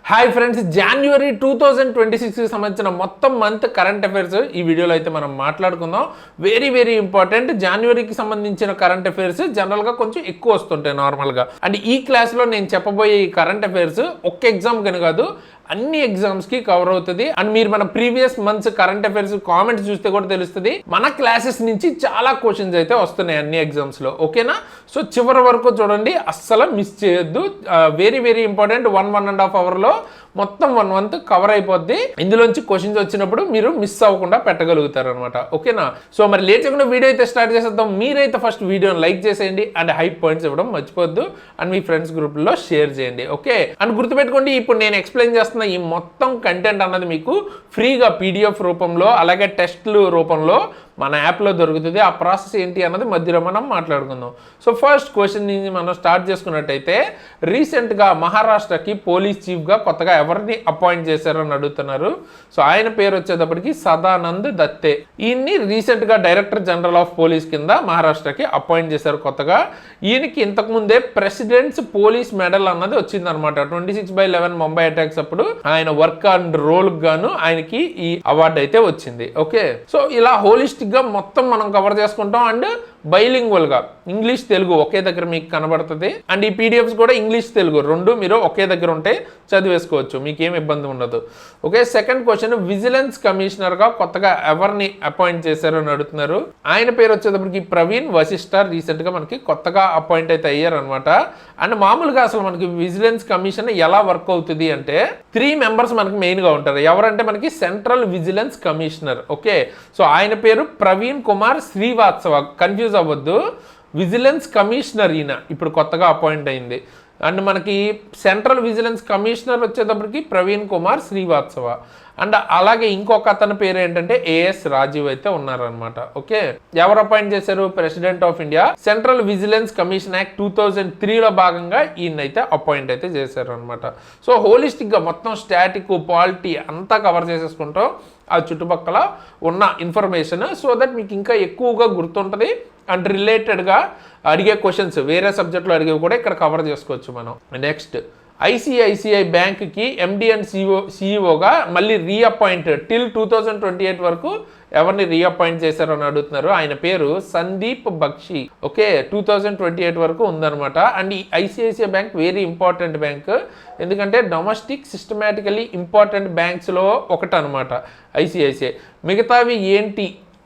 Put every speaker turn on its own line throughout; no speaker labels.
Hi friends, జనవరి 2026కి సంబంధించిన మొత్తం month current affairs ఈ వీడియోలో అయితే మనం మాట్లాడుకుందాం. Very important. జనవరికి సంబంధించిన కరెంట్ అఫైర్స్ జనరల్గా కొంచెం ఎక్కువ వస్తుంటాయి నార్మల్గా. అండ్ ఈ క్లాస్లో నేను చెప్పబోయే ఈ కరెంట్ అఫైర్స్ ఒక్క ఎగ్జామ్ కని కాదు, అన్ని ఎగ్జామ్స్కి కవర్ అవుతుంది. అండ్ మీరు మన previous months current affairs comments చూస్తే కూడా తెలుస్తుంది. మన క్లాసెస్ నుంచి చాలా క్వశ్చన్స్ అయితే వస్తున్నాయి అన్ని ఎగ్జామ్స్లో. ఓకేనా? సో చివరి వరకు చూడండి, అస్సలు మిస్ చేయొద్దు. Very important. 1.5 అవర్లో మొత్తం 1 మంత్ కవర్ అయిపోద్ది. ఇందులోంచి క్వశ్చన్స్ వచ్చినప్పుడు మీరు మిస్ అవ్వకుండా పెట్టగలుగుతారు అనమాట. ఓకేనా? సో మరి లేట్ చేయకుండా వీడియో అయితే స్టార్ట్ చేసేద్దాం. మీరైతే ఫస్ట్ వీడియోని లైక్ చేసేయండి అండ్ హై పాయింట్స్ ఇవ్వడం మర్చిపోద్దు. అండ్ మీ ఫ్రెండ్స్ గ్రూప్లో షేర్ చేయండి. ఓకే? అండ్ గుర్తుపెట్టుకోండి, ఇప్పుడు నేను ఎక్స్ప్లెయిన్ చేస్తున్న ఈ మొత్తం కంటెంట్ అన్నది మీకు ఫ్రీగా పీడిఎఫ్ రూపంలో అలాగే టెస్ట్లు రూపంలో మన యాప్లో దొరుకుతుంది. ఆ ప్రాసెస్ ఏంటి అన్నది మధ్యలో మనం మాట్లాడుకుందాం. సో ఫస్ట్ క్వశ్చన్ నుంచి మనం స్టార్ట్ చేసుకున్నట్టయితే, రీసెంట్గా మహారాష్ట్రకి పోలీస్ చీఫ్గా కొత్తగా ఎవరిని అపాయింట్ చేశారని అడుగుతున్నారు. సో ఆయన పేరు వచ్చేటప్పటికి సదానంద్ దత్తే. ఈయన్ని రీసెంట్గా డైరెక్టర్ జనరల్ ఆఫ్ పోలీస్ కింద మహారాష్ట్రకి అపాయింట్ చేశారు కొత్తగా. ఈయనకి ఇంతకుముందే ప్రెసిడెంట్స్ పోలీస్ మెడల్ అన్నది వచ్చిందనమాట. 26/11 ముంబై అటాక్స్ అప్పుడు ఆయన వర్క్ అండ్ రోల్ గాను ఆయనకి ఈ అవార్డు అయితే వచ్చింది. ఓకే? సో ఇలా హోలిస్టిక్ గా మొత్తం మనం కవర్ చేసుకుంటాం. అండ్ బైలింగ్వల్ గా ఇంగ్లీష్ తెలుగు ఒకే దగ్గర మీకు కనబడుతుంది. అండ్ ఈ పీడిఎఫ్స్ కూడా ఇంగ్లీష్ తెలుగు రెండు మీరు ఒకే దగ్గర ఉంటే చదివేసుకోవచ్చు, మీకేం ఇబ్బంది ఉండదు. Okay? Second question, vigilance commissioner గా కొత్తగా ఎవరిని అపాయింట్ చేశారు అని అడుగుతున్నారు. ఆయన పేరు వచ్చేటప్పటికి ప్రవీణ్ వశిష్ఠ. రీసెంట్ గా మనకి కొత్తగా అపాయింట్ అయితే అయ్యారు అనమాట. అండ్ మామూలుగా అసలు మనకి విజిలెన్స్ కమిషన్ ఎలా వర్క్ అవుతుంది అంటే 3 మెంబర్స్ మనకి మెయిన్ గా ఉంటారు. ఎవరంటే మనకి central vigilance commissioner. Okay? So ఆయన పేరు ప్రవీణ్ కుమార్ శ్రీవాత్సవ. కన్ఫ్యూజ్ అవ్వద్దు. విజిలెన్స్ కమిషనర్ ఈయన ఇప్పుడు కొత్తగా అపాయింట్ అయింది. అండ్ మనకి సెంట్రల్ విజిలెన్స్ కమిషనర్ వచ్చేటప్పటికి ప్రవీణ్ కుమార్ శ్రీవాత్సవ. అండ్ అలాగే ఇంకొక అతని పేరు ఏంటంటే ఏఎస్ రాజీవ్ అయితే ఉన్నారనమాట. ఓకే? ఎవరు అపాయింట్ చేశారు? President of India central vigilance commission act 2003లో భాగంగా ఈయన అయితే అపాయింట్ అయితే చేశారు అనమాట. సో హోలిస్టిక్ గా మొత్తం స్టాటిక్ పాలిటీ అంతా కవర్ చేసేసుకుంటాం, ఆ చుట్టుపక్కల ఉన్న ఇన్ఫర్మేషన్, సో దట్ మీకు ఇంకా ఎక్కువగా గుర్తుంటుంది. అండ్ రిలేటెడ్గా అడిగే క్వశ్చన్స్ వేరే సబ్జెక్ట్లో అడిగేవి కూడా ఇక్కడ కవర్ చేసుకోవచ్చు మనం. నెక్స్ట్, ఐసిఐసిఐ బ్యాంక్కి ఎండి అండ్ సిఇఓగా మళ్ళీ రీఅపాయింట్ టిల్ 2028 వరకు ఎవరిని రీఅపాయింట్ చేశారని అడుగుతున్నారు. ఆయన పేరు సందీప్ బక్షి. ఓకే? 2028 వరకు ఉందన్నమాట. అండ్ ఈ ICICI bank very important bank, ఎందుకంటే డొమెస్టిక్ సిస్టమేటికలీ ఇంపార్టెంట్ బ్యాంక్స్లో ఒకటి అనమాట ఐసిఐసిఐ.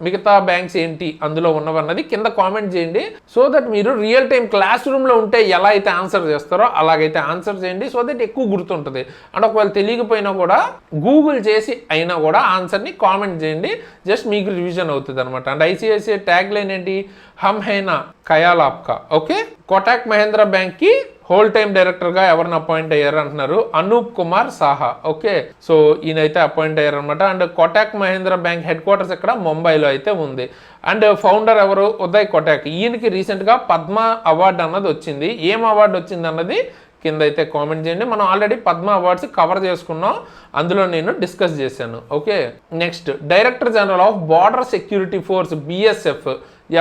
మిగతా బ్యాంక్స్ ఏంటి అందులో ఉన్నవన్నది కింద కామెంట్ చేయండి, సో దట్ మీరు రియల్ టైం క్లాస్ రూమ్లో ఉంటే ఎలా అయితే ఆన్సర్ చేస్తారో అలాగైతే ఆన్సర్ చేయండి, సో దట్ ఎక్కువ గుర్తుంటుంది. అండ్ ఒకవేళ తెలియకపోయినా కూడా గూగుల్ చేసి అయినా కూడా ఆన్సర్ని కామెంట్ చేయండి, జస్ట్ మీకు రివిజన్ అవుతుంది అనమాట. అండ్ ఐసిఐసిఐ ట్యాగ్ లైన్ ఏంటి? హమ్ హైనా ఖయాల్ ఆప్కా. ఓకే? కోటాక్ మహేంద్ర బ్యాంక్కి హోల్ టైమ్ డైరెక్టర్గా ఎవరిని అపాయింట్ అయ్యారు అంటున్నారు? అనూప్ కుమార్ సాహా. ఓకే? సో ఈయనైతే అపాయింట్ అయ్యారు అనమాట. And Kotak Mahindra bank headquarters ఇక్కడ ముంబైలో అయితే ఉంది. అండ్ ఫౌండర్ ఎవరు? ఉదయ్ కోటాక్. ఈయనకి రీసెంట్గా పద్మ అవార్డు అన్నది వచ్చింది. ఏం అవార్డు వచ్చింది అన్నది కింద అయితే కామెంట్ చేయండి. మనం ఆల్రెడీ పద్మ అవార్డ్స్ కవర్ చేసుకున్నాం, అందులో నేను డిస్కస్ చేశాను. Okay? Next, director general of border security force BSF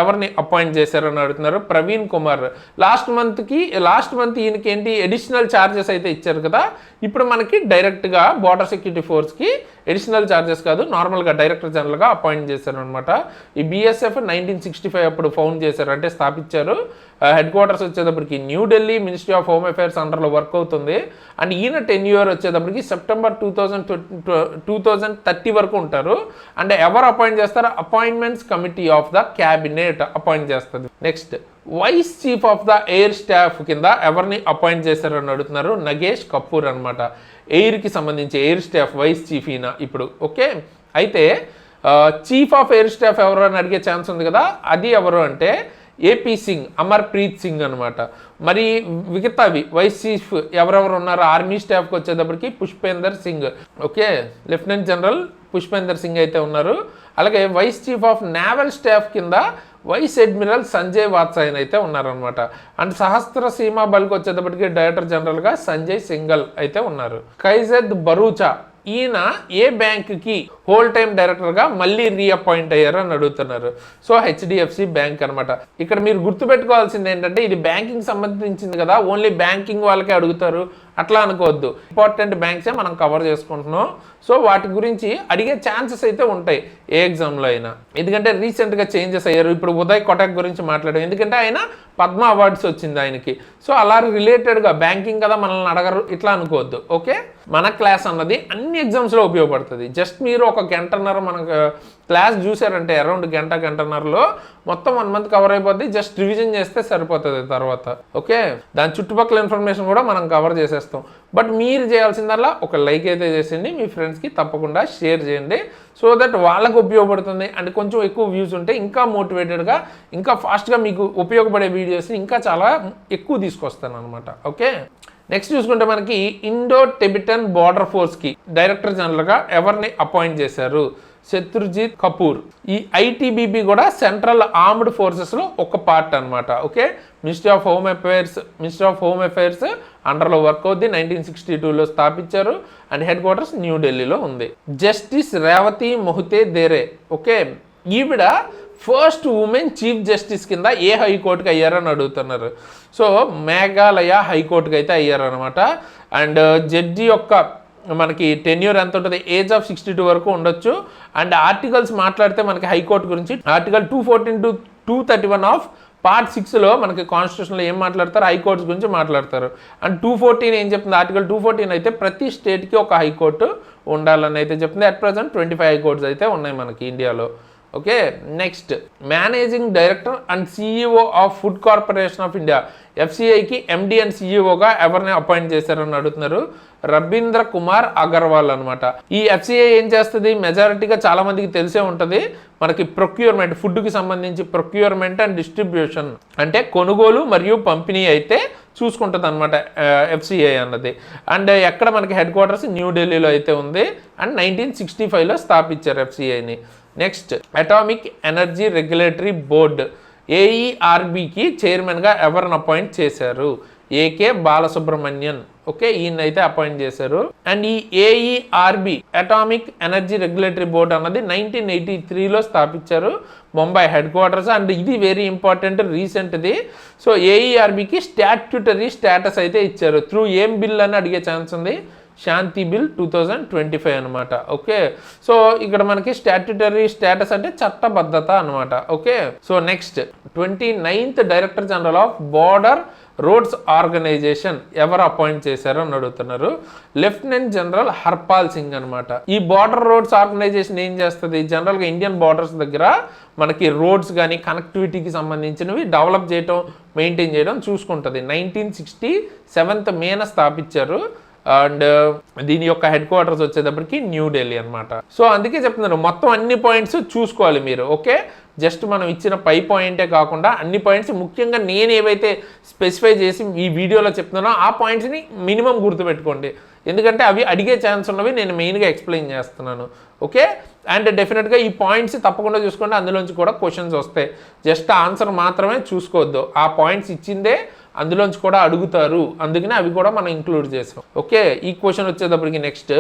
ఎవరిని అపాయింట్ చేశారని అడుగుతున్నారు? ప్రవీణ్ కుమార్. లాస్ట్ మంత్ ఈయనకి ఏంటి అడిషనల్ ఛార్జెస్ అయితే ఇచ్చారు కదా, ఇప్పుడు మనకి డైరెక్ట్గా బార్డర్ సెక్యూరిటీ ఫోర్స్కి అడిషనల్ ఛార్జెస్ కాదు, నార్మల్గా డైరెక్టర్ జనరల్గా అపాయింట్ చేశారు అనమాట. ఈ బిఎస్ఎఫ్ 1965 అప్పుడు ఫౌండ్ చేశారు, అంటే స్థాపించారు. హెడ్ క్వార్టర్స్ వచ్చేటప్పటికి New Delhi, ministry of home affairs అండర్లో వర్క్ అవుతుంది. అండ్ ఈయన టెన్యూర్ వచ్చేటప్పటికి సెప్టెంబర్ 2030 వరకు ఉంటారు. అండ్ ఎవరు అపాయింట్ చేస్తారు? Appointments committee of the cabinet appoint చేస్తుంది. Next, vice chief of the air staff కింద ఎవరిని అపాయింట్ చేశారని అడుగుతున్నారు? నగేష్ కపూర్ అనమాట. ఎయిర్కి సంబంధించి ఎయిర్ స్టాఫ్ వైస్ చీఫ్ ఈయన ఇప్పుడు. ఓకే? అయితే చీఫ్ ఆఫ్ ఎయిర్ స్టాఫ్ ఎవరు అని అడిగే ఛాన్స్ ఉంది కదా, అది ఎవరు అంటే ఏపీ సింగ్, అమర్ప్రీత్ సింగ్ అనమాట. మరి మిగతావి వైస్ చీఫ్ ఎవరెవరు ఉన్నారు? ఆర్మీ స్టాఫ్కి వచ్చేటప్పటికి Pushpender Singh. Okay? Lieutenant general Pushpender Singh అయితే ఉన్నారు. అలాగే vice chief of naval staff కింద వైస్ అడ్మిరల్ సంజయ్ వాత్సాయన్ అయితే ఉన్నారనమాట. అండ్ సహస్ర సీమా బల్కి వచ్చేటప్పటికి డైరెక్టర్ జనరల్గా సంజయ్ సింగల్ అయితే ఉన్నారు. ఖైజద్ బరూచా ఈయన ఏ బ్యాంక్కి హోల్ టైమ్ డైరెక్టర్గా మళ్ళీ రీఅపాయింట్ అయ్యారు అని అడుగుతున్నారు. సో హెచ్డిఎఫ్సి బ్యాంక్ అనమాట. ఇక్కడ మీరు గుర్తుపెట్టుకోవాల్సింది ఏంటంటే ఇది బ్యాంకింగ్ సంబంధించింది కదా, ఓన్లీ బ్యాంకింగ్ వాళ్ళకే అడుగుతారు అట్లా అనుకోవద్దు. ఇంపార్టెంట్ బ్యాంక్సే మనం కవర్ చేసుకుంటున్నాం. సో వాటి గురించి అడిగే ఛాన్సెస్ అయితే ఉంటాయి ఏ ఎగ్జామ్లో అయినా. ఎందుకంటే రీసెంట్గా చేంజెస్ అయ్యారు. ఇప్పుడు ఉదయ్ కోటక్ గురించి మాట్లాడాం, ఎందుకంటే ఆయన పద్మ అవార్డ్స్ వచ్చింది ఆయనకి. సో అలా రిలేటెడ్గా బ్యాంకింగ్ కదా మనల్ని అడగరు ఇట్లా అనుకోవద్దు. ఓకే, మన క్లాస్ అన్నది అన్ని ఎగ్జామ్స్లో ఉపయోగపడుతుంది. జస్ట్ మీరు ఒక గంటన్నర మనకు క్లాస్ చూసారంటే అరౌండ్ గంటన్నరలో మొత్తం 1 మంత్ కవర్ అయిపోద్ది. జస్ట్ రివిజన్ చేస్తే సరిపోతుంది తర్వాత. ఓకే, దాని చుట్టుపక్కల ఇన్ఫర్మేషన్ కూడా మనం కవర్ చేసేస్తాం. బట్ మీరు చేయాల్సిందల్లా ఒక లైక్ అయితే చేసేయండి, మీ ఫ్రెండ్స్కి తప్పకుండా షేర్ చేయండి. సో దట్ వాళ్ళకు ఉపయోగపడుతుంది. అండ్ కొంచెం ఎక్కువ వ్యూస్ ఉంటే ఇంకా మోటివేటెడ్గా ఇంకా ఫాస్ట్గా మీకు ఉపయోగపడే వీడియోస్ని ఇంకా చాలా ఎక్కువ తీసుకొస్తాను అనమాట. ఓకే, నెక్స్ట్ చూసుకుంటే మనకి ఇండో టిబెటన్ బార్డర్ ఫోర్స్కి డైరెక్టర్ జనరల్గా ఎవరిని అపాయింట్ చేశారు? శత్రుజిత్ కపూర్. ఈ ఐటీబీపీ కూడా సెంట్రల్ ఆర్మ్డ్ ఫోర్సెస్లో ఒక పార్ట్ అనమాట. Okay, ministry of home affairs అండర్లో వర్క్ అవుద్ది. 1962లో స్థాపించారు అండ్ హెడ్ క్వార్టర్స్ న్యూఢిల్లీలో ఉంది. జస్టిస్ రేవతి మొహితే దేరే. ఓకే, ఈవిడ ఫస్ట్ ఉమెన్ చీఫ్ జస్టిస్ కింద ఏ హైకోర్టుకి అయ్యారని అడుగుతున్నారు. సో మేఘాలయ హైకోర్టుకి అయితే అయ్యారనమాట. అండ్ జడ్జి యొక్క మనకి టెన్యూర్ ఎంత ఉంటుంది? ఏజ్ ఆఫ్ 62 వరకు ఉండొచ్చు. అండ్ ఆర్టికల్స్ మాట్లాడితే మనకి హైకోర్టు గురించి ఆర్టికల్ 214 to 231 ఆఫ్ పార్ట్ 6లో మనకి కాన్స్టిట్యూషన్లో ఏం మాట్లాడతారు? హైకోర్ట్స్ గురించి మాట్లాడతారు. అండ్ 214 ఏం చెప్తుంది? ఆర్టికల్ 214 అయితే ప్రతి స్టేట్కి ఒక హైకోర్టు ఉండాలని అయితే చెప్తుంది. అట్ ప్రజెంట్ 25 హైకోర్ట్స్ అయితే ఉన్నాయి మనకి ఇండియాలో. Okay, next managing director and CEO of food corporation of India ఎఫ్సిఐకి ఎండి అండ్ సిఇఓగా ఎవరిని అపాయింట్ చేశారని అడుగుతున్నారు? రబీంద్ర కుమార్ అగర్వాల్ అనమాట. ఈ ఎఫ్సిఐ ఏం చేస్తుంది? మెజారిటీగా చాలా మందికి తెలిసే ఉంటుంది. మనకి ప్రొక్యూర్మెంట్, ఫుడ్కి సంబంధించి ప్రొక్యూర్మెంట్ అండ్ డిస్ట్రిబ్యూషన్ అంటే కొనుగోలు మరియు పంపిణీ అయితే చూసుకుంటుంది అనమాట ఎఫ్సిఐ అన్నది. అండ్ ఎక్కడ మనకి హెడ్ క్వార్టర్స్ న్యూఢిల్లీలో అయితే ఉంది. అండ్ 1965లో స్థాపించారు ఎఫ్సిఐని. Next atomic energy regulatory board ఏఈఆర్బికి చైర్మన్గా ఎవరిని అపాయింట్ చేశారు? ఏకే బాలసుబ్రహ్మణ్యన్. ఓకే, ఈయన అయితే అపాయింట్ చేశారు. అండ్ ఈ AERB atomic energy regulatory board అన్నది 1983లో స్థాపించారు, ముంబై హెడ్ క్వార్టర్స్. అండ్ ఇది వెరీ ఇంపార్టెంట్ రీసెంట్ది. సో ఏఈఆర్బికి స్టాట్యూటరీ స్టేటస్ అయితే ఇచ్చారు. త్రూ ఏం బిల్ అని అడిగే ఛాన్స్ ఉంది? శాంతి బిల్ 2025 అనమాట. ఓకే, సో ఇక్కడ మనకి స్టాట్యూటరీ స్టేటస్ అంటే చట్టబద్ధత అనమాట. Okay, so next 29th director general of border roads organisation ఎవరు అపాయింట్ చేశారు అని అడుగుతున్నారు? లెఫ్టినెంట్ జనరల్ హర్పాల్ సింగ్ అనమాట. ఈ బార్డర్ రోడ్స్ ఆర్గనైజేషన్ ఏం చేస్తుంది? జనరల్గా ఇండియన్ బార్డర్స్ దగ్గర మనకి రోడ్స్ కానీ కనెక్టివిటీకి సంబంధించినవి డెవలప్ చేయడం, మెయింటైన్ చేయడం చూసుకుంటుంది. 1967 మేన స్థాపించారు. అండ్ దీని యొక్క హెడ్ క్వార్టర్స్ వచ్చేటప్పటికి న్యూఢిల్లీ అనమాట. సో అందుకే చెప్తున్నాను, మొత్తం అన్ని పాయింట్స్ చూసుకోవాలి మీరు. ఓకే, జస్ట్ మనం ఇచ్చిన పై పాయింటే కాకుండా అన్ని పాయింట్స్, ముఖ్యంగా నేను ఏవైతే స్పెసిఫై చేసి ఈ వీడియోలో చెప్తున్నానో ఆ పాయింట్స్ని మినిమం గుర్తుపెట్టుకోండి. ఎందుకంటే అవి అడిగే ఛాన్స్ ఉన్నవి నేను మెయిన్గా ఎక్స్ప్లెయిన్ చేస్తున్నాను. ఓకే, అండ్ డెఫినెట్గా ఈ పాయింట్స్ తప్పకుండా చూసుకోండి. అందులోంచి కూడా క్వశ్చన్స్ వస్తాయి. జస్ట్ ఆన్సర్ మాత్రమే చూసుకోవద్దు. ఆ పాయింట్స్ ఇచ్చిందే అందులోంచి కూడా అడుగుతారు, అందుకనే అవి కూడా మనం ఇంక్లూడ్ చేసాం. ఓకే, ఈ క్వశ్చన్ వచ్చేటప్పటికి నెక్స్ట్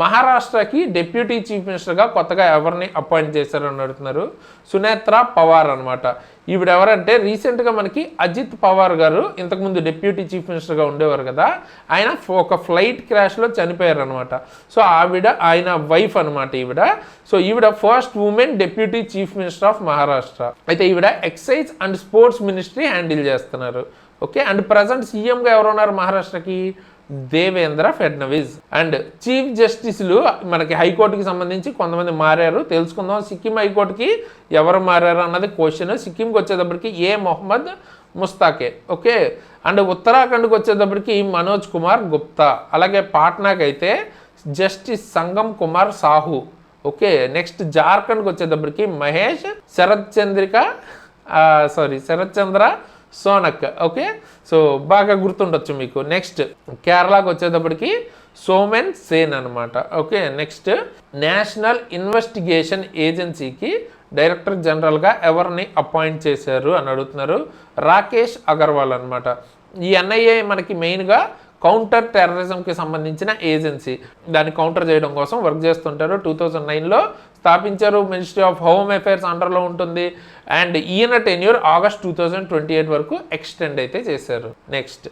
మహారాష్ట్రకి డిప్యూటీ చీఫ్ మినిస్టర్గా కొత్తగా ఎవరిని అపాయింట్ చేశారని అడుగుతున్నారు? సునేత్రా పవార్ అనమాట. ఈవిడ ఎవరంటే రీసెంట్గా మనకి అజిత్ పవార్ గారు ఇంతకుముందు డిప్యూటీ చీఫ్ మినిస్టర్గా ఉండేవారు కదా, ఆయన ఒక ఫ్లైట్ క్రాష్లో చనిపోయారు అనమాట. సో ఆయన వైఫ్ అనమాట ఈవిడ. సో ఈవిడ first women deputy chief minister of Maharashtra. అయితే ఈవిడ excise and sports ministry handle చేస్తున్నారు. ఓకే, అండ్ ప్రజెంట్ సీఎంగా ఎవరు ఉన్నారు మహారాష్ట్రకి? దేవేంద్ర ఫడ్నవీస్. అండ్ చీఫ్ జస్టిస్లు మనకి హైకోర్టుకి సంబంధించి కొంతమంది మారారు, తెలుసుకుందాం. సిక్కిం హైకోర్టుకి ఎవరు మారారు అన్నది క్వశ్చన్. సిక్కింకి వచ్చేటప్పటికి ఏ మొహమ్మద్ ముస్తాకే. ఓకే, అండ్ ఉత్తరాఖండ్కి వచ్చేటప్పటికి మనోజ్ కుమార్ గుప్తా. అలాగే పాట్నాకి అయితే justice Sangam Kumar Sahoo. Okay, next జార్ఖండ్కి వచ్చేటప్పటికి మహేష్ శరత్ చంద్ర సోనక్. ఓకే, సో బాగా గుర్తుండొచ్చు మీకు. నెక్స్ట్ కేరళకు వచ్చేటప్పటికి సోమెన్ సేన్ అనమాట. ఓకే, నెక్స్ట్ నేషనల్ ఇన్వెస్టిగేషన్ ఏజెన్సీకి డైరెక్టర్ జనరల్గా ఎవరిని అపాయింట్ చేశారు అని అడుగుతున్నారు? రాకేష్ అగర్వాల్ అనమాట. ఈ ఎన్ఐఏ మనకి మెయిన్గా కౌంటర్ టెర్రరిజంకి సంబంధించిన ఏజెన్సీ. దాన్ని కౌంటర్ చేయడం కోసం వర్క్ చేస్తుంటారు. 2009లో స్థాపించారు. మినిస్ట్రీ ఆఫ్ హోమ్ అఫైర్స్ అండర్లో ఉంటుంది. అండ్ ఈయన టెన్యూర్ ఆగస్ట్ 2028 వరకు ఎక్స్టెండ్ అయితే చేశారు. నెక్స్ట్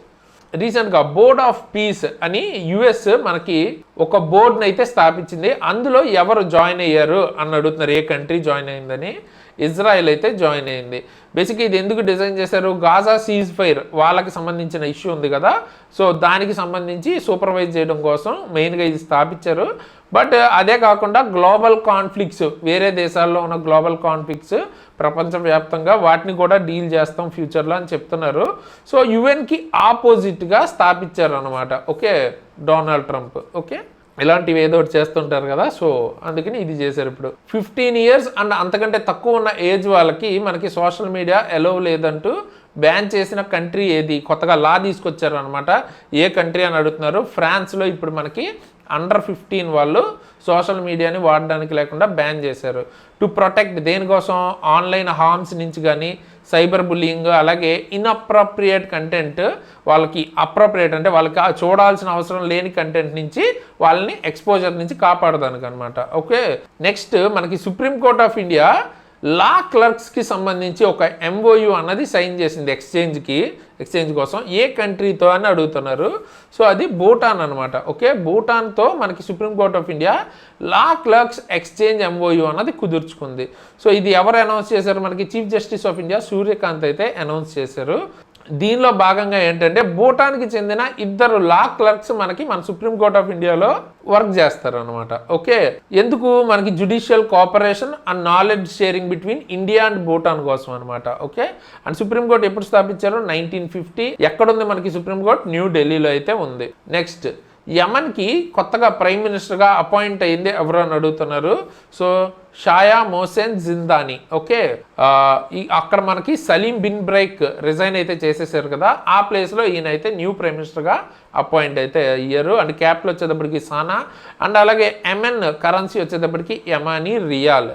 రీసెంట్గా బోర్డ్ ఆఫ్ పీస్ అని యుఎస్ మనకి ఒక బోర్డుని అయితే స్థాపించింది. అందులో ఎవరు జాయిన్ అయ్యారు అని అడుగుతున్నారు, ఏ కంట్రీ జాయిన్ అయిందని. ఇజ్రాయెల్ అయితే జాయిన్ అయింది. బేసిక్గా ఇది ఎందుకు డిజైన్ చేశారు, గాజా సీజ్ ఫైర్ వాళ్ళకి సంబంధించిన ఇష్యూ ఉంది కదా, సో దానికి సంబంధించి సూపర్వైజ్ చేయడం కోసం మెయిన్గా ఇది స్థాపించారు. బట్ అదే కాకుండా గ్లోబల్ కాన్ఫ్లిక్ట్స్, వేరే దేశాల్లో ఉన్న గ్లోబల్ కాన్ఫ్లిక్ట్స్ ప్రపంచవ్యాప్తంగా వాటిని కూడా డీల్ చేస్తాం ఫ్యూచర్లో అని చెప్తున్నారు. సో యుఎన్కి ఆపోజిట్గా స్థాపించారు అనమాట. Okay, Donald Trump. ఓకే, ఇలాంటివి ఏదో ఒకటి చేస్తుంటారు కదా, సో అందుకని ఇది చేశారు. ఇప్పుడు 15 years అండ్ అంతకంటే తక్కువ ఉన్న ఏజ్ వాళ్ళకి మనకి సోషల్ మీడియా ఎలో లేదంటూ బ్యాన్ చేసిన కంట్రీ ఏది, కొత్తగా లా తీసుకొచ్చారు అనమాట. ఏ కంట్రీ అని అడుగుతున్నారు. ఫ్రాన్స్లో ఇప్పుడు మనకి అండర్ 15 వాళ్ళు సోషల్ మీడియాని వాడడానికి లేకుండా బ్యాన్ చేశారు. టు ప్రొటెక్ట్ దేనికోసం, ఆన్లైన్ హార్మ్స్ నుంచి కానీ, సైబర్ బుల్లింగ్, అలాగే ఇన్అప్రోప్రియేట్ కంటెంట్, వాళ్ళకి అప్రోప్రియేట్ అంటే వాళ్ళకి చూడాల్సిన అవసరం లేని కంటెంట్ నుంచి వాళ్ళని ఎక్స్పోజర్ నుంచి కాపాడదానికి అనమాట. ఓకే, నెక్స్ట్ మనకి సుప్రీంకోర్ట్ ఆఫ్ ఇండియా లా క్లర్క్స్కి సంబంధించి ఒక MOU అన్నది సైన్ చేసింది ఎక్స్చేంజ్ కోసం. ఏ కంట్రీతో అని అడుగుతున్నారు. సో అది భూటాన్ అనమాట. ఓకే, భూటాన్తో మనకి supreme court of India law clerks exchange MOU అన్నది కుదుర్చుకుంది. సో ఇది ఎవరు అనౌన్స్ చేశారు, మనకి chief justice of India Suryakant అయితే అనౌన్స్ చేశారు. దీనిలో భాగంగా ఏంటంటే భూటాన్కి చెందిన 2 లా క్లర్క్స్ మనకి మన సుప్రీంకోర్ట్ ఆఫ్ ఇండియాలో వర్క్ చేస్తారు అనమాట. ఓకే, ఎందుకు, మనకి judicial cooperation and knowledge sharing between India and Bhutan కోసం అనమాట. ఓకే, అండ్ సుప్రీంకోర్టు ఎప్పుడు స్థాపించారు, 1950. ఎక్కడుంది మనకి సుప్రీంకోర్టు, న్యూఢిల్లీలో అయితే ఉంది. నెక్స్ట్, యమన్కి కొత్తగా ప్రైమ్ మినిస్టర్గా అపాయింట్ అయింది ఎవరు అని అడుగుతున్నారు. సో షాయా మోసెన్ జిందాని. ఓకే, అక్కడ మనకి సలీం బిన్ బ్రైక్ రిజైన్ అయితే చేసేసారు కదా, ఆ ప్లేస్లో ఈయన అయితే న్యూ ప్రైమ్ మినిస్టర్గా అపాయింట్ అయితే అయ్యారు. అండ్ క్యాపిటల్ వచ్చేటప్పటికి సానా, అండ్ అలాగే MN కరెన్సీ వచ్చేటప్పటికి యమానీ రియాల్.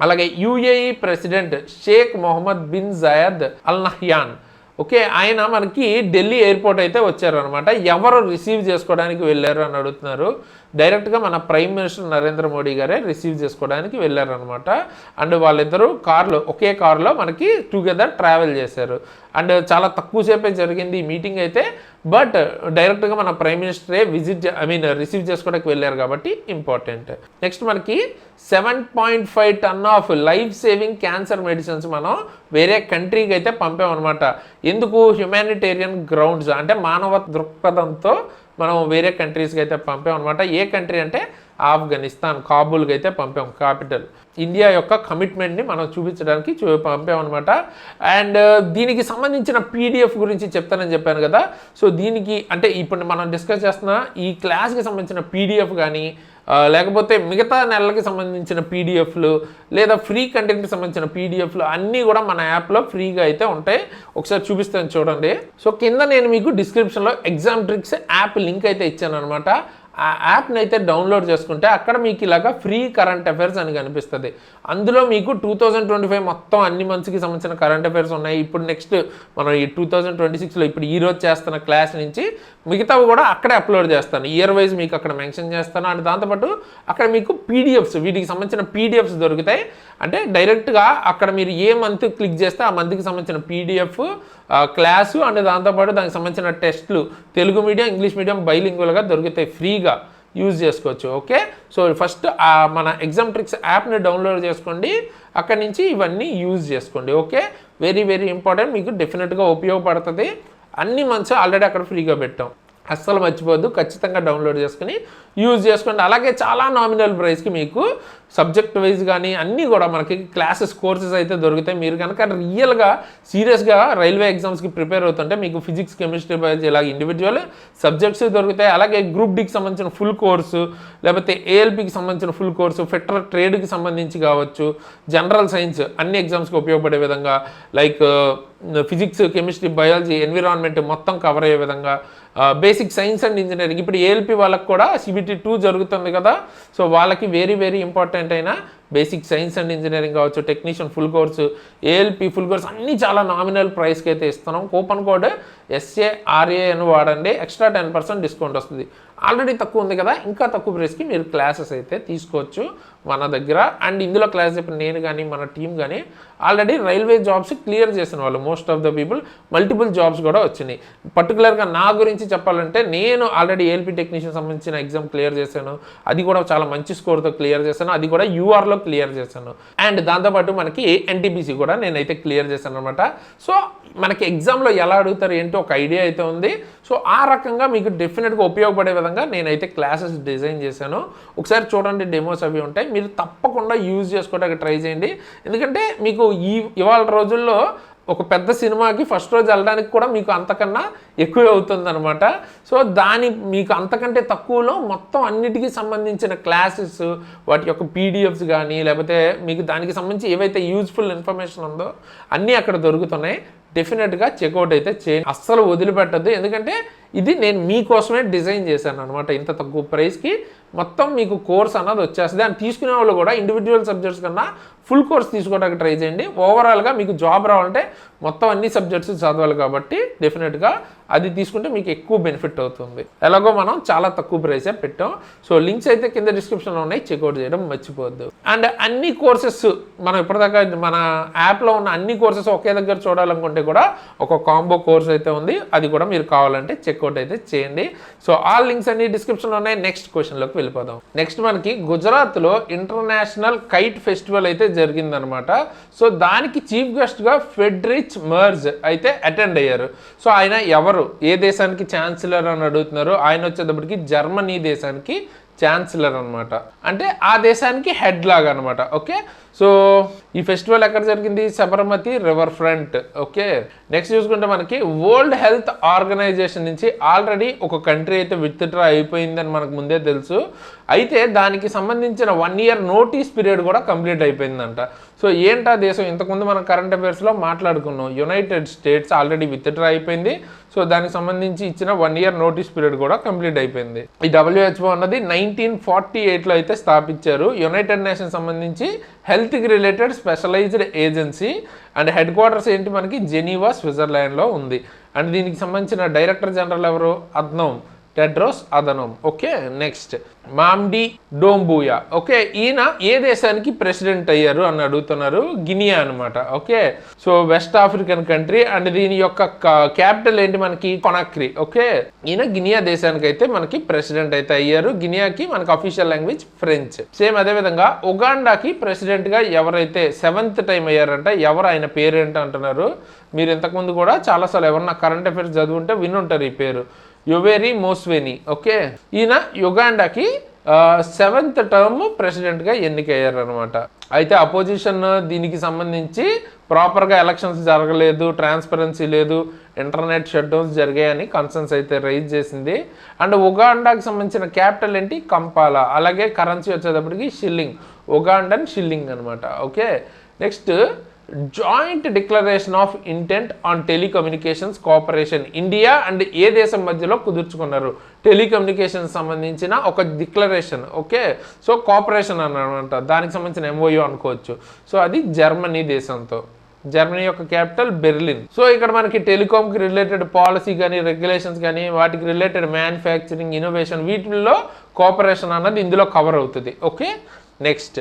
అలాగే UAE president Sheikh Mohamed bin Zayed Al Nahyan. Okay, ఆయన మనకి ఢిల్లీ ఎయిర్పోర్ట్ అయితే వచ్చారు అనమాట. ఎవరు రిసీవ్ చేసుకోవడానికి వెళ్ళారు అని అడుగుతున్నారు. డైరెక్ట్గా మన ప్రైమ్ మినిస్టర్ నరేంద్ర మోడీ గారే రిసీవ్ చేసుకోవడానికి వెళ్ళారనమాట. అండ్ వాళ్ళిద్దరూ ఒకే కారులో మనకి టుగెదర్ ట్రావెల్ చేశారు. అండ్ చాలా తక్కువ సేపే జరిగింది ఈ మీటింగ్ అయితే, బట్ డైరెక్ట్గా మన ప్రైమ్ మినిస్టరే రిసీవ్ చేసుకోవడానికి వెళ్ళారు కాబట్టి ఇంపార్టెంట్. నెక్స్ట్ మనకి 7.5 ton of life saving cancer medicines మనం వేరే కంట్రీకి అయితే పంపామన్నమాట. ఎందుకు, హ్యుమానిటేరియన్ గ్రౌండ్స్ అంటే మానవ దృక్పథంతో మనం వేరే కంట్రీస్కి అయితే పంపామన్నమాట. ఏ కంట్రీ అంటే ఆఫ్ఘనిస్తాన్, కాబూల్కి అయితే పంపాం, క్యాపిటల్. ఇండియా యొక్క కమిట్మెంట్ని మనం చూపించడానికి పంపామన్నమాట. అండ్ దీనికి సంబంధించిన PDF గురించి చెప్తానని చెప్పాను కదా. సో దీనికి అంటే ఇప్పుడు మనం డిస్కస్ చేస్తున్న ఈ క్లాస్కి సంబంధించిన PDF కానీ, లేకపోతే మిగతా నెలలకి సంబంధించిన PDFలు, లేదా ఫ్రీ కంటెంట్కి సంబంధించిన PDFలు అన్నీ కూడా మన యాప్లో ఫ్రీగా అయితే ఉంటాయి. ఒకసారి చూపిస్తాను చూడండి. సో కింద నేను మీకు డిస్క్రిప్షన్లో ఎగ్జామ్ ట్రిక్స్ యాప్ లింక్ అయితే ఇచ్చాను అనమాట. ఆ యాప్ని అయితే డౌన్లోడ్ చేసుకుంటే అక్కడ మీకు ఇలాగా ఫ్రీ కరెంట్ అఫైర్స్ అని కనిపిస్తుంది. అందులో మీకు 2025 మొత్తం అన్ని మంత్స్కి సంబంధించిన కరెంట్ అఫైర్స్ ఉన్నాయి. ఇప్పుడు నెక్స్ట్ మనం ఈ 2026లో ఇప్పుడు ఈరోజు చేస్తున్న క్లాస్ నుంచి మిగతావి కూడా అక్కడే అప్లోడ్ చేస్తాను. ఇయర్ వైజ్ మీకు అక్కడ మెన్షన్ చేస్తాను. అండ్ దాంతోపాటు అక్కడ మీకు PDFs, వీటికి సంబంధించిన PDFs దొరుకుతాయి. అంటే డైరెక్ట్గా అక్కడ మీరు ఏ మంత్ క్లిక్ చేస్తే ఆ మంత్కి సంబంధించిన PDF క్లాసు, అండ్ దాంతోపాటు దానికి సంబంధించిన టెస్ట్లు తెలుగు మీడియం, ఇంగ్లీష్ మీడియం బైలింగ్వల్గా దొరుకుతాయి, ఫ్రీగా యూజ్ చేసుకోవచ్చు. ఓకే, సో ఫస్ట్ మన ఎగ్జామ్ ట్రిక్స్ యాప్ని డౌన్లోడ్ చేసుకోండి, అక్కడి నుంచి ఇవన్నీ యూజ్ చేసుకోండి. ఓకే, వెరీ వెరీ ఇంపార్టెంట్, మీకు డెఫినెట్గా ఉపయోగపడుతుంది. అన్ని మంత్స్ ఆల్రెడీ అక్కడ ఫ్రీగా పెట్టాం, అస్సలు మర్చిపోద్దు, ఖచ్చితంగా డౌన్లోడ్ చేసుకుని యూజ్ చేసుకోండి. అలాగే చాలా నామినల్ ప్రైస్కి మీకు సబ్జెక్ట్ వైజ్ కానీ అన్నీ కూడా మనకి క్లాసెస్, కోర్సెస్ అయితే దొరుకుతాయి. మీరు కనుక రియల్గా సీరియస్గా రైల్వే ఎగ్జామ్స్కి ప్రిపేర్ అవుతుంటే మీకు ఫిజిక్స్, కెమిస్ట్రీ, బయాలజీ ఇలా ఇండివిజువల్ సబ్జెక్ట్స్ దొరుకుతాయి. అలాగే గ్రూప్ Dకి సంబంధించిన ఫుల్ కోర్సు, లేకపోతే ALPకి సంబంధించిన ఫుల్ కోర్సు, ఫెడరల్ ట్రేడ్కి సంబంధించి కావచ్చు, జనరల్ సైన్స్ అన్ని ఎగ్జామ్స్కి ఉపయోగపడే విధంగా, like physics, chemistry, biology, environment మొత్తం కవర్ అయ్యే విధంగా, బేసిక్ సైన్స్ అండ్ ఇంజనీరింగ్. ఇప్పుడు ALP వాళ్ళకి కూడా CBT 2 జరుగుతుంది కదా, సో వాళ్ళకి వెరీ వెరీ ఇంపార్టెంట్ అయిన బేసిక్ సైన్స్ అండ్ ఇంజనీరింగ్ కావచ్చు, technician full course, ALP full course అన్నీ చాలా నామినల్ ప్రైస్కి అయితే ఇస్తున్నాం. కూపన్ కోడ్ SARA అని వాడండి, ఎక్స్ట్రా 10% డిస్కౌంట్ వస్తుంది. ఆల్రెడీ తక్కువ ఉంది కదా, ఇంకా తక్కువ ప్రైస్కి మీరు క్లాసెస్ అయితే తీసుకోవచ్చు మన దగ్గర. అండ్ ఇందులో క్లాస్ చెప్పిన నేను కానీ మన టీం కానీ ఆల్రెడీ రైల్వే జాబ్స్ క్లియర్ చేసిన వాళ్ళు, most of the people multiple jobs కూడా వచ్చినాయి. పర్టికులర్గా నా గురించి చెప్పాలంటే నేను ఆల్రెడీ ఏఎల్పి టెక్నీషియన్ సంబంధించిన ఎగ్జామ్ క్లియర్ చేశాను, అది కూడా చాలా మంచి స్కోర్తో క్లియర్ చేశాను, అది కూడా యూఆర్లో క్లియర్ చేశాను. అండ్ దాంతోపాటు మనకి ఎన్టీపీసీ కూడా నేనైతే క్లియర్ చేశాను అనమాట. సో మనకి ఎగ్జామ్లో ఎలా అడుగుతారు ఏంటో ఒక ఐడియా అయితే ఉంది. సో ఆ రకంగా మీకు డెఫినెట్గా ఉపయోగపడే విధంగా నేనైతే క్లాసెస్ డిజైన్ చేశాను. ఒకసారి చూడండి, డెమోస్ అవి ఉంటాయి, మీరు తప్పకుండా యూజ్ చేసుకోవడానికి ట్రై చేయండి. ఎందుకంటే మీకు ఇవాళ రోజుల్లో ఒక పెద్ద సినిమాకి ఫస్ట్ రోజు వెళ్ళడానికి కూడా మీకు అంతకన్నా ఎక్కువ అవుతుందన్నమాట. సో మీకు అంతకంటే తక్కువలో మొత్తం అన్నిటికీ సంబంధించిన క్లాసెస్, వాటి యొక్క పీడిఎఫ్స్ కానీ లేకపోతే మీకు దానికి సంబంధించి ఏవైతే యూజ్ఫుల్ ఇన్ఫర్మేషన్ ఉందో అన్నీ అక్కడ దొరుకుతున్నాయి. డెఫినెట్గా చెక్అవుట్ అయితే చేయండి, అస్సలు వదిలిపెట్టద్దు. ఎందుకంటే ఇది నేను మీకోసమే డిజైన్ చేశాను అనమాట. ఇంత తక్కువ ప్రైస్కి మొత్తం మీకు కోర్స్ అన్నది వచ్చేస్తుంది. అని తీసుకునే వాళ్ళు కూడా ఇండివిజువల్ సబ్జెక్ట్స్ కన్నా ఫుల్ కోర్స్ తీసుకోవడానికి ట్రై చేయండి. ఓవరాల్గా మీకు జాబ్ రావాలంటే మొత్తం అన్ని సబ్జెక్ట్స్ చదవాలి కాబట్టి డెఫినెట్గా అది తీసుకుంటే మీకు ఎక్కువ బెనిఫిట్ అవుతుంది. ఎలాగో మనం చాలా తక్కువ ప్రైసే పెట్టాం. సో లింక్స్ అయితే కింద డిస్క్రిప్షన్లో ఉన్నాయి, చెక్అవుట్ చేయడం మర్చిపోవద్దు. అండ్ అన్ని కోర్సెస్ మనం ఇప్పటిదాకా మన యాప్లో ఉన్న అన్ని కోర్సెస్ ఒకే దగ్గర చూడాలనుకుంటే కూడా ఒక కాంబో కోర్స్ అయితే ఉంది, అది కూడా మీరు కావాలంటే చెక్అవుట్ అయితే చేయండి. సో ఆ లింక్స్ అన్ని డిస్క్రిప్షన్లో ఉన్నాయి. నెక్స్ట్ క్వశ్చన్లోకి వెళ్ళిపోదాం. నెక్స్ట్ మనకి గుజరాత్లో ఇంటర్నేషనల్ కైట్ ఫెస్టివల్ అయితే జరిగిందనమాట. సో దానికి చీఫ్ గెస్ట్గా ఫ్రెడరిక్ మెర్జ్ అయితే అటెండ్ అయ్యారు. సో ఆయన ఎవరు, ఏ దేశానికి ఛాన్సలర్ అని అడుగుతున్నారు. ఆయన వచ్చేటప్పటికి జర్మనీ దేశానికి ఛాన్సలర్ అనమాట, అంటే ఆ దేశానికి హెడ్ లాగా అనమాట. ఓకే, సో ఈ ఫెస్టివల్ ఎక్కడ జరిగింది? Sabarmati river front. Okay, next చూసుకుంటే మనకి వరల్డ్ హెల్త్ ఆర్గనైజేషన్ నుంచి ఆల్రెడీ ఒక కంట్రీ అయితే విత్డ్రా అయిపోయిందని మనకు ముందే తెలుసు. అయితే దానికి సంబంధించిన 1 year నోటీస్ పీరియడ్ కూడా కంప్లీట్ అయిపోయిందంట. సో ఏంటా దేశం? ఇంతకుముందు మనం కరెంట్ అఫైర్స్లో మాట్లాడుకున్నాం, యునైటెడ్ స్టేట్స్ ఆల్రెడీ విత్డ్రా అయిపోయింది. సో దానికి సంబంధించి ఇచ్చిన 1 year నోటీస్ పీరియడ్ కూడా కంప్లీట్ అయిపోయింది. ఈ WHO అన్నది 1948లో అయితే స్థాపించారు. యునైటెడ్ నేషన్స్ సంబంధించి హెల్త్కి related specialized agency. And headquarters ఏంటి మనకి జెనీవా, స్విట్జర్లాండ్లో ఉంది. అండ్ దీనికి సంబంధించిన డైరెక్టర్ జనరల్ ఎవరు? Tedros Adhanom. Okay, next Mamadi Doumbouya. Okay, ఈయన ఏ దేశానికి ప్రెసిడెంట్ అయ్యారు అని అడుగుతున్నారు. గినియా అనమాట. Okay, so West African country. And దీని యొక్క క్యాపిటల్ ఏంటి మనకి? కొనాక్రీ. ఓకే, ఈయన గినియా దేశానికి అయితే మనకి ప్రెసిడెంట్ అయితే అయ్యారు. గినియాకి మనకి అఫీషియల్ లాంగ్వేజ్ ఫ్రెంచ్. సేమ్ అదేవిధంగా ఉగాండాకి ప్రెసిడెంట్గా ఎవరైతే 7th టైం అయ్యారంట, ఎవరు ఆయన పేరేంటి అంటున్నారు. మీరు ఇంతకుముందు కూడా చాలాసార్లు ఎవరన్నా కరెంట్ అఫైర్స్ చదువుంటే వినుంటారు ఈ పేరు, యువేరి మోస్వేని. ఓకే, ఈయన యుగాండాకి 7th టర్మ్ ప్రెసిడెంట్గా ఎన్నికయ్యారు అనమాట. అయితే అపోజిషన్ దీనికి సంబంధించి ప్రాపర్గా ఎలక్షన్స్ జరగలేదు, ట్రాన్స్పరెన్సీ లేదు, ఇంటర్నెట్ షట్డౌన్స్ జరిగాయని కన్సర్న్స్ అయితే రైజ్ చేసింది. అండ్ ఉగాండాకి సంబంధించిన క్యాపిటల్ ఏంటి? కంపాలా. అలాగే కరెన్సీ వచ్చేటప్పటికి షిల్లింగ్, ఉగాండన్ షిల్లింగ్ అనమాట. Okay, next joint declaration of intent on telecommunications cooperation. India and ఏ దేశం మధ్యలో కుదుర్చుకున్నారు? టెలికమ్యూనికేషన్ సంబంధించిన ఒక డిక్లరేషన్. ఓకే, సో కోఆపరేషన్ అన్నమాట, దానికి సంబంధించిన MOU అనుకోవచ్చు. సో అది జర్మనీ దేశంతో. జర్మనీ యొక్క క్యాపిటల్ బెర్లిన్. సో ఇక్కడ మనకి టెలికామ్కి రిలేటెడ్ పాలసీ కానీ రెగ్యులేషన్స్ కానీ వాటికి రిలేటెడ్ మ్యానుఫ్యాక్చరింగ్, ఇన్నోవేషన్, వీటిల్లో కోఆపరేషన్ అన్నది ఇందులో కవర్ అవుతుంది. Okay, next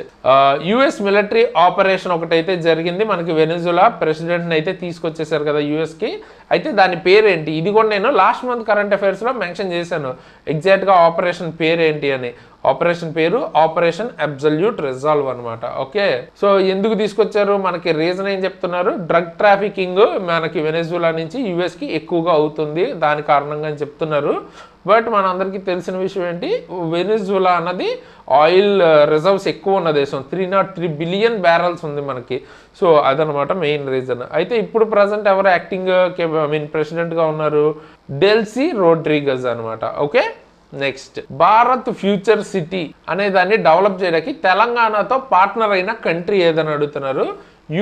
US military operation ఒకటైతే జరిగింది. మనకి వెనిజులా ప్రెసిడెంట్ని అయితే తీసుకొచ్చేసారు కదా యుఎస్కి. అయితే దాని పేరేంటి? ఇది కూడా నేను లాస్ట్ మంత్ కరెంట్ అఫైర్స్లో మెన్షన్ చేశాను, ఎగ్జాక్ట్గా ఆపరేషన్ పేరేంటి అని. ఆపరేషన్ పేరు ఆపరేషన్ అబ్సల్యూట్ రిజాల్వ్ అనమాట. ఓకే, సో ఎందుకు తీసుకొచ్చారు? మనకి రీజన్ ఏం చెప్తున్నారు? డ్రగ్ ట్రాఫికింగ్ మనకి వెనిజులా నుంచి యుఎస్కి ఎక్కువగా అవుతుంది, దాని కారణంగా అని చెప్తున్నారు. బట్ మనందరికీ తెలిసిన విషయం ఏంటి? వెనిజులా అన్నది ఆయిల్ రిజర్వ్స్ ఎక్కువ ఉన్న దేశం, 303 బిలియన్ బ్యారల్స్ ఉంది మనకి. సో అదనమాట మెయిన్ రీజన్. అయితే ఇప్పుడు ప్రజెంట్ ఎవరు యాక్టింగ్ ప్రెసిడెంట్గా ఉన్నారు? డెల్సీ రోడ్రిగస్ అనమాట. Okay, next Bharat future city అనే దాన్ని డెవలప్ చేయడానికి తెలంగాణతో పార్ట్నర్ అయిన కంట్రీ ఏదని అడుగుతున్నారు.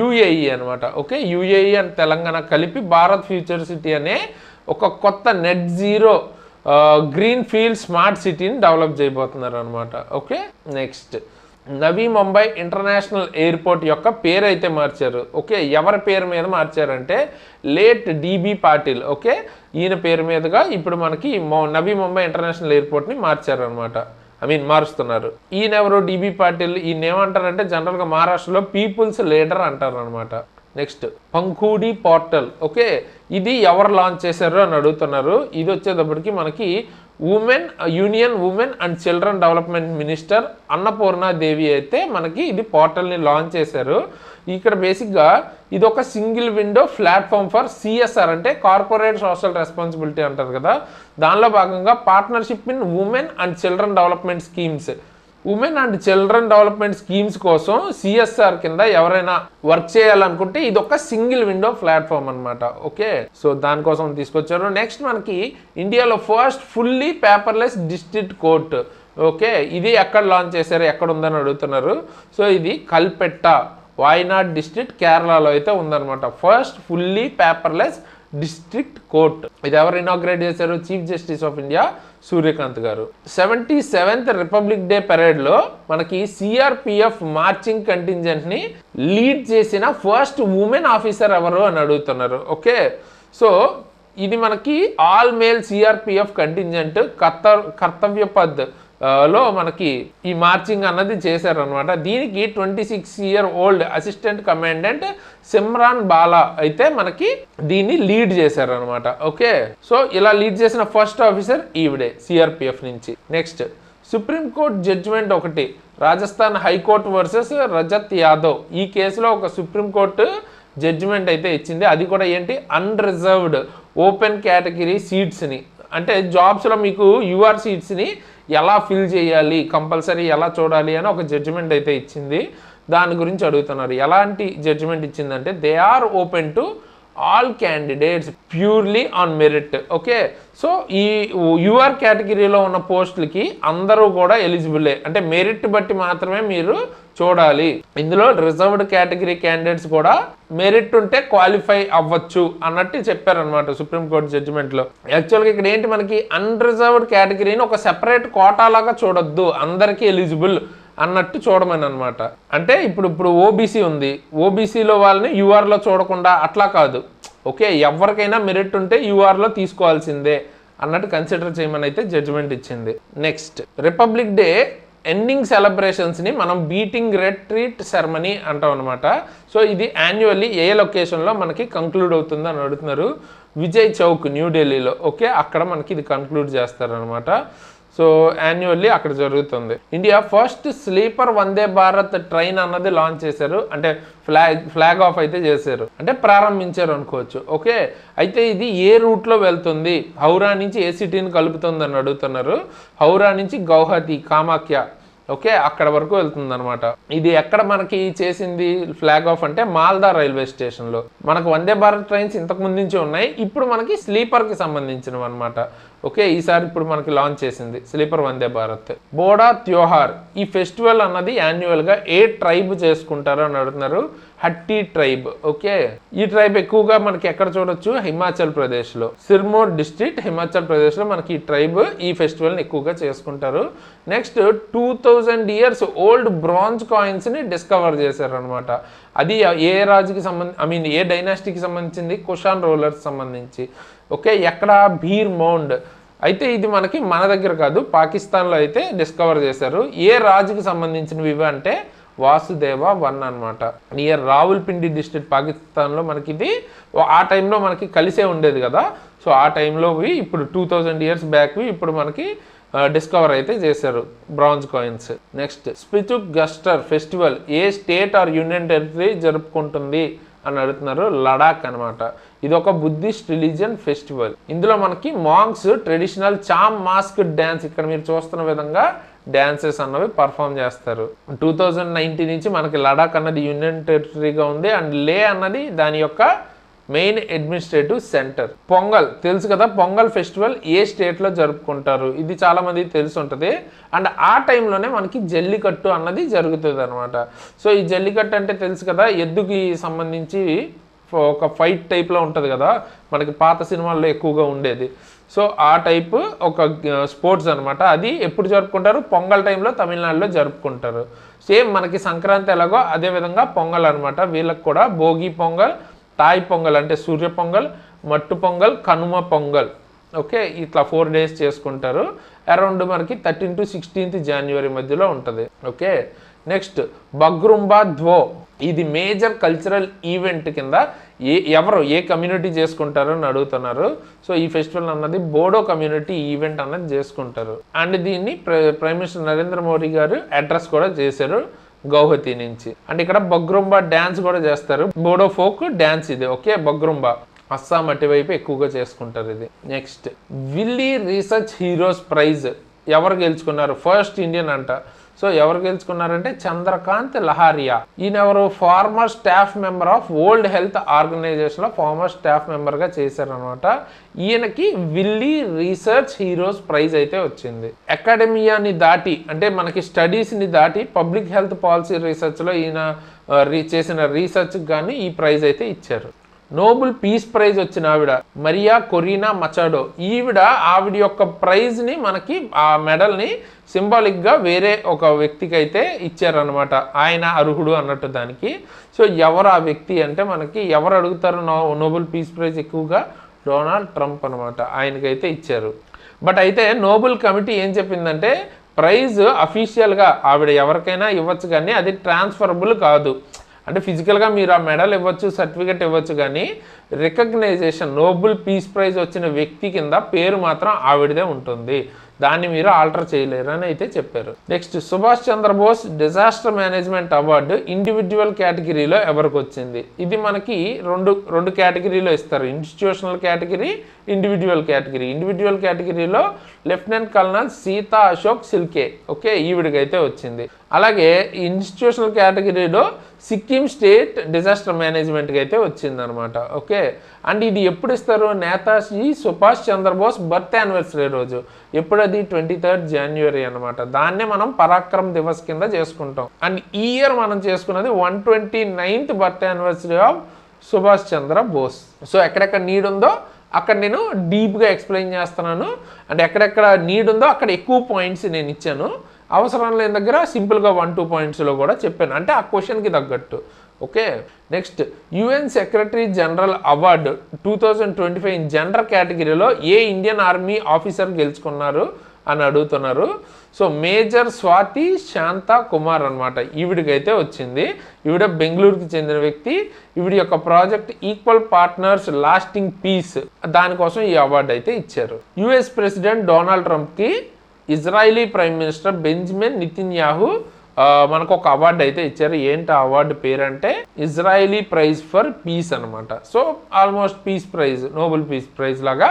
UAE అనమాట. ఓకే, UAE అండ్ తెలంగాణ కలిపి భారత్ ఫ్యూచర్ సిటీ అనే ఒక కొత్త net zero green field smart సిటీని డెవలప్ చేయబోతున్నారు అనమాట. ఓకే, నెక్స్ట్ నవీ ముంబై ఇంటర్నేషనల్ ఎయిర్పోర్ట్ యొక్క పేరు అయితే మార్చారు. ఓకే, ఎవరి పేరు మీద మార్చారంటే లేట్ డిబి పాటిల్. ఓకే, ఈయన పేరు మీదుగా ఇప్పుడు మనకి నవీ ముంబై ఇంటర్నేషనల్ ఎయిర్పోర్ట్ని మార్చారనమాట. మారుస్తున్నారు. ఈయన ఎవరు? డిబి పాటిల్. ఈయన ఏమంటారంటే జనరల్గా మహారాష్ట్రలో పీపుల్స్ లీడర్ అంటారు అనమాట. Next పంఖూడి portal. ఓకే, ఇది ఎవరు లాంచ్ చేశారు అని అడుగుతున్నారు. ఇది వచ్చేటప్పటికి మనకి union women and children development minister Annapurna Devi అయితే మనకి ఇది పోర్టల్ని లాంచ్ చేశారు. ఇక్కడ బేసిక్గా ఇది ఒక single window platform for CSR అంటే కార్పొరేట్ సోషల్ రెస్పాన్సిబిలిటీ అంటారు కదా, దానిలో భాగంగా partnership in women and children development schemes, women and children development schemes కోసం సిఎస్ఆర్ కింద ఎవరైనా వర్క్ చేయాలనుకుంటే ఇది ఒక సింగిల్ విండో ప్లాట్ఫామ్ అనమాట. ఓకే, సో దానికోసం తీసుకొచ్చారు. నెక్స్ట్ మనకి ఇండియాలో first fully paperless district court. Okay, ఇది ఎక్కడ లాంచ్ చేశారు, ఎక్కడ ఉందని అడుగుతున్నారు. సో ఇది కల్పెట్ట, వాయనాడ్ డిస్ట్రిక్ట్, కేరళలో అయితే ఉందన్నమాట. First fully paperless district court. ఇది ఎవరు ఇనాగ్రేట్ చేశారు? Chief justice of India Suryakant గారు. 77th రిపబ్లిక్ డే పెరేడ్లో మనకి సిఆర్పిఎఫ్ మార్చింగ్ కంటింజెంట్ని లీడ్ చేసిన ఫస్ట్ ఉమెన్ ఆఫీసర్ ఎవరు అని అడుగుతున్నారు. ఓకే, సో ఇది మనకి ఆల్ మేల్ సిఆర్పిఎఫ్ కంటింజెంట్ కర్తవ్య పద్ లో మనకి ఈ మార్చింగ్ అన్నది చేశారనమాట. దీనికి 26-year-old assistant commandant Simran Bala అయితే మనకి దీన్ని లీడ్ చేశారనమాట. ఓకే, సో ఇలా లీడ్ చేసిన ఫస్ట్ ఆఫీసర్ ఈవిడే సిఆర్పిఎఫ్ నుంచి. నెక్స్ట్ సుప్రీంకోర్టు జడ్జిమెంట్ ఒకటి, రాజస్థాన్ హైకోర్టు వర్సెస్ రజత్ యాదవ్. ఈ కేసులో ఒక సుప్రీంకోర్టు జడ్జిమెంట్ అయితే ఇచ్చింది. అది కూడా ఏంటి? అన్రిజర్వ్డ్ ఓపెన్ కేటగిరీ సీట్స్ని, అంటే జాబ్స్లో మీకు యూఆర్ సీట్స్ని ఎలా ఫిల్ చేయాలి, కంపల్సరీ ఎలా చూడాలి అని ఒక జడ్జిమెంట్ అయితే ఇచ్చింది. దాని గురించి అడుగుతున్నారు. ఎలాంటి జడ్జిమెంట్ ఇచ్చిందంటే they are open to all candidates purely on merit. Okay, so ఈ యూఆర్ కేటగిరీలో ఉన్న పోస్టులకి అందరూ కూడా ఎలిజిబులే, అంటే మెరిట్ బట్టి మాత్రమే మీరు చూడాలి. ఇందులో రిజర్వ్డ్ కేటగిరీ క్యాండిడేట్స్ కూడా మెరిట్ ఉంటే క్వాలిఫై అవ్వచ్చు అన్నట్టు చెప్పారనమాట సుప్రీంకోర్టు జడ్జిమెంట్లో. యాక్చువల్గా ఇక్కడ ఏంటి, మనకి అన్రిజర్వ్డ్ కేటగిరీని ఒక సెపరేట్ కోటా లాగా చూడొద్దు, అందరికీ ఎలిజిబుల్ అన్నట్టు చూడమని అనమాట. అంటే ఇప్పుడు ఓబీసీ ఉంది, ఓబీసీలో వాళ్ళని యూఆర్లో చూడకుండా అట్లా కాదు. ఓకే, ఎవరికైనా మెరిట్ ఉంటే యూఆర్లో తీసుకోవాల్సిందే అన్నట్టు కన్సిడర్ చేయమని అయితే జడ్జిమెంట్ ఇచ్చింది. నెక్స్ట్ రిపబ్లిక్ డే ఎండింగ్ సెలబ్రేషన్స్ని మనం బీటింగ్ రిట్రీట్ సెరమనీ అంటాం అనమాట. సో ఇది యాన్యువల్లీ ఏ లొకేషన్లో మనకి కంక్లూడ్ అవుతుంది అని అడుగుతున్నారు. విజయ్ చౌక్ న్యూఢిల్లీలో. ఓకే, అక్కడ మనకి ఇది కంక్లూడ్ చేస్తారనమాట. సో యాన్యువల్లీ అక్కడ జరుగుతుంది. India first sleeper Vande Bharat train అన్నది లాంచ్ చేశారు, అంటే ఫ్లాగ్ ఆఫ్ అయితే చేశారు, అంటే ప్రారంభించారు అనుకోవచ్చు. ఓకే, అయితే ఇది ఏ రూట్లో వెళ్తుంది, హౌరా నుంచి ఏ సిటీని కలుపుతుంది అని అడుగుతున్నారు. హౌరా నుంచి గౌహతి కామాఖ్య, ఓకే, అక్కడ వరకు వెళ్తుంది అనమాట. ఇది ఎక్కడ మనకి చేసింది ఫ్లాగ్ ఆఫ్ అంటే మాల్దా రైల్వే స్టేషన్లో. మనకు వందే భారత్ ట్రైన్స్ ఇంతకు ముందు నుంచి ఉన్నాయి, ఇప్పుడు మనకి స్లీపర్కి సంబంధించినవి అనమాట. ఓకే, ఈసారి ఇప్పుడు మనకి లాంచ్ చేసింది స్లీపర్ వందే భారత్. బోడా త్యోహార్, ఈ ఫెస్టివల్ అన్నది యాన్యువల్గా ఏ ట్రైబ్ చేసుకుంటారు అని అడుగుతున్నారు. హట్టి ట్రైబ్. ఓకే, ఈ ట్రైబ్ ఎక్కువగా మనకి ఎక్కడ చూడొచ్చు? హిమాచల్ ప్రదేశ్లో, సిర్మోర్ డిస్ట్రిక్ట్ హిమాచల్ ప్రదేశ్లో మనకి ఈ ట్రైబ్ ఈ ఫెస్టివల్ని ఎక్కువగా చేసుకుంటారు. నెక్స్ట్ 2000 years ఓల్డ్ బ్రాంజ్ కాయిన్స్ని డిస్కవర్ చేశారనమాట. అది ఏ రాజుకి ఏ డైనాసిటీకి సంబంధించింది? కుషాన్ రూలర్స్ సంబంధించి. ఓకే, ఎక్కడ? భీర్ మౌండ్. అయితే ఇది మనకి మన దగ్గర కాదు, పాకిస్తాన్లో అయితే డిస్కవర్ చేశారు. ఏ రాజుకి సంబంధించినవి ఇవి అంటే వాసుదేవ 1 అనమాట. నియర్ రావుల్పిండి డిస్ట్రిక్ట్ పాకిస్తాన్లో మనకి ఇది ఆ టైంలో మనకి కలిసే ఉండేది కదా. సో ఆ టైంలోవి ఇప్పుడు 2000 years బ్యాక్వి ఇప్పుడు మనకి డిస్కవర్ అయితే చేశారు bronze coins. Next Spituk Gustor festival ఏ స్టేట్ ఆర్ యూనియన్ టెరిటరీ జరుపుకుంటుంది అని అడుగుతున్నారు. లడాక్ అనమాట. ఇది ఒక బుద్ధిస్ట్ రిలీజియన్ ఫెస్టివల్. ఇందులో మనకి మాంగ్స్ ట్రెడిషనల్ చామ్ మాస్క్ డ్యాన్స్, ఇక్కడ మీరు చూస్తున్న విధంగా డ్యాన్సెస్ అన్నవి పర్ఫామ్ చేస్తారు. 2019 నుంచి మనకి లడాక్ అన్నది యూనియన్ టెరిటరీగా ఉంది, అండ్ లే అన్నది దాని యొక్క మెయిన్ అడ్మినిస్ట్రేటివ్ సెంటర్. పొంగల్ తెలుసు కదా, పొంగల్ ఫెస్టివల్ ఏ స్టేట్లో జరుపుకుంటారు? ఇది చాలామందికి తెలిసి ఉంటుంది. అండ్ ఆ టైంలోనే మనకి జల్లికట్టు అన్నది జరుగుతుంది అనమాట. సో ఈ జల్లికట్టు అంటే తెలుసు కదా, ఎద్దుకి సంబంధించి ఒక ఫైట్ టైప్లో ఉంటుంది కదా, మనకి పాత సినిమాల్లో ఎక్కువగా ఉండేది. సో ఆ టైపు ఒక స్పోర్ట్స్ అనమాట. అది ఎప్పుడు జరుపుకుంటారు? పొంగల్ టైంలో తమిళనాడులో జరుపుకుంటారు. సేమ్ మనకి సంక్రాంతి ఎలాగో అదేవిధంగా పొంగల్ అనమాట. వీళ్ళకి కూడా భోగి పొంగల్, తాయి పొంగల్ అంటే సూర్య పొంగల్, మట్టు పొంగల్, కనుమ పొంగల్. ఓకే, ఇట్లా 4 days చేసుకుంటారు. అరౌండ్ మనకి 13 to 16th January మధ్యలో ఉంటుంది. Okay, next Bagurumba Dwhou. ఇది మేజర్ కల్చరల్ ఈవెంట్ కింద ఎవరు ఏ కమ్యూనిటీ చేసుకుంటారు అని అడుగుతున్నారు. సో ఈ ఫెస్టివల్ అన్నది బోడో కమ్యూనిటీ ఈవెంట్ అన్నది చేసుకుంటారు. అండ్ దీన్ని ప్రైమ్ మినిస్టర్ నరేంద్ర మోడీ గారు అడ్రస్ కూడా చేశారు గౌహతి నుంచి. అండ్ ఇక్కడ బగ్రుంబా డ్యాన్స్ కూడా చేస్తారు. బోడో ఫోక్ డ్యాన్స్ ఇది. ఓకే, బగ్రుంబా అస్సాం అటువైపు ఎక్కువగా చేసుకుంటారు ఇది. Next Wiley research heroes prize ఎవరు గెలుచుకున్నారు? ఫస్ట్ ఇండియన్ అంట. సో ఎవరు గెలుచుకున్నారంటే చంద్రకాంత్ లహారియా. ఈయన ఎవరు? Former staff member of World Health ఆర్గనైజేషన్లో ఫార్మర్ స్టాఫ్ మెంబర్గా చేశారనమాట. ఈయనకి విల్లీ రీసెర్చ్ హీరోస్ ప్రైజ్ అయితే వచ్చింది. అకాడమియాని దాటి అంటే మనకి స్టడీస్ని దాటి పబ్లిక్ హెల్త్ పాలసీ రీసెర్చ్లో ఈయన చేసిన రీసెర్చ్కి కానీ ఈ ప్రైజ్ అయితే ఇచ్చారు. నోబెల్ పీస్ ప్రైజ్ వచ్చిన ఆవిడ మరియా కొరీనా మచాడో. ఆవిడ యొక్క ప్రైజ్ని మనకి ఆ మెడల్ని సింబాలిక్గా వేరే ఒక వ్యక్తికి అయితే ఇచ్చారనమాట. ఆయన అర్హుడు అన్నట్టు దానికి. సో ఎవరు ఆ వ్యక్తి అంటే మనకి ఎవరు అడుగుతారు నోబెల్ పీస్ ప్రైజ్ ఎక్కువగా? డొనాల్డ్ ట్రంప్ అనమాట. ఆయనకైతే ఇచ్చారు. బట్ అయితే నోబెల్ కమిటీ ఏం చెప్పిందంటే ప్రైజ్ అఫీషియల్గా ఆవిడ ఎవరికైనా ఇవ్వచ్చు, కానీ అది ట్రాన్స్ఫరబుల్ కాదు. అంటే ఫిజికల్గా మీరు ఆ మెడల్ ఇవ్వచ్చు, సర్టిఫికెట్ ఇవ్వచ్చు, కానీ రికగ్నైజేషన్ నోబెల్ పీస్ ప్రైజ్ వచ్చిన వ్యక్తి కింద పేరు మాత్రం ఆవిడదే ఉంటుంది. దాన్ని మీరు ఆల్టర్ చేయలేరు అని అయితే చెప్పారు. Next Subhash Chandrabose disaster management award individual కేటగిరీలో ఎవరికి వచ్చింది? ఇది మనకి రెండు కేటగిరీలో ఇస్తారు. Institutional category, individual category. Individual కేటగిరీలో lieutenant colonel Sita Ashok Shelke. Okay, ఈవిడికైతే వచ్చింది. అలాగే ఇన్స్టిట్యూషనల్ కేటగిరీలో సిక్కిం స్టేట్ డిజాస్టర్ మేనేజ్మెంట్కి అయితే వచ్చిందనమాట. ఓకే, అండ్ ఇది ఎప్పుడు ఇస్తారు? నేతాజీ సుభాష్ చంద్రబోస్ బర్త్ యానివర్సరీ రోజు. ఎప్పుడది? 23rd January అనమాట. దాన్నే మనం పరాక్రమ్ దివస్ కింద చేసుకుంటాం. అండ్ ఈ ఇయర్ మనం చేసుకున్నది 129th birth anniversary of Subhas Chandra Bose. So ఎక్కడెక్కడ నీడ్ ఉందో అక్కడ నేను డీప్గా ఎక్స్ప్లెయిన్ చేస్తున్నాను. అండ్ ఎక్కడెక్కడ నీడ్ ఉందో అక్కడ ఎక్కువ పాయింట్స్ నేను ఇచ్చాను. అవసరం లేని దగ్గర సింపుల్గా 1-2 pointsలో కూడా చెప్పాను, అంటే ఆ క్వశ్చన్కి తగ్గట్టు. Okay, next UN secretary general award 2025 in gender కేటగిరీలో ఏ ఇండియన్ ఆర్మీ ఆఫీసర్ గెలుచుకున్నారు అని అడుగుతున్నారు. సో మేజర్ స్వాతి శాంత కుమార్ అనమాట. ఈవిడికైతే వచ్చింది. ఈవిడ బెంగళూరుకి చెందిన వ్యక్తి. ఈవిడి యొక్క project equal partners lasting peace, దానికోసం ఈ అవార్డు అయితే ఇచ్చారు. యుఎస్ ప్రెసిడెంట్ డొనాల్డ్ ట్రంప్కి Israeli prime minister Benjamin Netanyahu మనకు ఒక అవార్డు అయితే ఇచ్చారు. ఏంటి ఆ అవార్డు పేరంటే ఇజ్రాయిలీ ప్రైజ్ ఫర్ పీస్ అనమాట. So almost piece prize, Nobel peace prize లాగా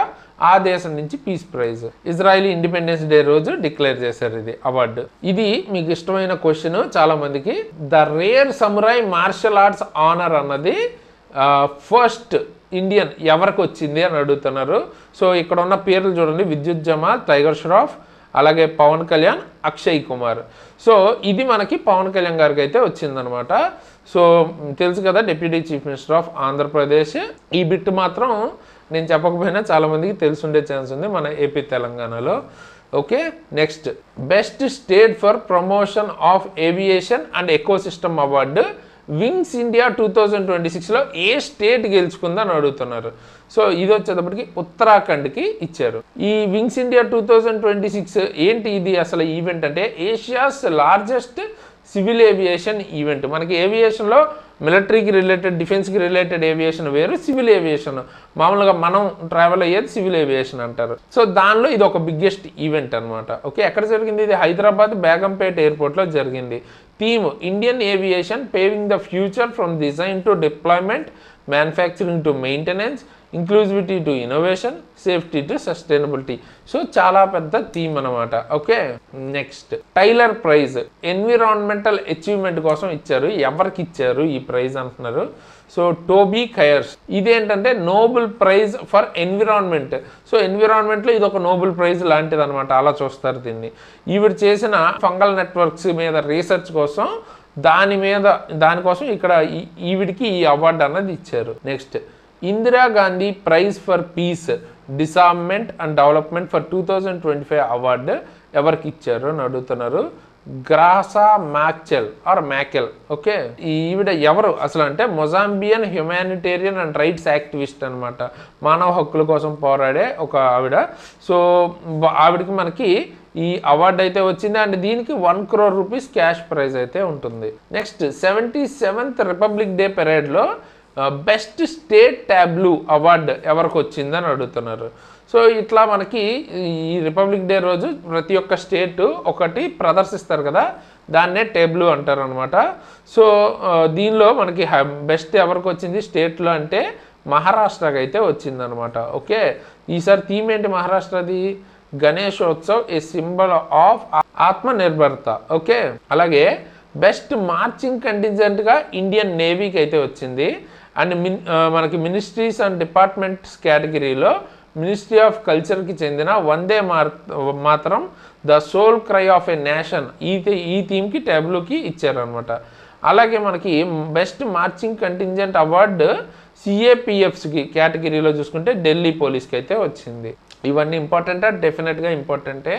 ఆ దేశం నుంచి peace prize Israeli independence day రోజు డిక్లేర్ చేశారు ఇది అవార్డు. ఇది మీకు ఇష్టమైన క్వశ్చన్ చాలా మందికి. The rare samurai martial arts honour అన్నది ఫస్ట్ ఇండియన్ ఎవరికి వచ్చింది అని అడుగుతున్నారు. సో ఇక్కడ ఉన్న పేర్లు చూడండి: విద్యుత్ జమాల్, టైగర్ ష్రాఫ్, అలాగే పవన్ కళ్యాణ్, అక్షయ్ కుమార్. సో ఇది మనకి పవన్ కళ్యాణ్ గారికి అయితే వచ్చిందనమాట. సో తెలుసు కదా, deputy chief minister of Andhra Pradesh. ఈ బిట్ మాత్రం నేను చెప్పకపోయినా చాలామందికి తెలుసుండే ఛాన్స్ ఉంది మన ఏపీ తెలంగాణలో. Okay, next best state for promotion of aviation and ecosystem award wings India 2026లో ఏ స్టేట్ గెలుచుకుందని అడుగుతున్నారు. సో ఇది వచ్చేటప్పటికి ఉత్తరాఖండ్కి ఇచ్చారు. ఈ వింగ్స్ ఇండియా 2026 ఏంటి ఇది అసలు ఈవెంట్ అంటే Asia's largest civil aviation event. మనకి ఏవియేషన్లో మిలిటరీకి రిలేటెడ్, డిఫెన్స్కి రిలేటెడ్ ఏవియేషన్ వేరు, సివిల్ ఏవియేషన్ మామూలుగా మనం ట్రావెల్ అయ్యేది సివిల్ ఏవియేషన్ అంటారు. సో దానిలో ఇది ఒక బిగ్గెస్ట్ ఈవెంట్ అనమాట. ఓకే, ఎక్కడ జరిగింది? ఇది హైదరాబాద్ బేగంపేట్ ఎయిర్పోర్ట్లో జరిగింది. Theme Indian aviation paving the future from design to deployment, manufacturing to maintenance, inclusivity to innovation, safety to sustainability. So చాలా పెద్ద థీమ్ అనమాట. Okay, next Tyler prize environmental achievement కోసం ఇచ్చారు. ఎవరికి ఇచ్చారు ఈ ప్రైజ్ అంటున్నారు. So Toby Kiers. ఇదేంటంటే Nobel prize for environment. So ఎన్విరాన్మెంట్లో ఇది ఒక నోబెల్ ప్రైజ్ లాంటిది అనమాట, అలా చూస్తారు దీన్ని. ఈవిడ చేసిన ఫంగల్ నెట్వర్క్స్ మీద రీసెర్చ్ కోసం దానికోసం ఇక్కడ ఈవిడికి ఈ అవార్డు అన్నది ఇచ్చారు. Next Indira Gandhi praise for piece డిసార్మ్మెంట్ and development for 2025 award ఎవరికి ఇచ్చారు అని అడుగుతున్నారు. గ్రాసా మ్యాకెల్. ఓకే, ఈవిడ ఎవరు అసలు అంటే మొజాంబియన్ హ్యుమానిటేరియన్ అండ్ రైట్స్ యాక్టివిస్ట్ అనమాట. మానవ హక్కుల కోసం పోరాడే ఒక ఆవిడ. సో ఆవిడకి మనకి ఈ అవార్డు అయితే వచ్చింది అండ్ దీనికి 1 crore రూపీస్ క్యాష్ ప్రైజ్ అయితే ఉంటుంది. నెక్స్ట్ 77th రిపబ్లిక్ డే పెరేడ్లో బెస్ట్ స్టేట్ ట్యాబ్లూ అవార్డు ఎవరికి వచ్చిందని అడుగుతున్నారు. సో ఇట్లా మనకి ఈ రిపబ్లిక్ డే రోజు ప్రతి ఒక్క స్టేట్ ఒకటి ప్రదర్శిస్తారు కదా, దాన్నే టేబ్లూ అంటారు అనమాట. సో దీనిలో మనకి బెస్ట్ ఎవరికి వచ్చింది స్టేట్లో అంటే మహారాష్ట్రకి అయితే వచ్చిందనమాట. ఓకే, ఈసారి థీమ్ ఏంటి మహారాష్ట్రది? Ganeshotsav a symbol of Aatmanirbharta. Okay, అలాగే బెస్ట్ మార్చింగ్ కంటింజెంట్గా ఇండియన్ నేవీకి అయితే వచ్చింది. అండ్ మనకి మినిస్ట్రీస్ అండ్ డిపార్ట్మెంట్స్ కేటగిరీలో మినిస్ట్రీ ఆఫ్ కల్చర్కి చెందిన Vande Mataram the soul cry of a nation ఈ థీమ్కి ట్యాబ్లూకి ఇచ్చారనమాట. అలాగే మనకి బెస్ట్ మార్చింగ్ కంటింజెంట్ అవార్డు సిఏపిఎఫ్స్కి కేటగిరీలో చూసుకుంటే ఢిల్లీ పోలీస్కి అయితే వచ్చింది. ఇవన్నీ ఇంపార్టెంటా? డెఫినెట్గా ఇంపార్టెంటే,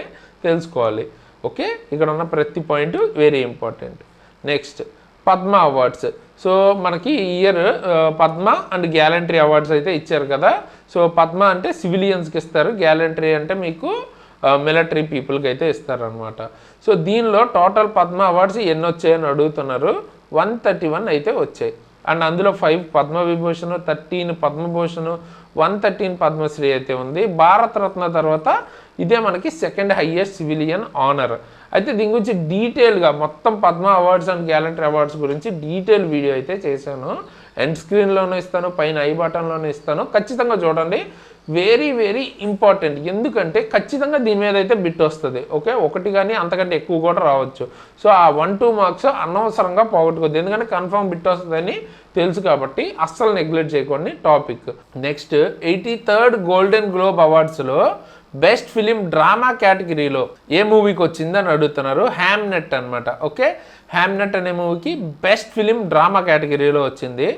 తెలుసుకోవాలి. ఓకే, ఇక్కడ ఉన్న ప్రతి point very important. Next Padma awards. So మనకి ఈ year Padma and gallantry awards అయితే ఇచ్చారు కదా. సో పద్మ అంటే సివిలియన్స్కి ఇస్తారు, గ్యాలంటరీ అంటే మీకు మిలిటరీ పీపుల్కి అయితే ఇస్తారనమాట. సో దీనిలో టోటల్ పద్మ అవార్డ్స్ ఎన్ని వచ్చాయని అడుగుతున్నారు. 131 అయితే వచ్చాయి. అండ్ అందులో 5 పద్మవిభూషణ్, 13 పద్మభూషణ్, 113 పద్మశ్రీ అయితే ఉంది. భారతరత్న తర్వాత ఇదే మనకి సెకండ్ హైయెస్ట్ సివిలియన్ ఆనర్. అయితే దీని గురించి డీటెయిల్గా మొత్తం Padma awards and gallantry awards గురించి డీటెయిల్ వీడియో అయితే చేశాను. ఎండ్ స్క్రీన్లోనే ఇస్తాను, పైన ఐ బటన్లోనే ఇస్తాను, ఖచ్చితంగా చూడండి. వెరీ వెరీ ఇంపార్టెంట్, ఎందుకంటే ఖచ్చితంగా దీని మీద అయితే బిట్ వస్తుంది. ఓకే, ఒకటి కానీ అంతకంటే ఎక్కువ కూడా రావచ్చు. సో ఆ 1-2 మార్క్స్ అనవసరంగా పోగొట్టుకోవద్దు, ఎందుకంటే కన్ఫర్మ్ బిట్ వస్తుందని తెలుసు కాబట్టి అస్సలు నెగ్లెక్ట్ చేయకండి topic. Next 83rd golden globe అవార్డ్స్లో బెస్ట్ ఫిలిం డ్రామా కేటగిరీలో ఏ మూవీకి వచ్చిందని అడుగుతున్నారు. హ్యామ్నెట్ అనమాట. ఓకే, హ్యామ్నెట్ అనే మూవీకి బెస్ట్ ఫిలిం డ్రామా కేటగిరీలో వచ్చింది.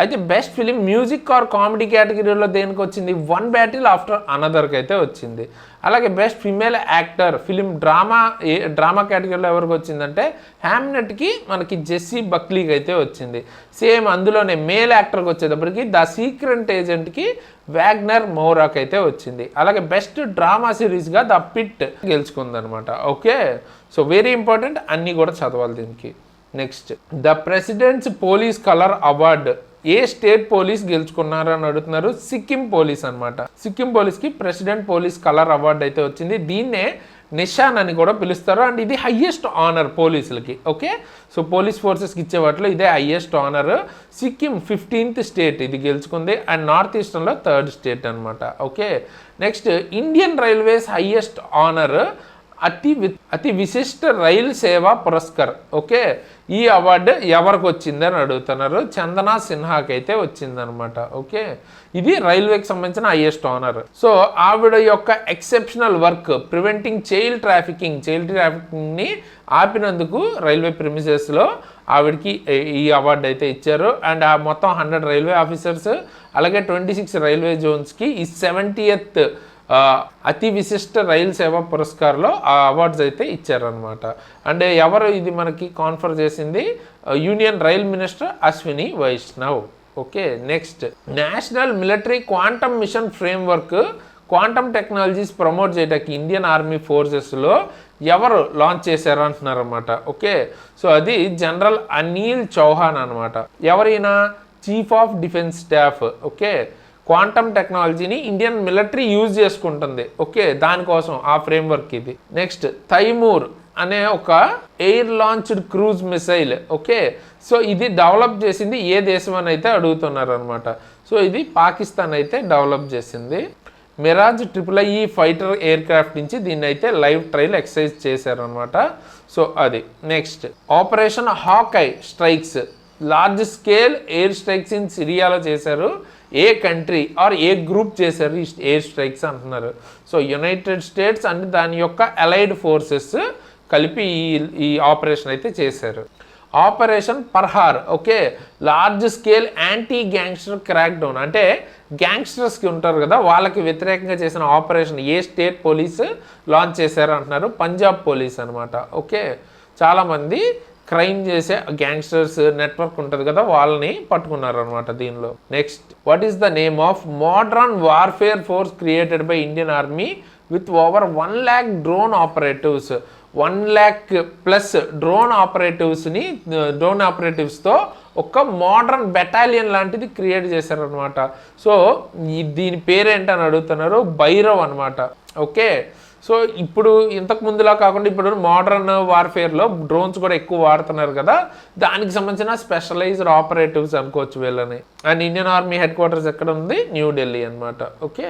అయితే best film music or comedy కేటగిరీలో దేనికి వచ్చింది? వన్ బ్యాటిల్ ఆఫ్టర్ అనదర్కి అయితే వచ్చింది. అలాగే best female actor film drama కేటగిరీలో ఎవరికి వచ్చిందంటే హ్యామ్నెట్కి మనకి జెస్సీ బక్లీకి అయితే వచ్చింది. సేమ్ అందులోనే మేల్ యాక్టర్కి వచ్చేటప్పటికి ద సీక్రెట్ ఏజెంట్కి వ్యాగ్నర్ మౌరాక్ అయితే వచ్చింది. అలాగే బెస్ట్ డ్రామా సిరీస్గా ద పిట్ గెలుచుకుందనమాట. ఓకే, సో వెరీ ఇంపార్టెంట్, అన్నీ కూడా చదవాలి దీనికి. Next the president's police colour award ఏ స్టేట్ పోలీస్ గెలుచుకున్నారు అని అడుగుతున్నారు. సిక్కిం పోలీస్ అనమాట. సిక్కిం పోలీస్కి ప్రెసిడెంట్ పోలీస్ కలర్ అవార్డు అయితే వచ్చింది. దీన్నే నిషాన్ అని కూడా పిలుస్తారు. అండ్ ఇది హయ్యెస్ట్ ఆనర్ పోలీసులకి. ఓకే, సో పోలీస్ ఫోర్సెస్కి ఇచ్చే వాటిలో ఇదే highest honour. Sikkim 15th state ఇది గెలుచుకుంది అండ్ నార్త్ ఈస్టర్న్లో 3rd స్టేట్ అనమాట. Okay, next Indian railways highest honour అతి విశిష్ట రైలు సేవా పురస్కార్. ఓకే, ఈ అవార్డు ఎవరికి వచ్చిందని అడుగుతున్నారు. చందనా సిన్హాకి అయితే వచ్చిందనమాట. ఓకే, ఇది రైల్వేకి సంబంధించిన హైయెస్ట్ ఆనర్. సో ఆవిడ యొక్క ఎక్సెప్షనల్ వర్క్ ప్రివెంటింగ్ చైల్డ్ ట్రాఫికింగ్ని ఆపినందుకు రైల్వే ప్రిమిసెస్లో ఆవిడకి ఈ అవార్డు అయితే ఇచ్చారు. అండ్ ఆ మొత్తం 100 రైల్వే ఆఫీసర్స్ అలాగే 26 రైల్వే జోన్స్కి ఈ 70th అతి విశిష్ట రైలు సేవా పురస్కార్లో ఆ అవార్డ్స్ అయితే ఇచ్చారనమాట. అండ్ ఎవరు ఇది మనకి కాన్ఫర్ చేసింది? Union rail minister Ashwini Vaishnaw. Okay, next national military quantum mission framework quantum technologies promote చేయడానికి ఇండియన్ ఆర్మీ ఫోర్సెస్లో ఎవరు లాంచ్ చేశారు అంటున్నారన్నమాట. ఓకే, సో అది జనరల్ అనిల్ చౌహాన్ అనమాట. ఎవరైనా chief of defence staff. Okay, quantum టెక్నాలజీని ఇండియన్ మిలిటరీ యూజ్ చేసుకుంటుంది. ఓకే, దానికోసం ఆ ఫ్రేమ్వర్క్ ఇది. నెక్స్ట్ తైమూర్ అనే ఒక air launched cruise missile. Okay, so ఇది డెవలప్ చేసింది ఏ దేశం అని అయితే అడుగుతున్నారు అనమాట. సో ఇది పాకిస్తాన్ అయితే డెవలప్ చేసింది. Mirage IIIE fighter aircraft నుంచి దీన్ని అయితే లైవ్ ట్రయల్ ఎక్సర్సైజ్ చేశారనమాట. సో అది. Next operation Hawkeye strikes large scale air strikes in సిరియాలో చేశారు. ఏ కంట్రీ ఆర్ ఏ గ్రూప్ చేశారు ఈ ఎయిర్ స్ట్రైక్స్ అంటున్నారు. సో యునైటెడ్ స్టేట్స్ అండ్ దాని యొక్క అలైడ్ ఫోర్సెస్ కలిపి ఈ ఆపరేషన్ అయితే చేశారు. Operation Prahaar. Okay, large scale anti gangster crackdown. అంటే గ్యాంగ్స్టర్స్కి ఉంటారు కదా, వాళ్ళకి వ్యతిరేకంగా చేసిన ఆపరేషన్ ఏ స్టేట్ పోలీసు లాంచ్ చేశారు అంటున్నారు? పంజాబ్ పోలీస్ అనమాట. ఓకే, చాలామంది క్రైమ్ చేసే గ్యాంగ్స్టర్స్ నెట్వర్క్ ఉంటుంది కదా, వాళ్ళని పట్టుకున్నారు అనమాట దీనిలో. Next, what is the name of modern warfare force created by Indian army with over 1 lakh drone operatives? 1 lakh plus drone ఆపరేటివ్స్తో ఒక మోడర్న్ బెటాలియన్ లాంటిది క్రియేట్ చేశారనమాట. సో దీని పేరేంటని అడుగుతున్నారు? భైరవ్ అనమాట. ఓకే, సో ఇప్పుడు ఇంతకు ముందులా కాకుండా ఇప్పుడు మోడర్న్ వార్ఫేర్లో డ్రోన్స్ కూడా ఎక్కువ వాడుతున్నారు కదా, దానికి సంబంధించిన స్పెషలైజ్డ్ ఆపరేటివ్స్ అనుకోవచ్చు వీళ్ళని. And Indian army head quarters ఎక్కడ ఉంది? న్యూఢిల్లీ అనమాట. ఓకే,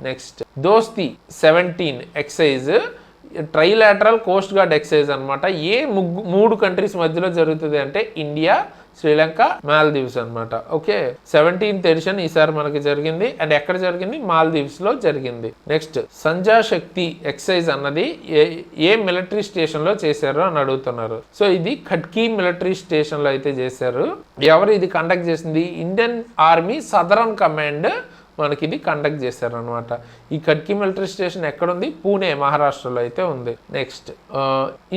నెక్స్ట్, దోస్తీ 17 excise trilateral coast guard excise అనమాట. ఏ 3 కంట్రీస్ మధ్యలో జరుగుతుంది అంటే ఇండియా, శ్రీలంక, మాల్దీవ్స్ అనమాట. ఓకే, 17th ఎడిషన్ ఈసారి మనకి జరిగింది. అండ్ ఎక్కడ జరిగింది? మాల్దీవ్స్ లో జరిగింది. నెక్స్ట్, సంజా శక్తి ఎక్సైజ్ అన్నది ఏ మిలిటరీ స్టేషన్ లో చేశారు అని అడుగుతున్నారు. సో ఇది ఖడ్కీ మిలిటరీ స్టేషన్ లో అయితే చేశారు. ఎవరు ఇది కండక్ట్ చేసింది? ఇండియన్ ఆర్మీ సదరన్ కమాండ్ మనకి ఇది కండక్ట్ చేశారు అనమాట. ఈ ఖడ్కీ మిలిటరీ స్టేషన్ ఎక్కడుంది? పూణే, మహారాష్ట్రలో అయితే ఉంది. నెక్స్ట్,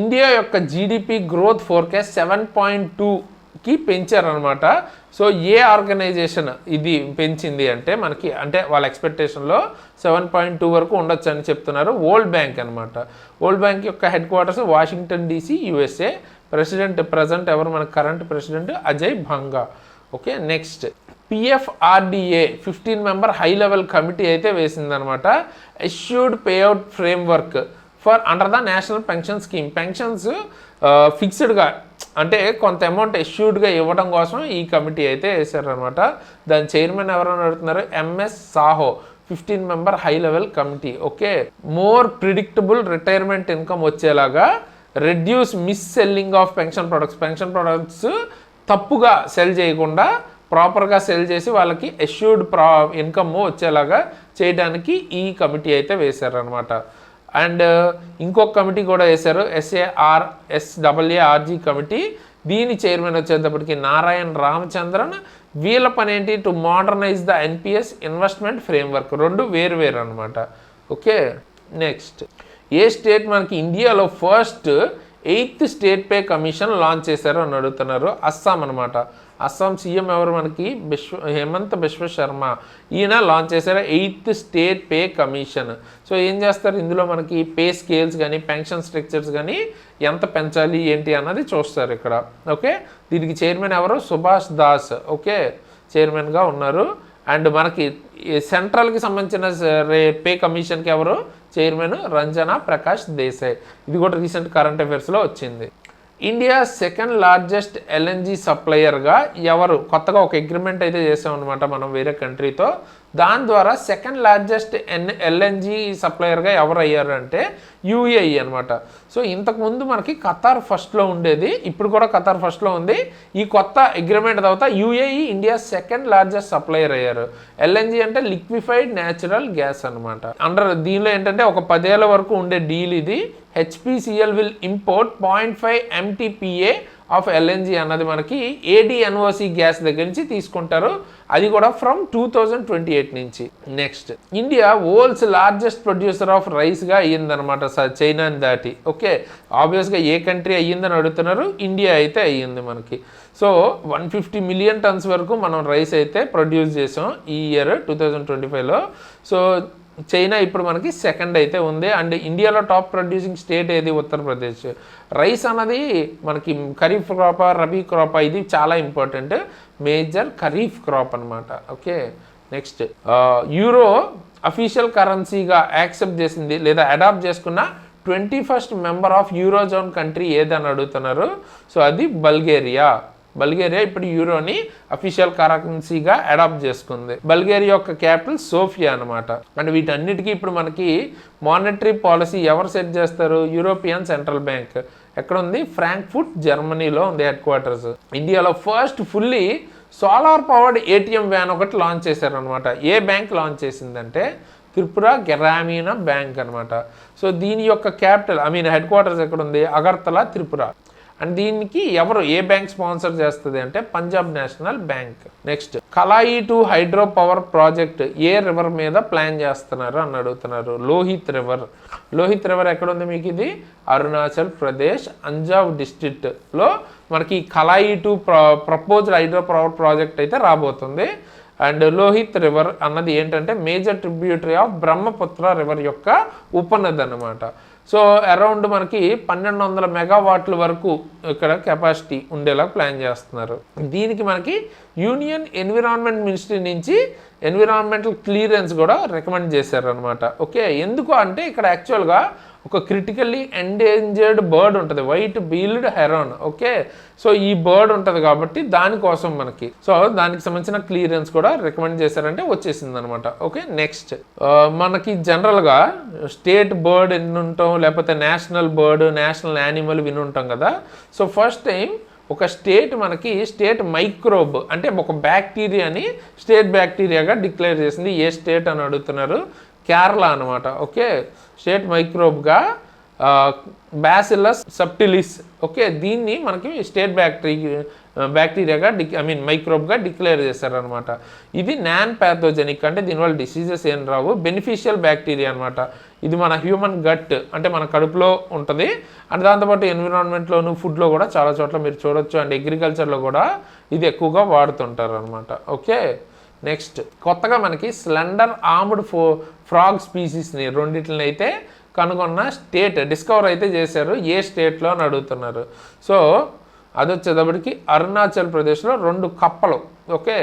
ఇండియా యొక్క జీడిపి గ్రోత్ ఫోర్కాస్ట్ 7.2కి పెంచారనమాట. సో ఏ ఆర్గనైజేషన్ ఇది పెంచింది అంటే మనకి, అంటే వాళ్ళ ఎక్స్పెక్టేషన్లో 7.2 వరకు ఉండొచ్చు అని చెప్తున్నారు. వరల్డ్ బ్యాంక్ అనమాట. వరల్డ్ బ్యాంక్ యొక్క headquarters Washington DC, USA. Present ఎవరు? మన current president Ajay Banga. Okay, next, PFRDA 15 member high level committee అయితే వేసిందనమాట. Assured payout framework for under the national pension scheme. Pensions ఫిక్స్డ్గా అంటే కొంత అమౌంట్ ఎష్యూర్డ్గా ఇవ్వడం కోసం ఈ కమిటీ అయితే వేశారనమాట. దాని చైర్మన్ ఎవరైనా అడుగుతున్నారు? MS Sahoo. 15 member high level committee. Okay, more predictable retirement income వచ్చేలాగా reduce misselling of pension products తప్పుగా సెల్ చేయకుండా ప్రాపర్గా సెల్ చేసి వాళ్ళకి ఎష్యూర్డ్ ఇన్కమ్ వచ్చేలాగా చేయడానికి ఈ కమిటీ అయితే వేశారనమాట. అండ్ ఇంకొక కమిటీ కూడా వేశారు, SARG కమిటీ. దీని చైర్మన్ వచ్చేటప్పటికి నారాయణ్ రామచంద్రన్. వీళ్ళ పని ఏంటి? To modernise the NPS investment framework. 2 వేరు అనమాట. ఓకే, నెక్స్ట్, ఏ స్టేట్ మనకి ఇండియాలో first 8th state pay commission launch చేశారు అని అడుగుతున్నారు? అస్సాం అనమాట. అస్సాం సీఎం ఎవరు మనకి? హేమంత్ బిశ్వ శర్మ. ఈయన లాంచ్ చేశారు 8th state pay commission. So ఏం చేస్తారు? ఇందులో మనకి పే స్కేల్స్ కానీ పెన్షన్ స్ట్రక్చర్స్ కానీ ఎంత పెంచాలి ఏంటి అన్నది చూస్తారు ఇక్కడ. ఓకే, దీనికి చైర్మన్ ఎవరు? సుభాష్ దాస్. ఓకే, చైర్మన్గా ఉన్నారు. అండ్ మనకి సెంట్రల్కి సంబంధించిన పే కమిషన్కి ఎవరు చైర్మన్? రంజనా ప్రకాష్ దేశాయ్. ఇది కూడా రీసెంట్ కరెంట్ అఫైర్స్లో వచ్చింది. ఇండియా సెకండ్ లార్జెస్ట్ LNG సప్లయర్గా ఎవరు? కొత్తగా ఒక అగ్రిమెంట్ అయితే చేసామన్నమాట మనం వేరే కంట్రీతో. దాని ద్వారా సెకండ్ లార్జెస్ట్ LNG సప్లయర్గా ఎవరు అయ్యారు అంటే UAE అనమాట. సో ఇంతకుముందు మనకి ఖతార్ ఫస్ట్లో ఉండేది, ఇప్పుడు కూడా ఖతార్ ఫస్ట్లో ఉంది. ఈ కొత్త అగ్రిమెంట్ తర్వాత UAE India second largest supplier అయ్యారు. LNG అంటే లిక్విఫైడ్ న్యాచురల్ గ్యాస్ అనమాట. దీనిలో ఏంటంటే ఒక 10 ఏళ్ల వరకు ఉండే డీల్ ఇది. HPCL will import 0.5 MTPA of LNG అన్నది మనకి ADNOC గ్యాస్ దగ్గర నుంచి తీసుకుంటారు. అది కూడా ఫ్రమ్ 2028 నుంచి. Next, India world's largest producer of రైస్గా అయ్యిందనమాట చైనాని దాటి. ఓకే, ఆబ్వియస్గా ఏ కంట్రీ అయ్యిందని అడుగుతున్నారు? ఇండియా అయితే అయ్యింది మనకి. సో 150 million tons వరకు మనం రైస్ అయితే ప్రొడ్యూస్ చేసాం ఈ ఇయర్ 2025లో. సో చైనా ఇప్పుడు మనకి సెకండ్ అయితే ఉంది. అండ్ ఇండియాలో టాప్ ప్రొడ్యూసింగ్ స్టేట్ ఏది? ఉత్తరప్రదేశ్. రైస్ అన్నది మనకి ఖరీఫ్ క్రాప్, రబీ క్రాప్, ఇది చాలా ఇంపార్టెంట్. మేజర్ ఖరీఫ్ క్రాప్ అనమాట. ఓకే, నెక్స్ట్, యూరో అఫీషియల్ కరెన్సీగా యాక్సెప్ట్ చేసింది లేదా అడాప్ట్ చేసుకున్న 21st member of eurozone country ఏదని అడుగుతున్నారు? సో అది బల్గేరియా. ఇప్పుడు యూరోని అఫీషియల్ కరెన్సీగా అడాప్ట్ చేసుకుంది. బల్గేరియా యొక్క క్యాపిటల్ సోఫియా అనమాట. అండ్ వీటన్నిటికీ ఇప్పుడు మనకి మానిటరీ పాలసీ ఎవరు సెట్ చేస్తారు? European central bank. ఎక్కడ ఉంది? ఫ్రాంక్ఫర్ట్, జర్మనీలో ఉంది హెడ్ క్వార్టర్స్. ఇండియాలో first fully solar powered ATM van ఒకటి లాంచ్ చేశారనమాట. ఏ బ్యాంక్ లాంచ్ చేసిందంటే త్రిపుర గ్రామీణ బ్యాంక్ అనమాట. సో దీని యొక్క క్యాపిటల్ హెడ్ క్వార్టర్స్ ఎక్కడ ఉంది? అగర్తలా, త్రిపుర. అండ్ దీనికి ఏ బ్యాంక్ స్పాన్సర్ చేస్తుంది అంటే Punjab national bank. Next Kalai two hydro power project ఏ రివర్ మీద ప్లాన్ చేస్తున్నారు అని అడుగుతున్నారు. లోహిత్ రివర్ ఎక్కడ ఉంది మీకు? ఇది అరుణాచల్ ప్రదేశ్ అంజావ్ డిస్ట్రిక్ట్లో మనకి Kalai two proposed hydro power project అయితే రాబోతుంది. అండ్ లోహిత్ రివర్ అన్నది ఏంటంటే major tributary of Brahmaputra river యొక్క ఉపనది అన్నమాట. సో అరౌండ్ మనకి 1200 మెగావాట్ల వరకు ఇక్కడ కెపాసిటీ ఉండేలా ప్లాన్ చేస్తున్నారు. దీనికి మనకి యూనియన్ ఎన్విరాన్మెంట్ మినిస్ట్రీ నుంచి ఎన్విరాన్మెంటల్ క్లియరెన్స్ కూడా రికమెండ్ చేశారు అనమాట. ఓకే, ఎందుకు అంటే ఇక్కడ యాక్చువల్గా ఒక క్రిటికల్లీ ఎండేంజర్డ్ బర్డ్ ఉంటుంది, వైట్ బీల్డ్ హెరాన్. ఓకే, సో ఈ బర్డ్ ఉంటుంది కాబట్టి దానికోసం మనకి దానికి సంబంధించిన క్లియరెన్స్ కూడా రికమెండ్ చేశారంటే వచ్చేసింది అనమాట. ఓకే, నెక్స్ట్ మనకి జనరల్గా స్టేట్ బర్డ్ ఎన్ని ఉంటాం, లేకపోతే నేషనల్ బర్డ్, నేషనల్ యానిమల్ విని ఉంటాం కదా. సో ఫస్ట్ టైం ఒక స్టేట్ మైక్రోబ్ అంటే ఒక బ్యాక్టీరియాని స్టేట్ బ్యాక్టీరియాగా డిక్లేర్ చేసింది. ఏ స్టేట్ అని అడుగుతున్నారు? కేరళ అనమాట. ఓకే, స్టేట్ మైక్రోబ్గా బ్యాసిల్లస్ సబ్టిలిస్. ఓకే, దీన్ని మనకి స్టేట్ బ్యాక్టీరియాగా మైక్రోబ్గా డిక్లేర్ చేశారనమాట. ఇది నాన్ ప్యాథోజెనిక్ అంటే దీనివల్ల డిసీజెస్ ఏం రావు, బెనిఫిషియల్ బ్యాక్టీరియా అనమాట. ఇది మన హ్యూమన్ గట్ అంటే మన కడుపులో ఉంటుంది. అండ్ దాంతోపాటు ఎన్విరాన్మెంట్లోను, ఫుడ్లో కూడా చాలా చోట్ల మీరు చూడొచ్చు. అండ్ అగ్రికల్చర్లో కూడా ఇది ఎక్కువగా వాడుతుంటారు అనమాట. ఓకే, నెక్స్ట్ కొత్తగా మనకి స్లెండర్ ఆర్మ్డ్ ఫ్రాగ్ స్పీసీస్ని రెండింటిని అయితే కనుగొన్న స్టేట్ డిస్కవర్ అయితే చేశారు. ఏ స్టేట్లో అని అడుగుతున్నారు. సో అది వచ్చేటప్పటికి అరుణాచల్ ప్రదేశ్లో 2 కప్పలు ఓకే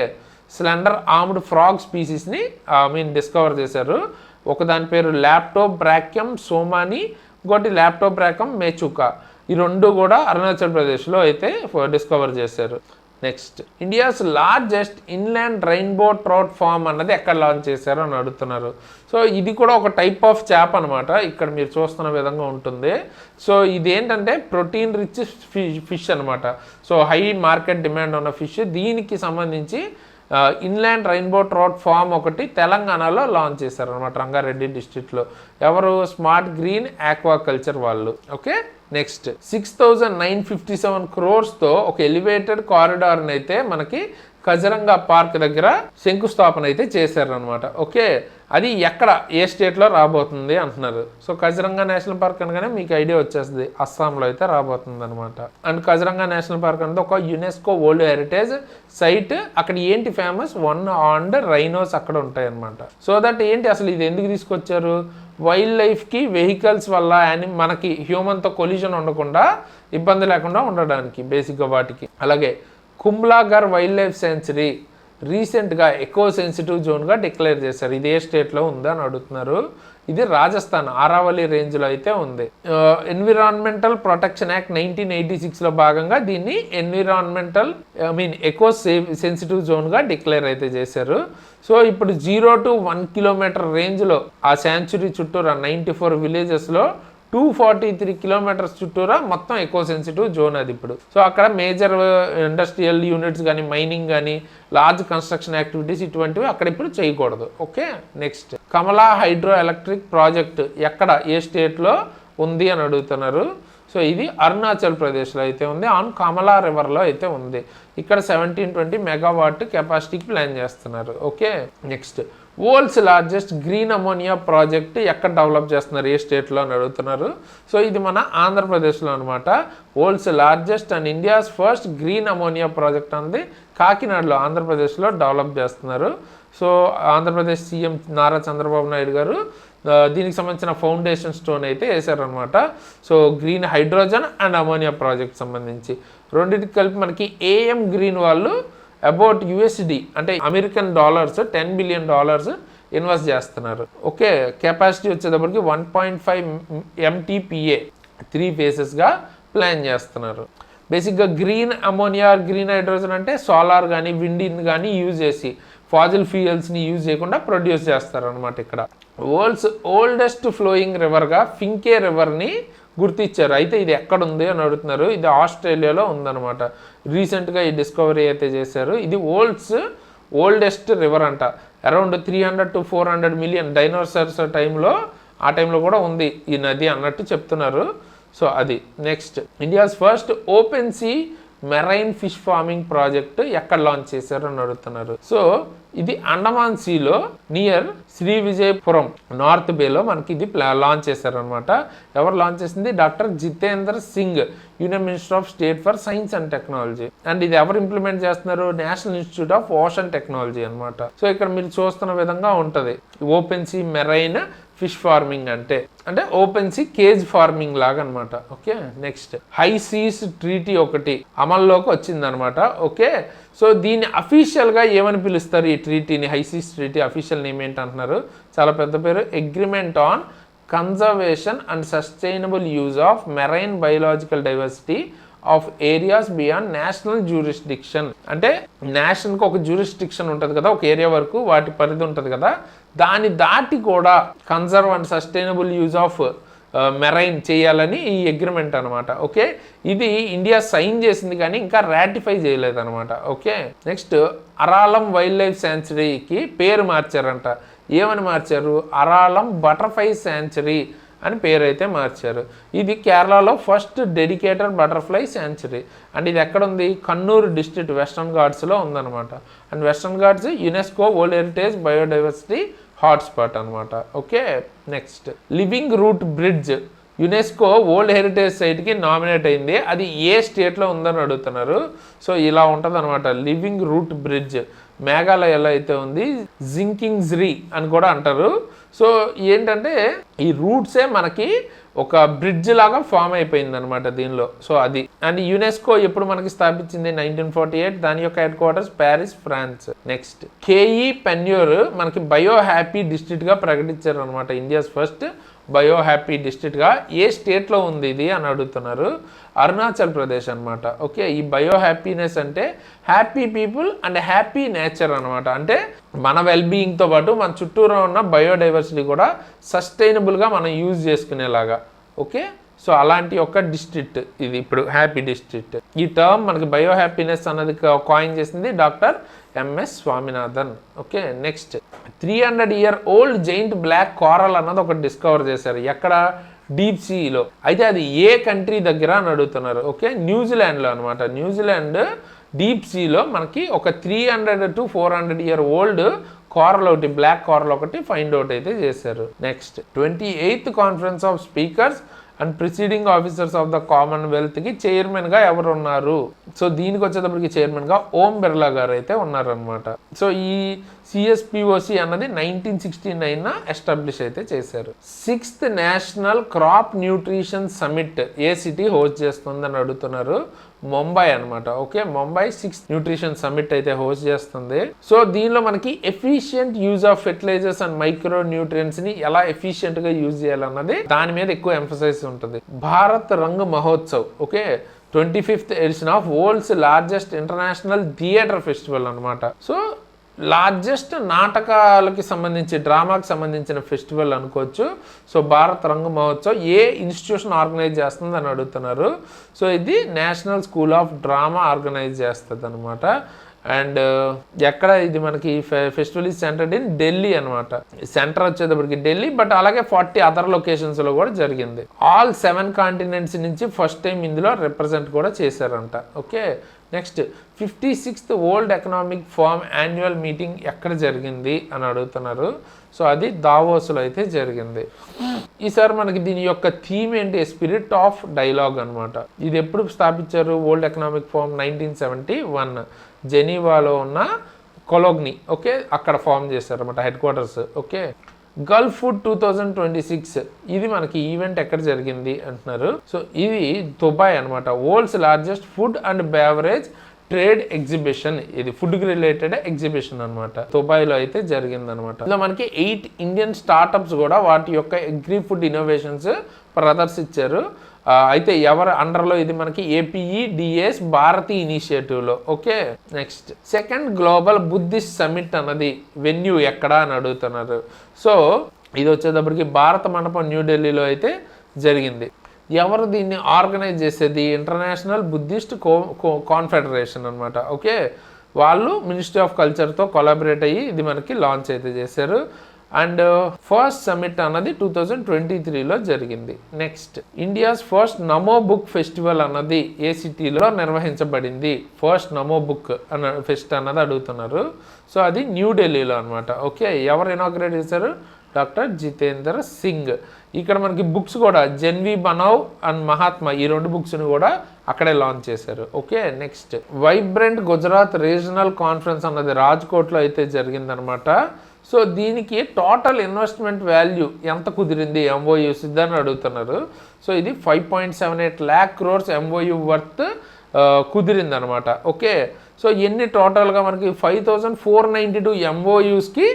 స్లెండర్ ఆర్మ్డ్ ఫ్రాగ్ స్పీసీస్ని డిస్కవర్ చేశారు. ఒకదాని పేరు ల్యాప్టోబ్రాకియం సోమాని, ఇంకోటి ల్యాప్టోబ్రాకియం మేచుకా. ఈ 2 కూడా అరుణాచల్ ప్రదేశ్లో అయితే డిస్కవర్ చేశారు. Next India's largest inland rainbow trout farm అన్నది ఎక్కడ లాంచ్ చేశారో అని అడుగుతున్నారు. సో ఇది కూడా ఒక టైప్ ఆఫ్ చేప అనమాట. ఇక్కడ మీరు చూస్తున్న విధంగా ఉంటుంది. సో ఇదేంటంటే ప్రోటీన్ రిచ్ ఫిష్ అనమాట. సో హై మార్కెట్ డిమాండ్ ఉన్న ఫిష్. దీనికి సంబంధించి ఇన్లాండ్ రెయిన్బో ట్రౌట్ ఫామ్ ఒకటి తెలంగాణలో లాంచ్ చేశారనమాట, రంగారెడ్డి డిస్ట్రిక్ట్లో. ఎవరు? స్మార్ట్ గ్రీన్ ఆక్వాకల్చర్ వాళ్ళు. ఓకే, నెక్స్ట్ 6,957 crores ఒక ఎలివేటెడ్ కారిడార్ని అయితే మనకి కజరంగా పార్క్ దగ్గర శంకుస్థాపన అయితే చేశారనమాట. ఓకే, అది ఎక్కడ ఏ స్టేట్లో రాబోతుంది అంటున్నారు. సో కజరంగా నేషనల్ పార్క్ అనగానే మీకు ఐడియా వచ్చేస్తుంది, అస్సాంలో అయితే రాబోతుంది అనమాట. అండ్ కజరంగా నేషనల్ పార్క్ అనేది ఒక యునెస్కో వరల్డ్ హెరిటేజ్ సైట్. అక్కడ ఏంటి ఫేమస్? 1 రైనోస్ అక్కడ ఉంటాయి అనమాట. సో దట్ ఏంటి అసలు ఇది ఎందుకు తీసుకొచ్చారు? వైల్డ్ లైఫ్కి వెహికల్స్ వల్ల మనకి హ్యూమన్తో కొలిజన్ ఉండకుండా, ఇబ్బంది లేకుండా ఉండడానికి బేసిక్గా వాటికి. అలాగే కుమ్లాగర్ వైల్డ్ లైఫ్ సెంచరీ రీసెంట్గా ఎకో సెన్సిటివ్ జోన్గా డిక్లేర్ చేశారు. ఇది ఏ స్టేట్లో ఉందని అడుగుతున్నారు. ఇది రాజస్థాన్ ఆరావళి రేంజ్లో అయితే ఉంది. ఎన్విరాన్మెంటల్ ప్రొటెక్షన్ యాక్ట్ 1986లో భాగంగా దీన్ని ఎకో సెన్సిటివ్ జోన్గా డిక్లేర్ అయితే చేశారు. సో ఇప్పుడు 0 to 1 kilometer రేంజ్లో ఆ శాంచురీ చుట్టూరా 94 విలేజెస్లో 243 kilometers చుట్టూరా మొత్తం ఎకో సెన్సిటివ్ జోన్ అది ఇప్పుడు. సో అక్కడ మేజర్ ఇండస్ట్రియల్ యూనిట్స్ కానీ, మైనింగ్ కానీ, లార్జ్ కన్స్ట్రక్షన్ యాక్టివిటీస్ ఇటువంటివి అక్కడ ఇప్పుడు చేయకూడదు. ఓకే, నెక్స్ట్ కమలా హైడ్రో ఎలక్ట్రిక్ ప్రాజెక్ట్ ఎక్కడ ఏ స్టేట్లో ఉంది అని అడుగుతున్నారు. సో ఇది అరుణాచల్ ప్రదేశ్లో అయితే ఉంది, ఆన్ కమలా రివర్లో అయితే ఉంది. ఇక్కడ 1720 మెగావాట్ కెపాసిటీకి ప్లాన్ చేస్తున్నారు. Okay, next world's largest green ammonia project ఎక్కడ డెవలప్ చేస్తున్నారు, ఏ స్టేట్లో అని అడుగుతున్నారు. సో ఇది మన ఆంధ్రప్రదేశ్లో అనమాట. World's largest and India's first green ammonia project అనేది కాకినాడలో ఆంధ్రప్రదేశ్లో డెవలప్ చేస్తున్నారు. సో ఆంధ్రప్రదేశ్ సీఎం నారా చంద్రబాబు నాయుడు గారు దీనికి సంబంధించిన ఫౌండేషన్ స్టోన్ అయితే వేశారనమాట. So green hydrogen and ammonia project సంబంధించి రెండింటికి కలిపి మనకి ఏఎం గ్రీన్ వాళ్ళు అబౌట్ USD అంటే అమెరికన్ డాలర్స్ $10 billion ఇన్వెస్ట్ చేస్తున్నారు. ఓకే, కెపాసిటీ వచ్చేటప్పటికి 1.5 MTPA 3 phases ప్లాన్ చేస్తున్నారు. బేసిక్గా గ్రీన్ అమోనియా, గ్రీన్ హైడ్రోజన్ అంటే సోలార్ కానీ, విండ్ కానీ యూజ్ చేసి ఫాజిల్ ఫ్యూయల్స్ని యూజ్ చేయకుండా ప్రొడ్యూస్ చేస్తారనమాట. ఇక్కడ వరల్డ్స్ ఓల్డెస్ట్ ఫ్లోయింగ్ రివర్గా ఫింకే రివర్ని గుర్తించారు. అయితే ఇది ఎక్కడ ఉంది అని అడుగుతున్నారు. ఇది ఆస్ట్రేలియాలో ఉందన్నమాట. రీసెంట్గా ఈ డిస్కవరీ అయితే చేశారు. ఇది ఓల్డెస్ట్ రివర్ అంట. అరౌండ్ 300 to 400 million డైనోసార్స్ ఆ టైంలో కూడా ఉంది ఈ నది అన్నట్టు చెప్తున్నారు. సో అది next India's first open see marine fish farming project ఎక్కడ లాంచ్ చేశారు అని అడుగుతున్నారు. సో ఇది అండమాన్ సీలో నియర్ శ్రీ విజయపురం నార్త్ బేలో మనకి ఇది లాంచ్ చేశారనమాట. ఎవరు లాంచ్ చేసింది? Doctor Jitendra Singh, union minister of state for science and technology. And ఇది ఎవరు ఇంప్లిమెంట్ చేస్తున్నారు? National institute of ocean technology అనమాట. సో ఇక్కడ మీరు చూస్తున్న విధంగా ఉంటుంది open see marine fish farming అంటే ఓపెన్ సీ కేజ్ ఫార్మింగ్ లాగా అనమాట. Okay next high seas treaty ఒకటి అమల్లోకి వచ్చింది అనమాట. ఓకే సో దీన్ని అఫీషియల్గా ఏమని పిలుస్తారు? ఈ ట్రీటీని high seas treaty official name ఏంటంటున్నారు? చాలా పెద్ద పేరు, agreement on conservation and sustainable use of marine biological diversity of areas beyond national jurisdiction. అంటే నేషనల్కి ఒక జ్యూరిస్డిక్షన్ ఉంటుంది కదా, ఒక ఏరియా వరకు వాటి పరిధి ఉంటుంది కదా, దాన్ని దాటి కూడా conserve and sustainable use of marine చేయాలని ఈ అగ్రిమెంట్ అనమాట. ఓకే ఇది ఇండియా సైన్ చేసింది కానీ ఇంకా రాటిఫై చేయలేదన్నమాట. Okay next Aralam wildlife శాంచురీకి పేరు మార్చారంట. ఏమని మార్చారు? అరాలం బటర్ఫ్లై శాంచురీ అని పేరు అయితే మార్చారు. ఇది కేరళలో first dedicated butterfly sanctuary. And ఇది ఎక్కడ ఉంది? కన్నూరు డిస్ట్రిక్ట్ వెస్టర్న్ ఘాట్స్లో ఉందన్నమాట. And western Ghats UNESCO world heritage biodiversity hotspot అనమాట. Okay next living root bridge UNESCO world heritage సైట్కి నామినేట్ అయింది. అది ఏ స్టేట్లో ఉందని అడుగుతున్నారు. సో ఇలా ఉంటుంది అనమాట. లివింగ్ రూట్ బ్రిడ్జ్ మేఘాలయలో అయితే ఉంది. జింకింగ్జ్రీ అని కూడా అంటారు. సో ఏంటంటే ఈ రూట్సే మనకి ఒక బ్రిడ్జ్ లాగా ఫామ్ అయిపోయింది అనమాట దీనిలో. సో అది అండ్ యునెస్కో ఎప్పుడు మనకి స్థాపించింది? 1948. దాని యొక్క headquarters Paris, France. Next కేఈ పెన్యూర్ మనకి బయో హ్యాపీ డిస్ట్రిక్ట్గా ప్రకటించారు అనమాట. ఇండియాస్ ఫస్ట్ బయో హ్యాపీ డిస్ట్రిక్ట్గా. ఏ స్టేట్లో ఉంది ఇది అని అడుగుతున్నారు? అరుణాచల్ ప్రదేశ్ అనమాట. ఓకే ఈ బయో హ్యాపీనెస్ అంటే happy people and happy nature అనమాట. అంటే మన వెల్బీయింగ్తో పాటు మన చుట్టూరా ఉన్న బయోడైవర్సిటీ కూడా సస్టైనబుల్గా మనం యూజ్ చేసుకునేలాగా. ఓకే సో అలాంటి ఒక డిస్ట్రిక్ట్ ఇది ఇప్పుడు హ్యాపీ డిస్ట్రిక్ట్. ఈ టర్మ్ మనకి బయో హ్యాపీనెస్ అన్నది కాయిన్ చేసింది doctor MS Swaminathan. Okay next 300-year-old giant black coral అన్నది ఒకటి డిస్కవర్ చేశారు. ఎక్కడ? డీప్ సీలో. అయితే అది ఏ కంట్రీ దగ్గర అని అడుగుతున్నారు. ఓకే న్యూజిలాండ్లో అనమాట. న్యూజిలాండ్ డీప్ సీలో మనకి ఒక 300 to 400-year-old కోరల్ ఒకటి, బ్లాక్ కోరల్ ఒకటి ఫైండ్ అవుట్ అయితే చేశారు. Next 28th conference of speakers and presiding officers of the కామన్వెల్త్కి చైర్మన్గా ఎవరు ఉన్నారు? సో దీనికి వచ్చేటప్పటికి చైర్మన్గా ఓం బిర్లా గారు అయితే ఉన్నారనమాట. సో ఈ సిఎస్పిఓసి అన్నది 1969 ఎస్టాబ్లిష్ అయితే చేశారు. 6th national crop nutrition summit ఏ సిటీ హోస్ట్ చేస్తుందని అడుగుతున్నారు? ముంబై అనమాట. Okay Mumbai 6th nutrition summit అయితే హోస్ట్ చేస్తుంది. సో దీనిలో మనకి efficient use of fertilizers and micro న్యూట్రియన్స్ని ఎలా ఎఫిషియంట్గా యూజ్ చేయాలన్నది దాని మీద ఎక్కువ ఎంఫసైజ్ ఉంటుంది. Bharat Rang Mahotsav okay 25th edition of world's largest international theatre festival అనమాట. సో లార్జెస్ట్ నాటకాలకి సంబంధించి డ్రామాకి సంబంధించిన ఫెస్టివల్ అనుకోవచ్చు. సో భారత్ రంగ్ మహోత్సవ్ ఏ ఇన్స్టిట్యూషన్ ఆర్గనైజ్ చేస్తుంది అని అడుగుతున్నారు. సో ఇది national school of drama organise చేస్తుంది అనమాట. అండ్ ఎక్కడ ఇది మనకి festival is centred in Delhi అనమాట. సెంటర్ వచ్చేటప్పటికి ఢిల్లీ, బట్ అలాగే 40 అదర్ లొకేషన్స్లో కూడా జరిగింది. ఆల్ 7 కాంటినెంట్స్ నుంచి ఫస్ట్ టైం ఇందులో రిప్రజెంట్ కూడా చేశారంట. Okay next 56th world economic forum annual meeting ఎక్కడ జరిగింది అని అడుగుతున్నారు. సో అది దావోస్లో అయితే జరిగింది. ఈసారి మనకి దీని యొక్క థీమ్ ఏంటి? స్పిరిట్ ఆఫ్ డైలాగ్ అనమాట. ఇది ఎప్పుడు స్థాపించారు? వరల్డ్ ఎకనామిక్ ఫోరం 1971 జెనీవాలో ఉన్న కొలోగ్ని ఓకే అక్కడ ఫామ్ చేశారన్నమాట head quarters. Okay Gulf food 2026 ఇది మనకి ఈవెంట్ ఎక్కడ జరిగింది అంటున్నారు. సో ఇది దుబాయ్ అనమాట. World's largest food and beverage trade exhibition. ఇది ఫుడ్కి రిలేటెడ్ ఎగ్జిబిషన్ అనమాట. దుబాయ్లో అయితే జరిగిందనమాట. ఇలా మనకి 8 ఇండియన్ స్టార్టప్స్ కూడా వాటి యొక్క అగ్రి ఫుడ్ ఇన్నోవేషన్స్ ప్రదర్శించారు. అయితే ఎవరు అండర్లో? ఇది మనకి APEDS భారతీ ఇనిషియేటివ్లో. Okay next 2nd global Buddhist summit అన్నది వెన్యూ ఎక్కడ అని అడుగుతున్నారు. సో ఇది వచ్చేటప్పటికి భారత మండపం న్యూఢిల్లీలో అయితే జరిగింది. ఎవరు దీన్ని ఆర్గనైజ్ చేసేది? ఇంటర్నేషనల్ బుద్ధిస్ట్ కాన్ఫెడరేషన్ అనమాట. ఓకే వాళ్ళు మినిస్ట్రీ ఆఫ్ కల్చర్తో కొలాబరేట్ అయ్యి ఇది మనకి లాంచ్ అయితే చేశారు. అండ్ ఫస్ట్ సమిట్ అన్నది 2023లో జరిగింది. నెక్స్ట్, ఇండియాస్ ఫస్ట్ నమో బుక్ ఫెస్టివల్ అన్నది ఏ సిటీలో నిర్వహించబడింది? ఫస్ట్ నమో బుక్ అన్న ఫెస్ట్ అన్నది అడుగుతున్నారు. సో అది న్యూఢిల్లీలో అనమాట. ఓకే, ఎవరు ఇనాగ్రేట్ చేశారు? డాక్టర్ జితేందర్ సింగ్. ఇక్కడ మనకి బుక్స్ కూడా జన్వి బనావ్ అండ్ మహాత్మా, ఈ 2 బుక్స్ని కూడా అక్కడే లాంచ్ చేశారు. Okay, next, vibrant Gujarat regional conference అన్నది రాజ్కోట్లో అయితే జరిగిందనమాట. సో దీనికి టోటల్ ఇన్వెస్ట్మెంట్ వాల్యూ ఎంత కుదిరింది ఎంఓయూస్ అని అడుగుతున్నారు. సో ఇది 5.78 lakh crores ఎంఓయూ వర్త్ కుదిరిందనమాట. ఓకే, సో ఎన్ని టోటల్గా మనకి 5492 ఎంఓయూస్కి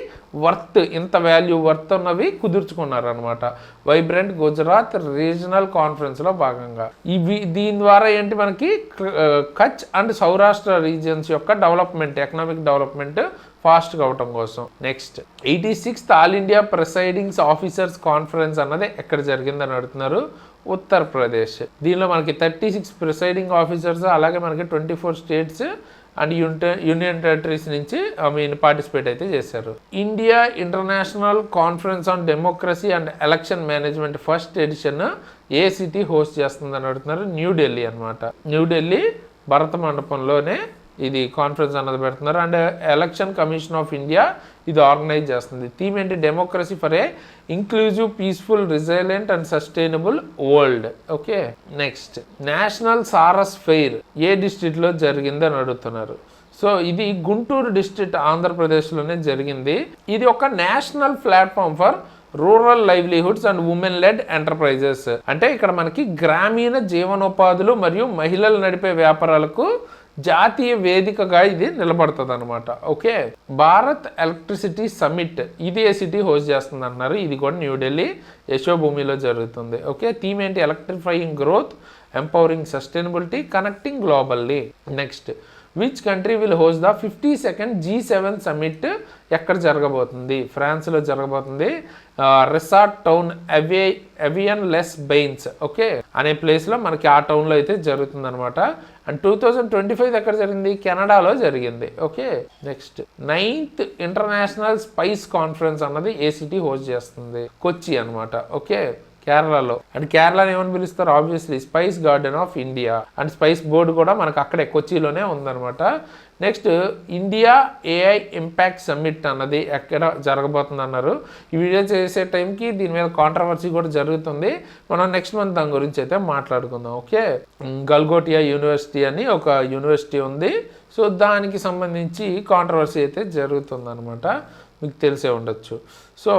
వర్త్, ఇంత వాల్యూ వర్త్ ఉన్నవి కుదుర్చుకున్నారనమాట వైబ్రెంట్ గుజరాత్ రీజనల్ కాన్ఫరెన్స్లో భాగంగా. దీని ద్వారా ఏంటి, మనకి కచ్ అండ్ సౌరాష్ట్ర రీజియన్స్ యొక్క డెవలప్మెంట్, ఎకనామిక్ డెవలప్మెంట్ ఫాస్ట్గా అవటం కోసం. Next, 86th all India presidings officers conference అన్నది ఎక్కడ జరిగిందని అడుగుతున్నారు? ఉత్తరప్రదేశ్. దీనిలో మనకి 36 ప్రిసైడింగ్ ఆఫీసర్స్, అలాగే మనకి 24 స్టేట్స్ అండ్ యూనియన్ టెరిటరీస్ నుంచి పార్టిసిపేట్ అయితే చేశారు. India international conference on democracy and election management first edition ఏ సిటీ హోస్ట్ చేస్తుందని అడుగుతున్నారు? న్యూఢిల్లీ అనమాట. న్యూఢిల్లీ భరత మండపంలోనే ఇది కాన్ఫరెన్స్ అన్నది పెడుతున్నారు. And election commission of India ఇది ఆర్గనైజ్ చేస్తుంది. థీమ్ ఏంటి? Democracy for a inclusive, peaceful, resilient and sustainable world. Okay, next, national Saras fair ఏ డిస్ట్రిక్ట్లో జరిగిందని అడుగుతున్నారు. సో ఇది గుంటూరు డిస్ట్రిక్ట్, ఆంధ్రప్రదేశ్లోనే జరిగింది. ఇది ఒక national platform for rural livelihoods and women lead enterprises. అంటే ఇక్కడ మనకి గ్రామీణ జీవనోపాధులు మరియు మహిళలు నడిపే వ్యాపారాలకు జాతీయ వేదికగా ఇది నిలబడుతుంది అనమాట. ఓకే, భారత్ ఎలక్ట్రిసిటీ సమిట్ ఇది ఏ సిటీ హోస్ట్ చేస్తుంది అన్నారు? ఇది కూడా న్యూఢిల్లీ యశోభూమిలో జరుగుతుంది. ఓకే, థీమ్ ఏంటి? Electrifying growth, empowering sustainability, connecting globally. Next, which country will host the 52nd G7 summit ఎక్కడ జరగబోతుంది? ఫ్రాన్స్లో జరగబోతుంది. Resort town AVN less బెయిన్స్ okay అనే ప్లేస్లో మనకి ఆ టౌన్లో అయితే జరుగుతుంది అనమాట. అండ్ 2025 ఎక్కడ జరిగింది? కెనడాలో జరిగింది. Okay, next 9th international spice conference అన్నది ఏ సిటీ హోస్ట్ చేస్తుంది? కొచ్చి అనమాట. ఓకే, కేరళలో. అండ్ కేరళని ఏమని పిలుస్తారు? Obviously spice garden of India. And spice board కూడా మనకు అక్కడే కొచ్చిలోనే ఉందన్నమాట. Next, India AI impact summit అన్నది ఎక్కడ జరగబోతుంది అన్నారు. ఈ వీడియో చేసే టైంకి దీని మీద కాంట్రవర్సీ కూడా జరుగుతుంది. మనం నెక్స్ట్ మంత్ దాని గురించి అయితే మాట్లాడుకుందాం. ఓకే, గల్గోటియా యూనివర్సిటీ అని ఒక యూనివర్సిటీ ఉంది. సో దానికి సంబంధించి కాంట్రవర్సీ అయితే జరుగుతుంది అనమాట, మీకు తెలిసే ఉండొచ్చు. సో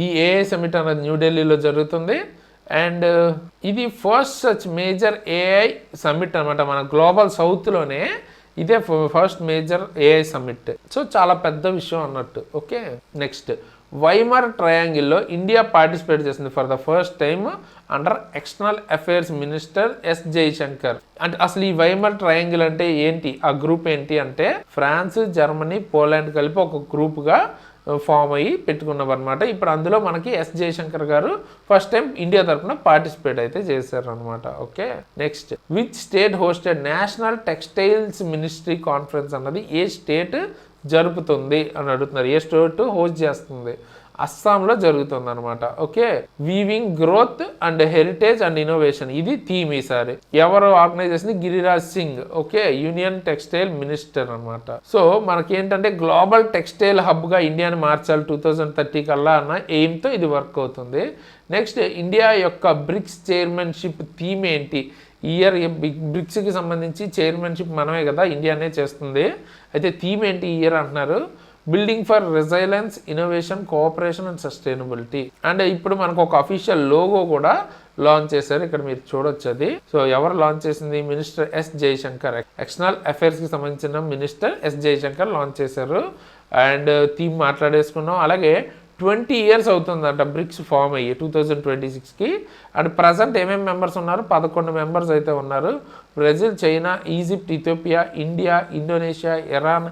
ఈ ఏఐ సమిట్ అనేది న్యూఢిల్లీలో జరుగుతుంది. అండ్ ఇది first such major AI summit అనమాట. మన గ్లోబల్ సౌత్లోనే ఇదే first major AI summit. So చాలా పెద్ద విషయం అన్నట్టు. ఓకే, నెక్స్ట్, వైమర్ ట్రయాంగిల్లో ఇండియా పార్టిసిపేట్ చేసింది for the first time under external affairs minister S Jaishankar. అంటే అసలు ఈ వైమర్ ట్రయాంగిల్ అంటే ఏంటి? ఆ గ్రూప్ ఏంటి అంటే ఫ్రాన్స్, జర్మనీ, పోలాండ్ కలిపి ఒక గ్రూప్గా ఫామ్ అయ్యి పెట్టుకున్నాం అనమాట. ఇప్పుడు అందులో మనకి ఎస్ జయశంకర్ గారు ఫస్ట్ టైం ఇండియా తరఫున పార్టిసిపేట్ అయితే చేశారు అనమాట. Okay, next, which state hosted national textiles ministry conference అన్నది ఏ స్టేట్ జరుపుతుంది అని అడుగుతున్నారు. ఏ స్టేట్ హోస్ట్ చేస్తుంది? అస్సాంలో జరుగుతుంది అనమాట. Okay, weaving growth and heritage and innovation ఇది థీమ్ ఈసారి. ఎవరు ఆర్గనైజ్ చేసింది? Giriraj Singh. Okay, union textile minister అనమాట. సో మనకి ఏంటంటే గ్లోబల్ టెక్స్టైల్ హబ్గా ఇండియాని మార్చాలి 2030 కల్లా అన్న ఎయిమ్తో ఇది వర్క్ అవుతుంది. నెక్స్ట్, ఇండియా యొక్క బ్రిక్స్ చైర్మన్షిప్ థీమ్ ఏంటి? ఇయర్ బ్రిక్స్కి సంబంధించి చైర్మన్షిప్ మనమే కదా, ఇండియానే చేస్తుంది. అయితే థీమ్ ఏంటి ఈ ఇయర్ అంటున్నారు? Building for resilience, innovation, cooperation and sustainability. And ఇప్పుడు మనకు ఒక అఫీషియల్ లోగో కూడా లాంచ్ చేశారు, ఇక్కడ మీరు చూడొచ్చు అది. సో ఎవరు లాంచ్ చేసింది? Minister S Jaishankar. ఎక్స్టర్నల్ అఫైర్స్కి సంబంధించిన మినిస్టర్ ఎస్ జయశంకర్ లాంచ్ చేశారు. అండ్ థీమ్ మాట్లాడేసుకున్నాం. అలాగే 20 years అవుతుందంట బ్రిక్స్ ఫామ్ అయ్యి 2026కి. అండ్ ప్రజెంట్ ఏమేమి మెంబర్స్ ఉన్నారు? 11 మెంబర్స్ అయితే ఉన్నారు. Brazil, China, Egypt, Ethiopia, India, Indonesia, Iran,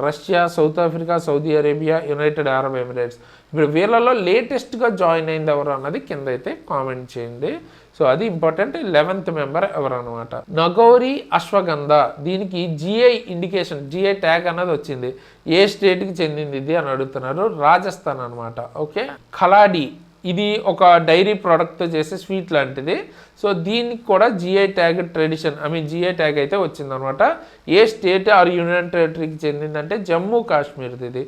Russia, South Africa, Saudi Arabia, United Arab Emirates. ఇప్పుడు వీళ్ళలో లేటెస్ట్గా జాయిన్ అయింది ఎవరు అన్నది కింద అయితే కామెంట్ చేయండి. సో అది ఇంపార్టెంట్. 11th మెంబర్ ఎవరు అనమాట. నగౌరి అశ్వగంధ, దీనికి జిఐ ఇండికేషన్, జిఐ ట్యాగ్ అన్నది వచ్చింది. ఏ స్టేట్కి చెందింది ఇది అని అడుగుతున్నారు. రాజస్థాన్ అనమాట. ఓకే. ఖలాడి, ఇది ఒక డైరీ ప్రోడక్ట్తో చేసే స్వీట్ లాంటిది. సో దీనికి కూడా జిఐ ట్యాగ్ జిఐ ట్యాగ్ అయితే వచ్చిందనమాట. ఏ స్టేట్ ఆర్ యూనియన్ టెరిటరీకి చెందిందంటే జమ్మూ కాశ్మీర్ది. ఇది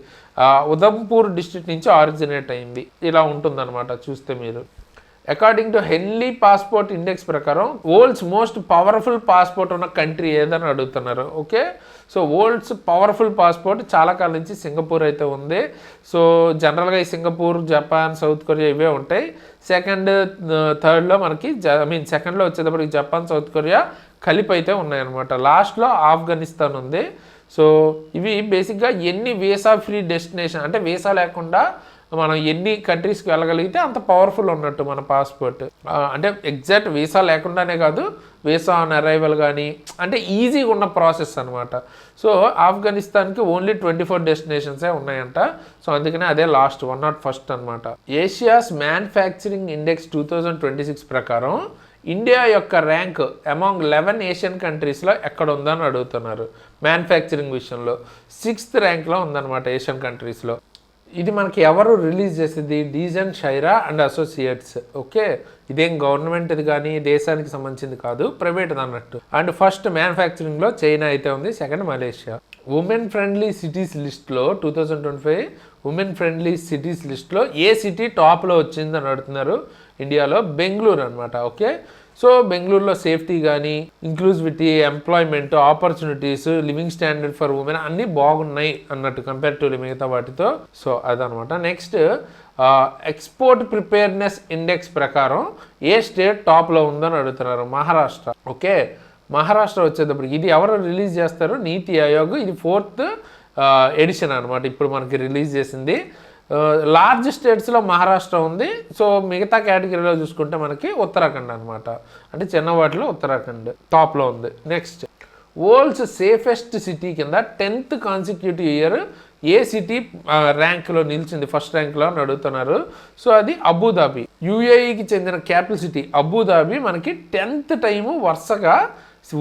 ఉదంపూర్ డిస్ట్రిక్ట్ నుంచి ఆరిజినేట్ అయింది. ఇలా ఉంటుందన్నమాట చూస్తే మీరు. అకార్డింగ్ టు హెన్లీ పాస్పోర్ట్ ఇండెక్స్ ప్రకారం వరల్డ్స్ మోస్ట్ పవర్ఫుల్ పాస్పోర్ట్ ఉన్న కంట్రీ ఏదని అడుగుతున్నారు. Okay. So world's powerful passport చాలా కాలం నుంచి సింగపూర్ అయితే ఉంది. సో జనరల్గా ఈ సింగపూర్, జపాన్, సౌత్ కొరియా ఇవే ఉంటాయి. సెకండ్ థర్డ్లో మనకి సెకండ్లో వచ్చేటప్పటికి జపాన్, సౌత్ కొరియా కలిపి అయితే ఉన్నాయన్నమాట. లాస్ట్లో ఆఫ్ఘనిస్తాన్ ఉంది. సో ఇవి బేసిక్గా ఎన్ని వీసా ఫ్రీ డెస్టినేషన్, అంటే వీసా లేకుండా మనం ఎన్ని కంట్రీస్కి వెళ్ళగలిగితే అంత పవర్ఫుల్ ఉన్నట్టు మన పాస్పోర్ట్. అంటే ఎగ్జాక్ట్ వీసా లేకుండానే కాదు, వీసా ఆన్ అరైవల్ కానీ, అంటే ఈజీగా ఉన్న ప్రాసెస్ అనమాట. సో ఆఫ్ఘనిస్తాన్కి ఓన్లీ 24 డెస్టినేషన్సే ఉన్నాయంట. సో అందుకనే అదే లాస్ట్ 101st అనమాట. ఏషియాస్ మ్యానుఫ్యాక్చరింగ్ ఇండెక్స్ 2026 ప్రకారం ఇండియా యొక్క ర్యాంక్ అమాంగ్ 11 ఏషియన్ కంట్రీస్లో ఎక్కడ ఉందని అడుగుతున్నారు. మ్యానుఫ్యాక్చరింగ్ విషయంలో 6th ర్యాంక్లో ఉందన్నమాట ఏషియన్ కంట్రీస్లో. ఇది మనకి ఎవరు రిలీజ్ చేసేది? డీజన్ షైరా అండ్ అసోసియేట్స్. ఓకే. ఇదేం గవర్నమెంట్ది కానీ దేశానికి సంబంధించింది కాదు, ప్రైవేట్ అన్నట్టు. అండ్ ఫస్ట్ మ్యానుఫ్యాక్చరింగ్లో చైనా అయితే ఉంది, second Malaysia. Women friendly cities లిస్ట్లో 2025 ఉమెన్ ఫ్రెండ్లీ సిటీస్ లిస్ట్లో ఏ సిటీ టాప్లో వచ్చిందని అడుగుతున్నారు. ఇండియాలో బెంగళూరు అనమాట. ఓకే. సో బెంగళూరులో సేఫ్టీ కానీ, inclusivity, employment opportunities, living standard for women అన్నీ బాగున్నాయి అన్నట్టు కంపారిటివ్లీ మిగతా వాటితో. సో అదనమాట. నెక్స్ట్ ఎక్స్పోర్ట్ ప్రిపేర్నెస్ ఇండెక్స్ ప్రకారం ఏ స్టేట్ టాప్లో ఉందని అడుగుతున్నారు. మహారాష్ట్ర. ఓకే. మహారాష్ట్ర వచ్చేటప్పుడు ఇది ఎవరు రిలీజ్ చేస్తారు? నీతి ఆయోగ్. ఇది 4th ఎడిషన్ అనమాట ఇప్పుడు మనకి రిలీజ్ చేసింది. లార్జ్ స్టేట్స్లో మహారాష్ట్ర ఉంది. సో మిగతా కేటగిరీలో చూసుకుంటే మనకి ఉత్తరాఖండ్ అనమాట. అంటే చిన్నవాటిలో ఉత్తరాఖండ్ టాప్లో ఉంది. నెక్స్ట్ వరల్డ్స్ సేఫెస్ట్ సిటీ కింద 10th కాన్సిక్యూటివ్ ఇయర్ ఏ సిటీ ర్యాంక్లో నిలిచింది, ఫస్ట్ ర్యాంక్లో అని అడుగుతున్నారు. సో అది అబుదాబి. యుఏఈకి చెందిన క్యాపిటల్ సిటీ అబుదాబి మనకి 10th టైము వరుసగా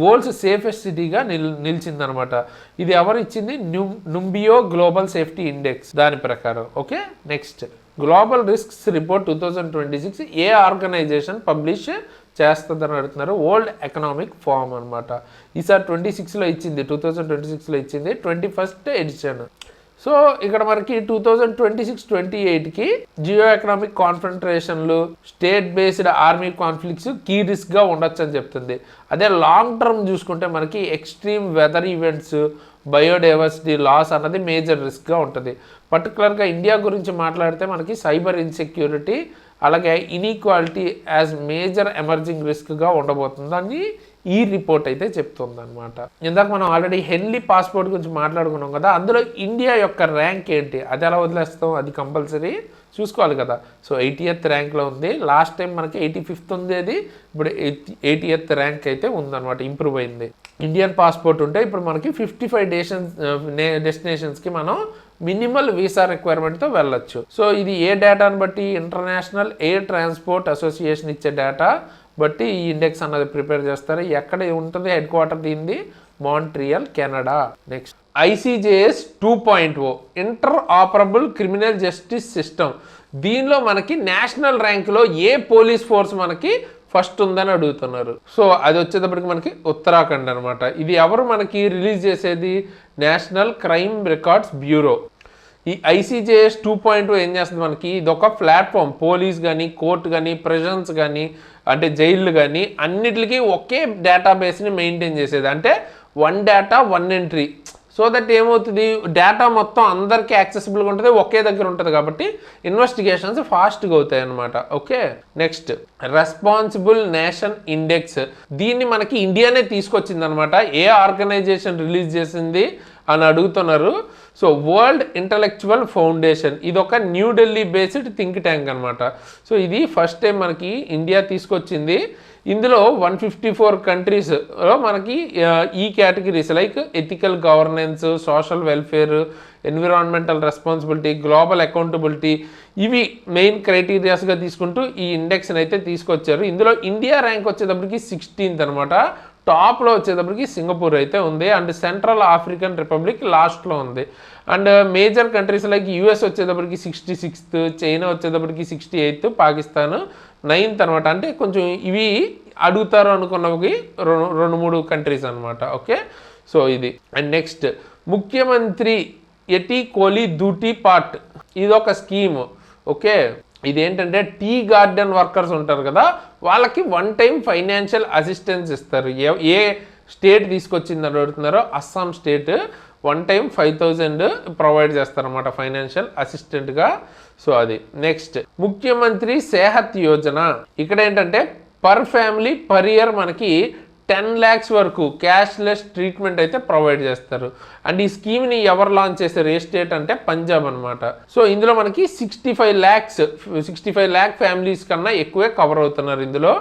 వరల్డ్స్ సేఫెస్ట్ సిటీగా నిలిచిందనమాట. ఇది ఎవరు ఇచ్చింది? నుంబియో గ్లోబల్ సేఫ్టీ ఇండెక్స్ దాని ప్రకారం. Okay. Next global risks report 2026 ఏ ఆర్గనైజేషన్ పబ్లిష్ చేస్తుందని అడుగుతున్నారు. వరల్డ్ ఎకనామిక్ ఫోరం అనమాట. ఈసారి 26లో ఇచ్చింది, 2026లో ఇచ్చింది, 21st ఎడిషన్. సో ఇక్కడ మనకి 2026-28కి జియో ఎకనామిక్ కాన్ఫంట్రేషన్లు, state based army conflicts key రిస్క్గా ఉండొచ్చు అని చెప్తుంది. అదే లాంగ్ టర్మ్ చూసుకుంటే మనకి extreme weather events, biodiversity loss అన్నది మేజర్ రిస్క్గా ఉంటుంది. పర్టికులర్గా ఇండియా గురించి మాట్లాడితే మనకి సైబర్ ఇన్సెక్యూరిటీ, అలాగే ఇన్ఈక్వాలిటీ యాజ్ మేజర్ ఎమర్జింగ్ రిస్క్గా ఉండబోతుందని ఈ రిపోర్ట్ అయితే చెప్తుంది అనమాట. ఇందాక మనం ఆల్రెడీ హెన్లీ పాస్పోర్ట్ గురించి మాట్లాడుకున్నాం కదా, అందులో ఇండియా యొక్క ర్యాంక్ ఏంటి, అది ఎలా వదిలేస్తాం, అది కంపల్సరీ చూసుకోవాలి కదా. సో 80th ర్యాంక్లో ఉంది. లాస్ట్ టైం మనకి 85th ఉంది, అది ఇప్పుడు 80th ర్యాంక్ అయితే ఉందన్నమాట, ఇంప్రూవ్ అయింది. ఇండియన్ పాస్పోర్ట్ ఉంటే ఇప్పుడు మనకి 55 డెస్టినేషన్స్కి మనం మినిమల్ వీసా రిక్వైర్మెంట్తో వెళ్ళొచ్చు. సో ఇది ఏ డేటాను బట్టి? ఇంటర్నేషనల్ ఎయిర్ ట్రాన్స్పోర్ట్ అసోసియేషన్ ఇచ్చే డేటా బట్టి ఈ ఇండెక్స్ అన్నది ప్రిపేర్ చేస్తారు. ఎక్కడ ఉంటుంది హెడ్ క్వార్టర్ దీనిది? Montreal, Canada. Next ICJS 2.0 inter operable criminal justice system. దీనిలో మనకి నేషనల్ ర్యాంక్లో ఏ పోలీస్ ఫోర్స్ మనకి ఫస్ట్ ఉందని అడుగుతున్నారు. సో అది వచ్చేటప్పటికి మనకి ఉత్తరాఖండ్ అనమాట. ఇది ఎవరు మనకి రిలీజ్ చేసేది? National crime records bureau. ఈ ICJS 2.0 ఏం చేస్తుంది మనకి? ఇది ఒక ప్లాట్ఫామ్. పోలీస్ కానీ, కోర్టు కానీ, ప్రిజన్స్ కానీ, అంటే జైళ్ళు కానీ అన్నిటికీ ఒకే డేటాబేస్ని మెయింటైన్ చేసేది. అంటే 1 డేటా 1 ఎంట్రీ. సో దట్ ఏమవుతుంది, డేటా మొత్తం అందరికీ యాక్సెసిబుల్గా ఉంటుంది, ఒకే దగ్గర ఉంటుంది కాబట్టి ఇన్వెస్టిగేషన్స్ ఫాస్ట్గా అవుతాయి అన్నమాట. Okay. Next responsible nation index. దీన్ని మనకి ఇండియానే తీసుకొచ్చింది అనమాట. ఏ ఆర్గనైజేషన్ రిలీజ్ చేసింది అని అడుగుతున్నారు. సో వరల్డ్ ఇంటలెక్చువల్ ఫౌండేషన్, ఇది ఒక న్యూఢిల్లీ బేస్డ్ థింక్ ట్యాంక్ అనమాట. సో ఇది ఫస్ట్ టైం మనకి ఇండియా తీసుకొచ్చింది. ఇందులో 154 కంట్రీస్లో మనకి ఈ categories like ethical governance, social welfare, environmental responsibility, global accountability ఇవి మెయిన్ క్రైటీరియాస్గా తీసుకుంటూ ఈ ఇండెక్స్ని అయితే తీసుకొచ్చారు. ఇందులో ఇండియా ర్యాంక్ వచ్చేటప్పటికి 16th అనమాట. టాప్లో వచ్చేటప్పటికి సింగపూర్ అయితే ఉంది అండ్ సెంట్రల్ ఆఫ్రికన్ రిపబ్లిక్ లాస్ట్లో ఉంది. And major countries like US వచ్చేటప్పటికి 66th, చైనా వచ్చేటప్పటికి 68th, పాకిస్తాన్ 9th అనమాట. అంటే కొంచెం ఇవి అడుగుతారు అనుకున్నవి 2-3 కంట్రీస్ అనమాట. ఓకే, సో ఇది. అండ్ నెక్స్ట్ ముఖ్యమంత్రి ఎటీ కోలి దూటీ పాట్, ఇదొక స్కీమ్. ఓకే, ఇదేంటంటే టీ గార్డెన్ వర్కర్స్ ఉంటారు కదా, వాళ్ళకి 1 time ఫైనాన్షియల్ అసిస్టెన్స్ ఇస్తారు. ఏ స్టేట్ తీసుకొచ్చింది అడుగుతున్నారో అస్సాం స్టేట్ 1 time 5,000 ప్రొవైడ్ చేస్తారన్నమాట ఫైనాన్షియల్ అసిస్టెంట్గా. సో అది. నెక్స్ట్ ముఖ్యమంత్రి సేహత్ యోజన, ఇక్కడ ఏంటంటే పర్ ఫ్యామిలీ పర్ ఇయర్ మనకి 10 lakhs వరకు క్యాష్లెస్ ట్రీట్మెంట్ అయితే ప్రొవైడ్ చేస్తారు. అండ్ ఈ స్కీమ్ని ఎవరు లాంచ్ చేశారు, ఏ స్టేట్ అంటే పంజాబ్ అనమాట. సో ఇందులో మనకి 65 lakh ఫ్యామిలీస్ కన్నా ఎక్కువే కవర్ అవుతున్నారు ఇందులో.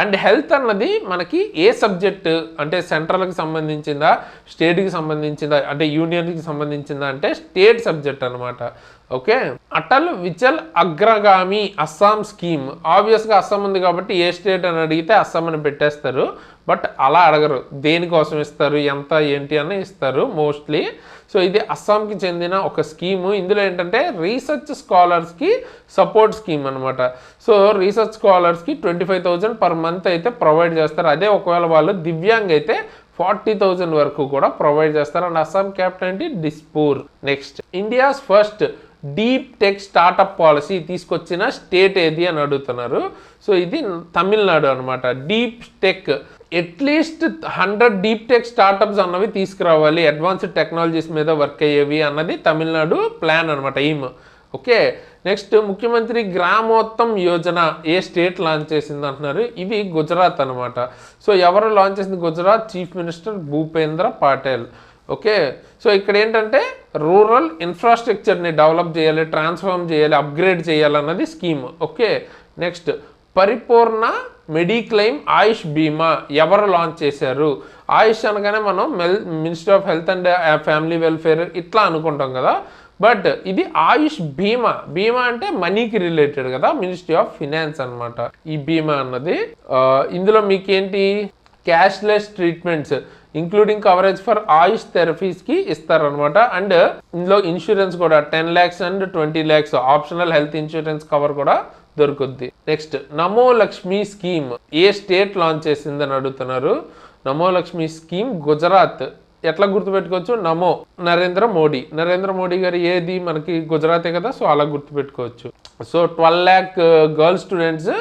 అండ్ హెల్త్ అన్నది మనకి ఏ సబ్జెక్ట్ అంటే సెంట్రల్కి సంబంధించిందా, స్టేట్కి సంబంధించిందా, అంటే యూనియన్కి సంబంధించిందా అంటే స్టేట్ సబ్జెక్ట్ అనమాట. ఓకే, అటల్ విచల్ అగ్రగామి అస్సాం స్కీమ్, ఆబ్వియస్గా అస్సాం ఉంది కాబట్టి ఏ స్టేట్ అని అడిగితే అస్సాం అని పెట్టేస్తారు. బట్ అలా అడగరు, దేనికోసం ఇస్తారు, ఎంత ఏంటి అని ఇస్తారు మోస్ట్లీ. సో ఇది అస్సాంకి చెందిన ఒక స్కీము. ఇందులో ఏంటంటే రీసెర్చ్ స్కాలర్స్కి సపోర్ట్ స్కీమ్ అనమాట. సో రీసెర్చ్ స్కాలర్స్కి 25,000 per month అయితే ప్రొవైడ్ చేస్తారు. అదే ఒకవేళ వాళ్ళు దివ్యాంగ్ అయితే 40,000 వరకు కూడా ప్రొవైడ్ చేస్తారు. అండ్ అస్సాం క్యాపిటల్ ఏంటి, Dispur. Next India's first deep tech startup policy తీసుకొచ్చిన స్టేట్ ఏది అని అడుగుతున్నారు. సో ఇది తమిళనాడు అనమాట. Deep tech at least 100 deep tech startups అన్నవి తీసుకురావాలి, అడ్వాన్స్డ్ టెక్నాలజీస్ మీద వర్క్ అయ్యేవి అన్నది తమిళనాడు ప్లాన్ అనమాట, ఎయిమ్. ఓకే, నెక్స్ట్ ముఖ్యమంత్రి గ్రామోత్తం యోజన ఏ స్టేట్ లాంచ్ చేసింది అంటున్నారు. ఇది గుజరాత్ అనమాట. సో ఎవరు లాంచ్ చేసింది, Gujarat chief minister Bhupendra Patel. Okay, so ఇక్కడ ఏంటంటే రూరల్ ఇన్ఫ్రాస్ట్రక్చర్ని డెవలప్ చేయాలి, ట్రాన్స్ఫార్మ్ చేయాలి, అప్గ్రేడ్ చేయాలన్నది స్కీమ్. ఓకే, నెక్స్ట్ పరిపూర్ణ మెడిక్లెయిమ్ ఆయుష్ బీమా ఎవరు లాంచ్ చేశారు. ఆయుష్ అనగానే మనం ministry of health and family welfare ఇట్లా అనుకుంటాం కదా, బట్ ఇది ఆయుష్ బీమా. బీమా అంటే మనీకి రిలేటెడ్ కదా, మినిస్ట్రీ ఆఫ్ ఫినాన్స్ అనమాట ఈ బీమా అన్నది. ఇందులో మీకేంటి cashless treatments including coverage for AYUSH థెరపీస్కి ఇస్తారనమాట. అండ్ ఇందులో ఇన్సూరెన్స్ కూడా 10 lakhs and 20 lakhs optional health insurance cover కూడా దొరుకుద్ది. నెక్స్ట్ నమో లక్ష్మి స్కీమ్ ఏ స్టేట్ లాంచ్ చేసిందని అడుగుతున్నారు. నమో లక్ష్మి స్కీమ్ గుజరాత్. ఎట్లా గుర్తుపెట్టుకోవచ్చు, నమో నరేంద్ర మోడీ గారు ఏది మనకి గుజరాతే కదా, సో అలా గుర్తుపెట్టుకోవచ్చు. సో 12 lakh గర్ల్ స్టూడెంట్స్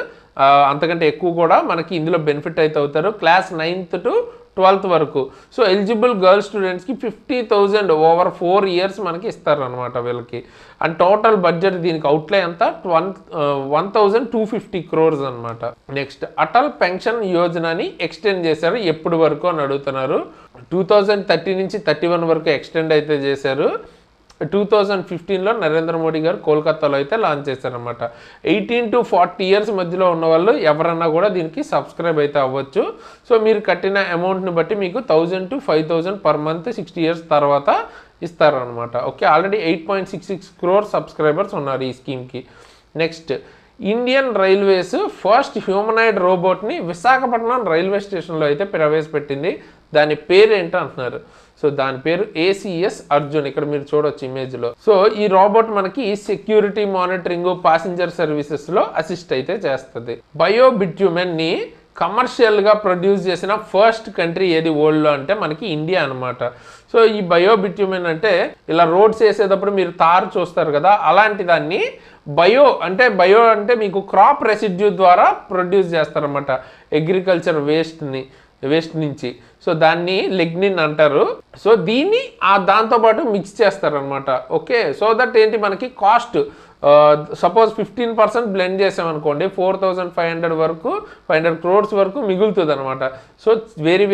అంతకంటే ఎక్కువ కూడా మనకి ఇందులో బెనిఫిట్ అయితే అవుతారు, క్లాస్ 9th to 12th వరకు. సో ఎలిజిబుల్ గర్ల్ స్టూడెంట్స్కి 50,000 ఓవర్ 4 years మనకి ఇస్తారనమాట వీళ్ళకి. అండ్ టోటల్ బడ్జెట్ దీనికి అవుట్లే అంతా 1,250 crores అనమాట. నెక్స్ట్ అటల్ పెన్షన్ యోజనని ఎక్స్టెండ్ చేశారు, ఎప్పుడు వరకు అని అడుగుతున్నారు. 2030 నుంచి 31 వరకు ఎక్స్టెండ్ అయితే చేశారు. 2015లో నరేంద్ర మోడీ గారు కోల్కతాలో అయితే లాంచ్ చేశారనమాట. 18 to 40 years మధ్యలో ఉన్న వాళ్ళు ఎవరన్నా కూడా దీనికి సబ్స్క్రైబ్ అయితే అవ్వచ్చు. సో మీరు కట్టిన అమౌంట్ని బట్టి మీకు 1,000 to 5,000 per month 60 years తర్వాత ఇస్తారనమాట. ఓకే, ఆల్రెడీ 8.66 crore సబ్స్క్రైబర్స్ ఉన్నారు ఈ స్కీమ్కి. Next Indian railways first humanoid రోబోట్ని విశాఖపట్నం రైల్వే స్టేషన్లో అయితే ప్రవేశపెట్టింది. దాని పేరు ఏంటో అంటున్నారు. సో దాని పేరు ACS అర్జున్, ఇక్కడ మీరు చూడొచ్చు ఇమేజ్లో. సో ఈ రోబోట్ మనకి సెక్యూరిటీ మానిటరింగ్, ప్యాసింజర్ సర్వీసెస్లో అసిస్ట్ అయితే చేస్తుంది. బయో బిట్యూమెన్ని కమర్షియల్గా ప్రొడ్యూస్ చేసిన ఫస్ట్ కంట్రీ ఏది వరల్డ్లో అంటే మనకి ఇండియా అనమాట. సో ఈ బయో బిట్యూమెన్ అంటే ఇలా రోడ్స్ వేసేటప్పుడు మీరు తారు చూస్తారు కదా, అలాంటి దాన్ని బయో అంటే మీకు క్రాప్ రెసిడ్యూ ద్వారా ప్రొడ్యూస్ చేస్తారనమాట, అగ్రికల్చర్ వేస్ట్ నుంచి. సో దాన్ని లిగ్నిన్ అంటారు. సో దీన్ని దాంతోపాటు మిక్స్ చేస్తారనమాట. ఓకే, సో దట్ ఏంటి మనకి కాస్ట్ సపోజ్ 15% బ్లెండ్ చేసామనుకోండి 4,500 వరకు 500 crores వరకు మిగులుతుంది అనమాట. సో వెరీ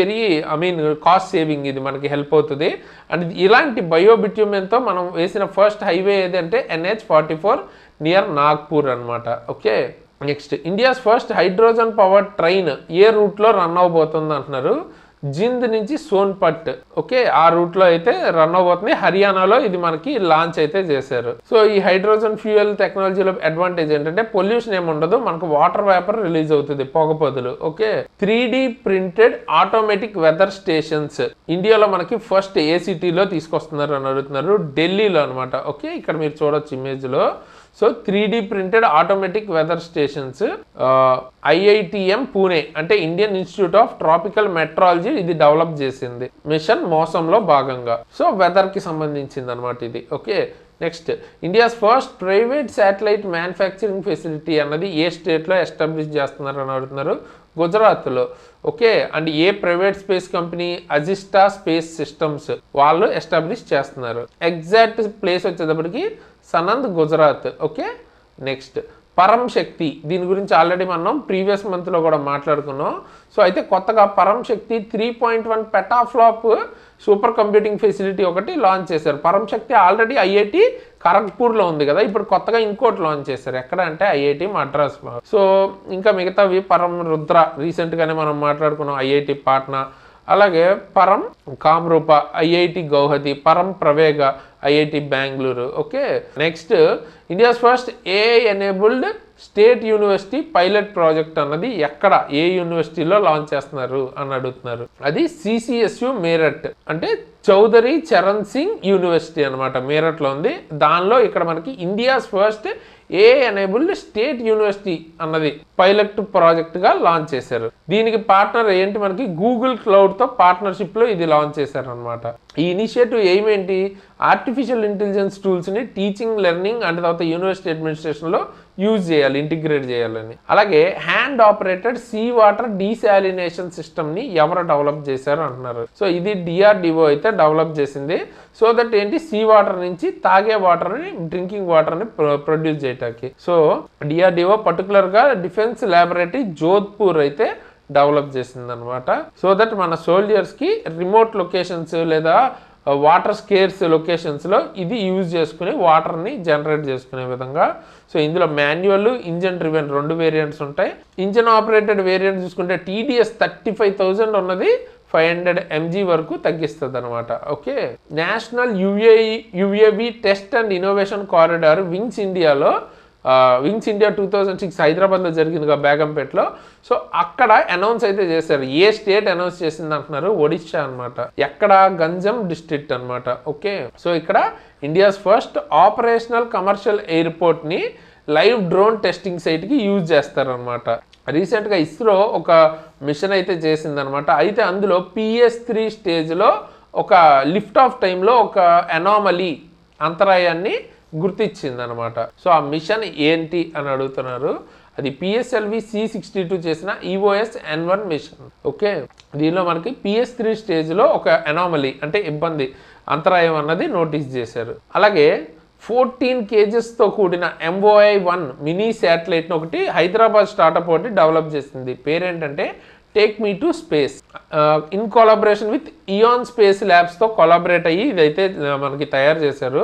కాస్ట్ సేవింగ్ ఇది మనకి హెల్ప్ అవుతుంది. అండ్ ఇలాంటి బయో బిట్యూమెన్తో మనం వేసిన ఫస్ట్ హైవే ఏదంటే NH-44 నియర్ నాగ్పూర్ అనమాట. Okay, next India's first hydrogen power train ఏ రూట్లో రన్ అవబోతుంది అంటున్నారు. జింద్ నుంచి సోన్పట్, ఓకే, ఆ రూట్లో అయితే రన్ అవబోతుంది. హర్యానాలో ఇది మనకి లాంచ్ అయితే చేశారు. సో ఈ హైడ్రోజన్ ఫ్యూయల్ టెక్నాలజీలో అడ్వాంటేజ్ ఏంటంటే పొల్యూషన్ ఏమి ఉండదు, మనకు వాటర్ వేపర్ రిలీజ్ అవుతుంది పొగ బదులు. Okay, 3D printed automatic weather stations ఇండియాలో మనకి ఫస్ట్ ఏ సిటీలో తీసుకొస్తున్నారు అని అడుగుతున్నారు. ఢిల్లీలో అనమాట. ఓకే, ఇక్కడ మీరు చూడొచ్చు ఇమేజ్ లో. So 3D printed automatic weather stations IITM Pune అంటే Indian institute of tropical meteorology ఇది డెవలప్ చేసింది మిషన్ మోసంలో భాగంగా. సో వెదర్ కి సంబంధించింది అనమాట ఇది. Okay, next India's first private satellite manufacturing facility అన్నది ఏ స్టేట్లో ఎస్టాబ్లిష్ చేస్తున్నారు అని అడుగుతున్నారు. గుజరాత్లో. ఓకే, అండ్ ఏ private space company Azista space systems వాళ్ళు ఎస్టాబ్లిష్ చేస్తున్నారు. ఎగ్జాక్ట్ ప్లేస్ వచ్చేటప్పటికి సనంద్, గుజరాత్. ఓకే, నెక్స్ట్ పరం శక్తి, దీని గురించి ఆల్రెడీ మనం ప్రీవియస్ మంత్లో కూడా మాట్లాడుకున్నాం. సో అయితే కొత్తగా పరం శక్తి 3.1 పెటాఫ్లాప్ సూపర్ కంప్యూటింగ్ ఫెసిలిటీ ఒకటి లాంచ్ చేశారు. పరం శక్తి ఆల్రెడీ IIT ఖరగ్పూర్లో ఉంది కదా, ఇప్పుడు కొత్తగా ఇంకోటి లాంచ్ చేశారు. ఎక్కడ అంటే IIT మద్రాస్లో. సో ఇంకా మిగతావి పరం రుద్ర రీసెంట్గానే మనం మాట్లాడుకున్నాం, IIT పాట్నా. అలాగే పరం కామ్రూప IIT గౌహతి, పరం ప్రవేగ IIT Bengaluru. Okay, next India's first AI enabled state university pilot project అన్నది ఎక్కడ ఏ యూనివర్సిటీలో లాంచ్ చేస్తున్నారు అని అడుగుతున్నారు. అది CCSU మీరట్ అంటే చౌదరి చరణ్ సింగ్ యూనివర్సిటీ అనమాట, మీరట్లో ఉంది. దానిలో ఇక్కడ మనకి India's first AI enabled state university అన్నది పైలట్ ప్రాజెక్ట్గా లాంచ్ చేశారు. దీనికి పార్ట్నర్ ఏంటి, మనకి గూగుల్ క్లౌడ్తో పార్ట్నర్షిప్లో ఇది లాంచ్ చేశారు అనమాట. ఈ ఇనిషియేటివ్ ఎయిమ్ ఏంటి, ఆర్టిఫిషియల్ ఇంటెలిజెన్స్ టూల్స్ని టీచింగ్, లెర్నింగ్ అండ్ తర్వాత యూనివర్సిటీ అడ్మినిస్ట్రేషన్లో యూజ్ చేయాలి, ఇంటిగ్రేట్ చేయాలని. అలాగే hand operated sea water desalination సిస్టమ్ని ఎవరు డెవలప్ చేశారు అంటున్నారు. సో ఇది DRDO అయితే డెవలప్ చేసింది. సో దట్ ఏంటి, సీ వాటర్ నుంచి తాగే వాటర్ని, డ్రింకింగ్ వాటర్ని ప్రొడ్యూస్ చేయడానికి. సో DRDO పర్టికులర్గా డిఫెన్స్ ల్యాబొరేటరీ జోధ్పూర్ అయితే డెవలప్ చేసింది అనమాట. సో దట్ మన సోల్జర్స్కి రిమోట్ లొకేషన్స్ లేదా వాటర్ స్కేర్స్ లొకేషన్స్లో ఇది యూజ్ చేసుకుని వాటర్ని జనరేట్ చేసుకునే విధంగా. సో ఇందులో మాన్యువల్, ఇంజన్ డ్రివెన్ 2 వేరియంట్స్ ఉంటాయి. ఇంజన్ ఆపరేటెడ్ వేరియంట్ చూసుకుంటే TDS 35,000 ఉన్నది 500 mg వరకు తగ్గిస్తుంది అనమాట. Okay, national UAV test and innovation corridor wings ఇండియాలో వింగ్స్ ఇండియా 2006 హైదరాబాద్లో జరిగిందిగా బేగంపేటలో. సో అక్కడ అనౌన్స్ అయితే చేశారు. ఏ స్టేట్ అనౌన్స్ చేసింది అంటున్నారు, ఒడిశా అనమాట. ఎక్కడ, గంజం డిస్ట్రిక్ట్ అనమాట. ఓకే, సో ఇక్కడ ఇండియాస్ ఫస్ట్ ఆపరేషనల్ కమర్షియల్ ఎయిర్పోర్ట్ని లైవ్ డ్రోన్ టెస్టింగ్ సైట్కి యూజ్ చేస్తారనమాట. రీసెంట్గా ఇస్రో ఒక మిషన్ అయితే చేసిందనమాట. అయితే అందులో PS3 స్టేజ్లో ఒక లిఫ్ట్ ఆఫ్ టైంలో ఒక అనామలీ అంతరాయాన్ని గుర్తించింది అనమాట. సో ఆ మిషన్ ఏంటి అని అడుగుతున్నారు. అది PSLV C62 చేసిన EOS N1 మిషన్. ఓకే, దీనిలో మనకి PS3 స్టేజ్లో ఒక అనామలీ అంటే ఇబ్బంది, అంతరాయం అన్నది నోటీస్ చేశారు. అలాగే 14 kgsతో కూడిన MOI-1 మినీ శాటిలైట్ని ఒకటి హైదరాబాద్ స్టార్టప్ ఒకటి డెవలప్ చేసింది. పేరేంటంటే take me to space. In collaboration with Eon space ల్యాబ్స్తో కొలాబరేట్ అయ్యి ఇదైతే మనకి తయారు చేశారు.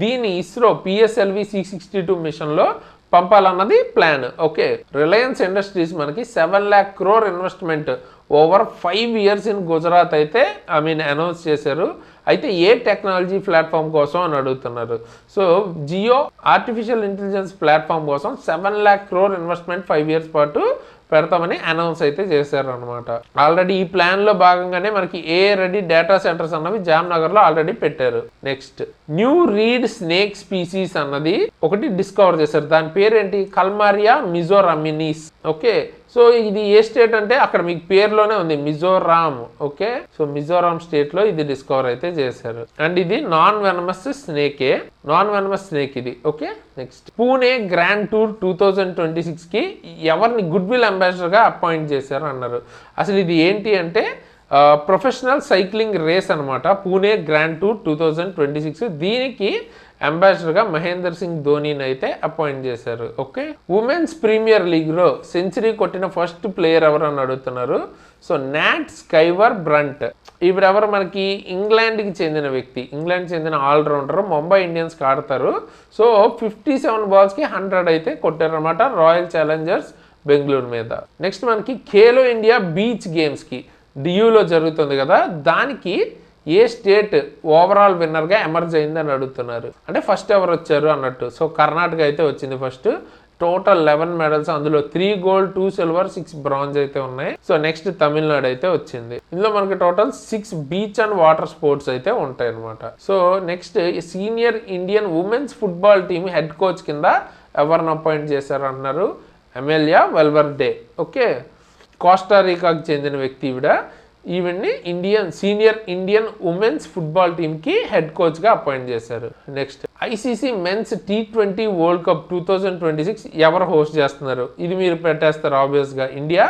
దీన్ని ఇస్రో PSLV C62 మిషన్లో పంపాలన్నది ప్లాన్. ఓకే, రిలయన్స్ ఇండస్ట్రీస్ మనకి 7 lakh crore investment over 5 years in Gujarat అయితే అనౌన్స్ చేశారు. అయితే ఏ టెక్నాలజీ ప్లాట్ఫామ్ కోసం అని అడుగుతున్నారు. So geo artificial intelligence platform కోసం 7 lakh crore ఇన్వెస్ట్మెంట్ 5 years పాటు పెడతామని అనౌన్స్ అయితే చేశారు అనమాట. ఆల్రెడీ ఈ ప్లాన్లో భాగంగానే మనకి AI రెడీ డేటా సెంటర్స్ అన్నవి జామ్నగర్లో ఆల్రెడీ పెట్టారు. Next new read snake species అన్నది ఒకటి డిస్కవర్ చేశారు. దాని పేరేంటి, కల్మారియా మిజోరమినిస్. ఓకే, సో ఇది ఏ స్టేట్ అంటే అక్కడ మీకు పేరులోనే ఉంది, మిజోరాం. ఓకే, సో మిజోరాం స్టేట్లో ఇది డిస్కవర్ అయితే చేశారు. అండ్ ఇది నాన్ వెనమస్ స్నేకే, నాన్ వెనమస్ స్నేక్ ఇది. Okay, next Pune grand tour 2026కి ఎవరిని గుడ్ విల్ అంబాసిడర్గా అపాయింట్ చేశారు అన్నారు. అసలు ఇది ఏంటి అంటే ప్రొఫెషనల్ సైక్లింగ్ రేస్ అనమాట, పూణే గ్రాండ్ టూర్ 2026. దీనికి అంబాసిడర్గా మహేందర్ సింగ్ ధోనీని అయితే అపాయింట్ చేశారు. ఓకే, ఉమెన్స్ ప్రీమియర్ లీగ్లో సెంచరీ కొట్టిన ఫస్ట్ ప్లేయర్ ఎవరు అని అడుగుతున్నారు. సో నాట్ స్కైవర్ బ్రంట్ ఇప్పుడెవరు మనకి ఇంగ్లాండ్కి చెందిన వ్యక్తి, ఇంగ్లాండ్కి చెందిన ఆల్రౌండర్, ముంబై ఇండియన్స్కి ఆడతారు. సో 57 బాల్స్కి 100 అయితే కొట్టారనమాట రాయల్ ఛాలెంజర్స్ బెంగళూరు మీద. నెక్స్ట్ మనకి ఖేలో ఇండియా బీచ్ గేమ్స్కి డియూలో జరుగుతుంది కదా, దానికి ఏ స్టేట్ ఓవరాల్ విన్నర్గా ఎమర్జ్ అయిందని అడుగుతున్నారు. అంటే ఫస్ట్ ఎవరు వచ్చారు అన్నట్టు. సో కర్ణాటక అయితే వచ్చింది ఫస్ట్. టోటల్ 11 మెడల్స్, అందులో 3 గోల్డ్ 2 సిల్వర్ 6 బ్రాంజ్ అయితే ఉన్నాయి. సో నెక్స్ట్ తమిళనాడు అయితే వచ్చింది. ఇందులో మనకి total 6 beach and water sports అయితే ఉంటాయి అనమాట. So next senior Indian women's football team head coach కింద ఎవరిని అపాయింట్ చేశారు అన్నారు, ఎమెలియా వెల్వర్డే. ఓకే, కోస్టారికాకి చెందిన వ్యక్తి ఈవిడ్ని సీనియర్ ఇండియన్ ఉమెన్స్ ఫుట్బాల్ టీమ్కి హెడ్ కోచ్గా అపాయింట్ చేశారు. Next ICC men's T20 world cup 2026 ఎవరు హోస్ట్ చేస్తున్నారు? ఇది మీరు పెట్టేస్తారు ఆబ్వియస్గా. ఇండియా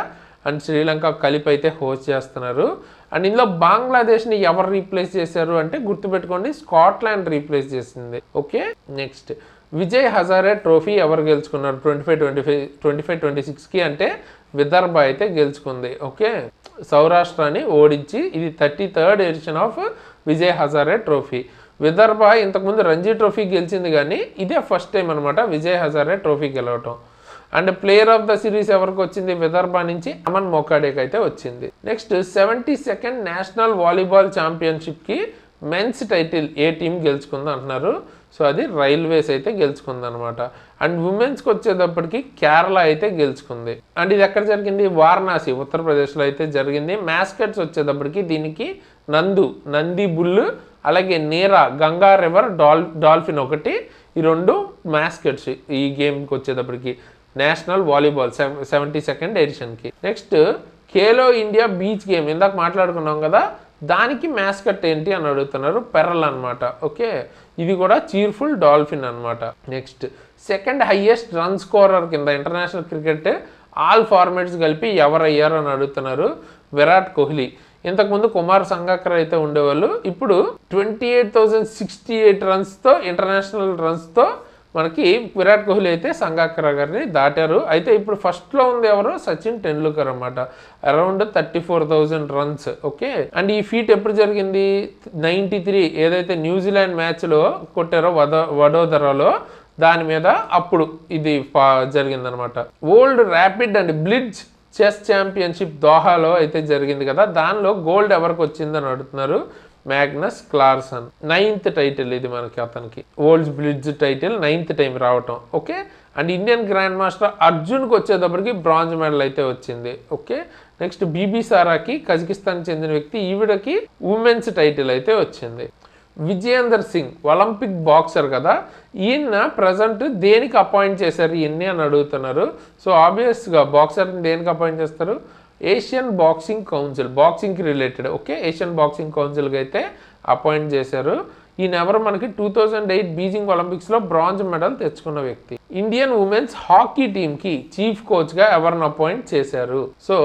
అండ్ శ్రీలంక కలిపి అయితే హోస్ట్ చేస్తున్నారు. అండ్ ఇందులో బంగ్లాదేశ్ని ఎవరు రీప్లేస్ చేశారు అంటే గుర్తుపెట్టుకోండి, స్కాట్లాండ్ రీప్లేస్ చేసింది. Okay, next Vijay Hazare trophy ఎవరు గెలుచుకున్నారు 25-26కి అంటే విదర్భ అయితే గెలుచుకుంది. ఓకే, సౌరాష్ట్రాన్ని ఓడించి ఇది 33rd edition of Vijay Hazare trophy. Vidarbha ఇంతకుముందు రంజీ ట్రోఫీ గెలిచింది కానీ ఇదే ఫస్ట్ టైం అనమాట విజయ్ హజారే ట్రోఫీ గెలవటం. And player of the series ఎవరికి వచ్చింది? విదర్భ నుంచి అమన్ మొకాడేకి అయితే వచ్చింది. నెక్స్ట్ 72nd నేషనల్ వాలీబాల్ ఛాంపియన్షిప్కి మెన్స్ టైటిల్ ఏ టీం గెలుచుకుంది అంటున్నారు. సో అది రైల్వేస్ అయితే గెలుచుకుంది అనమాట. అండ్ ఉమెన్స్కి వచ్చేటప్పటికి కేరళ అయితే గెలుచుకుంది. అండ్ ఇది ఎక్కడ జరిగింది? వారణాసి, ఉత్తరప్రదేశ్లో అయితే జరిగింది. మ్యాస్కెట్స్ వచ్చేటప్పటికి దీనికి నంది బుల్, అలాగే నీరా గంగా రివర్ డాల్ఫిన్ ఒకటి, ఈ 2 మ్యాస్కెట్స్ ఈ గేమ్కి వచ్చేటప్పటికి నేషనల్ వాలీబాల్ 72nd ఎడిషన్కి. Next Khelo India beach game ఇందాక మాట్లాడుకున్నాం కదా, దానికి మ్యాస్కట్ ఏంటి అని అడుగుతున్నారు, పెరల్ అనమాట. ఓకే, ఇది కూడా చీర్ఫుల్ డాల్ఫిన్ అనమాట. Next second highest run scorer కింద ఇంటర్నేషనల్ క్రికెట్ ఆల్ ఫార్మాట్స్ కలిపి ఎవరయ్యారు అని అడుగుతున్నారు, విరాట్ కోహ్లీ. ఇంతకుముందు కుమార్ సంగక్కర్ అయితే ఉండేవాళ్ళు. ఇప్పుడు 28,068 రన్స్తో ఇంటర్నేషనల్ రన్స్తో మనకి విరాట్ కోహ్లీ అయితే సంగక్కర్ గారిని దాటారు. అయితే ఇప్పుడు ఫస్ట్లో ఉంది ఎవరు? సచిన్ టెండూల్కర్ అనమాట, అరౌండ్ 34,000 రన్స్. ఓకే, అండ్ ఈ ఫీట్ ఎప్పుడు జరిగింది? 93 ఏదైతే న్యూజిలాండ్ మ్యాచ్లో కొట్టారో వడోదరాలో, దాని మీద అప్పుడు ఇది జరిగిందనమాట. World rapid and blitz chess championship దోహాలో అయితే జరిగింది కదా, దానిలో గోల్డ్ ఎవరికి వచ్చిందని అడుగుతున్నారు, మ్యాగ్నస్ క్లార్సన్. 9th టైటిల్ ఇది మనకి, అతనికి world blitz title 9th time రావటం. Okay, and Indian grand master అర్జున్కి వచ్చేటప్పటికి బ్రాంజ్ మెడల్ అయితే వచ్చింది. ఓకే, నెక్స్ట్ బీబీ సారాకి కజకిస్తాన్ చెందిన వ్యక్తి, ఈవిడకి ఉమెన్స్ టైటిల్ అయితే వచ్చింది. విజయేందర్ సింగ్ ఒలింపిక్ బాక్సర్ కదా, ఈయన ప్రజెంట్ దేనికి అపాయింట్ చేశారు ఈయన్ని అని అడుగుతున్నారు. సో ఆబ్వియస్గా బాక్సర్ని దేనికి అపాయింట్ చేస్తారు? ఏషియన్ బాక్సింగ్ కౌన్సిల్, బాక్సింగ్కి రిలేటెడ్. ఓకే, ఏషియన్ బాక్సింగ్ కౌన్సిల్కి అయితే అపాయింట్ చేశారు. ఈయన ఎవరు? మనకి 2008 బీజింగ్ ఒలింపిక్స్లో బ్రాంజ్ మెడల్ తెచ్చుకున్న వ్యక్తి. ఇండియన్ ఉమెన్స్ హాకీ టీమ్కి చీఫ్ కోచ్గా ఎవరిని అపాయింట్ చేశారు? సో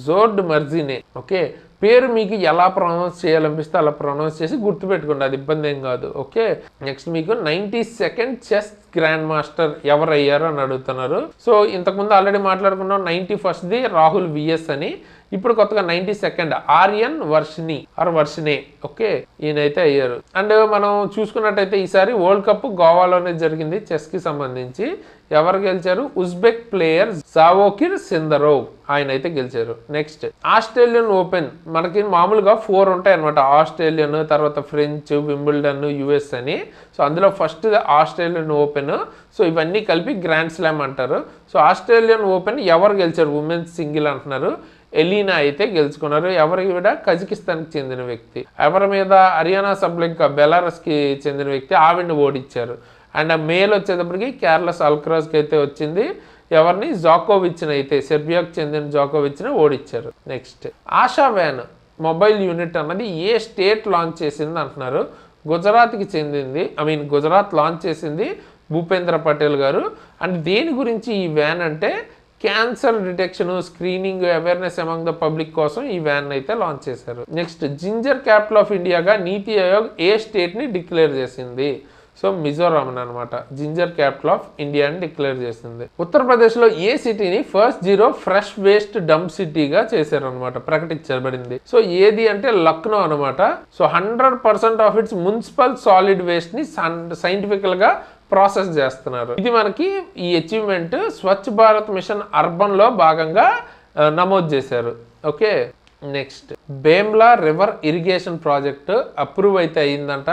జోర్డ్ మర్జినే. ఓకే, పేరు మీకు ఎలా ప్రొనౌన్స్ చేయాలనిపిస్తే అలా ప్రొనౌన్స్ చేసి గుర్తుపెట్టుకోండి, అది ఇబ్బంది ఏం కాదు. ఓకే, నెక్స్ట్ మీకు 92nd చెస్ గ్రాండ్ మాస్టర్ ఎవరయ్యారు అని అడుగుతున్నారు. సో ఇంతకుముందు ఆల్రెడీ మాట్లాడుకున్నాం 91st రాహుల్ విఎస్ అని, ఇప్పుడు కొత్తగా 92nd ఆర్యన్ వర్షినే. ఓకే, ఈయనైతే అయ్యారు. అండ్ మనం చూసుకున్నట్టయితే ఈసారి వరల్డ్ కప్ గోవాలోనే జరిగింది చెస్కి సంబంధించి. ఎవరు గెలిచారు? ఉజ్బెక్ ప్లేయర్ జావోకిర్ సిందరోవ్, ఆయన అయితే గెలిచారు. నెక్స్ట్ ఆస్ట్రేలియన్ ఓపెన్, మనకి మామూలుగా 4 ఉంటాయి అనమాట. ఆస్ట్రేలియన్, తర్వాత ఫ్రెంచ్, వింబుల్డన్, యుఎస్ అని. సో అందులో ఫస్ట్ ఆస్ట్రేలియన్ ఓపెన్. సో ఇవన్నీ కలిపి గ్రాండ్ స్లామ్ అంటారు. సో ఆస్ట్రేలియన్ ఓపెన్ ఎవరు గెలిచారు? ఉమెన్స్ సింగిల్ అంటున్నారు. ఎలీనా అయితే గెలుచుకున్నారు. ఎవరు? ఈవిడ కజకిస్తాన్కి చెందిన వ్యక్తి. ఎవరి మీద? హరియానా సబ్లింకా, బెలారస్కి చెందిన వ్యక్తి, ఆవిడని ఓడించారు. అండ్ ఆ మేల్ వచ్చేటప్పటికి కేరళ అల్క్రాజ్కి అయితే వచ్చింది. ఎవరిని? జోకోవిచ్ని అయితే, సెర్బియాకి చెందిన జోకోవిచ్ని ఓడించారు. Next ASHA van mobile unit అన్నది ఏ స్టేట్ లాంచ్ చేసింది అంటున్నారు. గుజరాత్కి చెందింది. గుజరాత్ లాంచ్ చేసింది భూపేంద్ర పటేల్ గారు. అండ్ దేని గురించి ఈ వ్యాన్ అంటే cancer detection, screening, awareness among the public కోసం ఈ వ్యాన్ అయితే లాంచ్ చేశారు. Next ginger capital of ఇండియాగా NITI Aayog A స్టేట్ని declare చేసింది? సో మిజోరాం అనమాట జింజర్ క్యాపిటల్ ఆఫ్ ఇండియా అని డిక్లేర్ చేసింది. ఉత్తరప్రదేశ్లో ఏ సిటీని first zero fresh waste dump సిటీగా చేశారనమాట, ప్రకటించబడింది. సో ఏది అంటే లక్నో అనమాట. So 100% of it's municipal solid waste ని సైంటిఫికల్ గా ప్రాసెస్ చేస్తున్నారు. ఇది మనకి ఈ అచీవ్మెంట్ స్వచ్ఛ భారత్ మిషన్ అర్బన్ లో భాగంగా నమోదు చేశారు. Okay, next Bemla river irrigation project approve అయితే అయిందంట.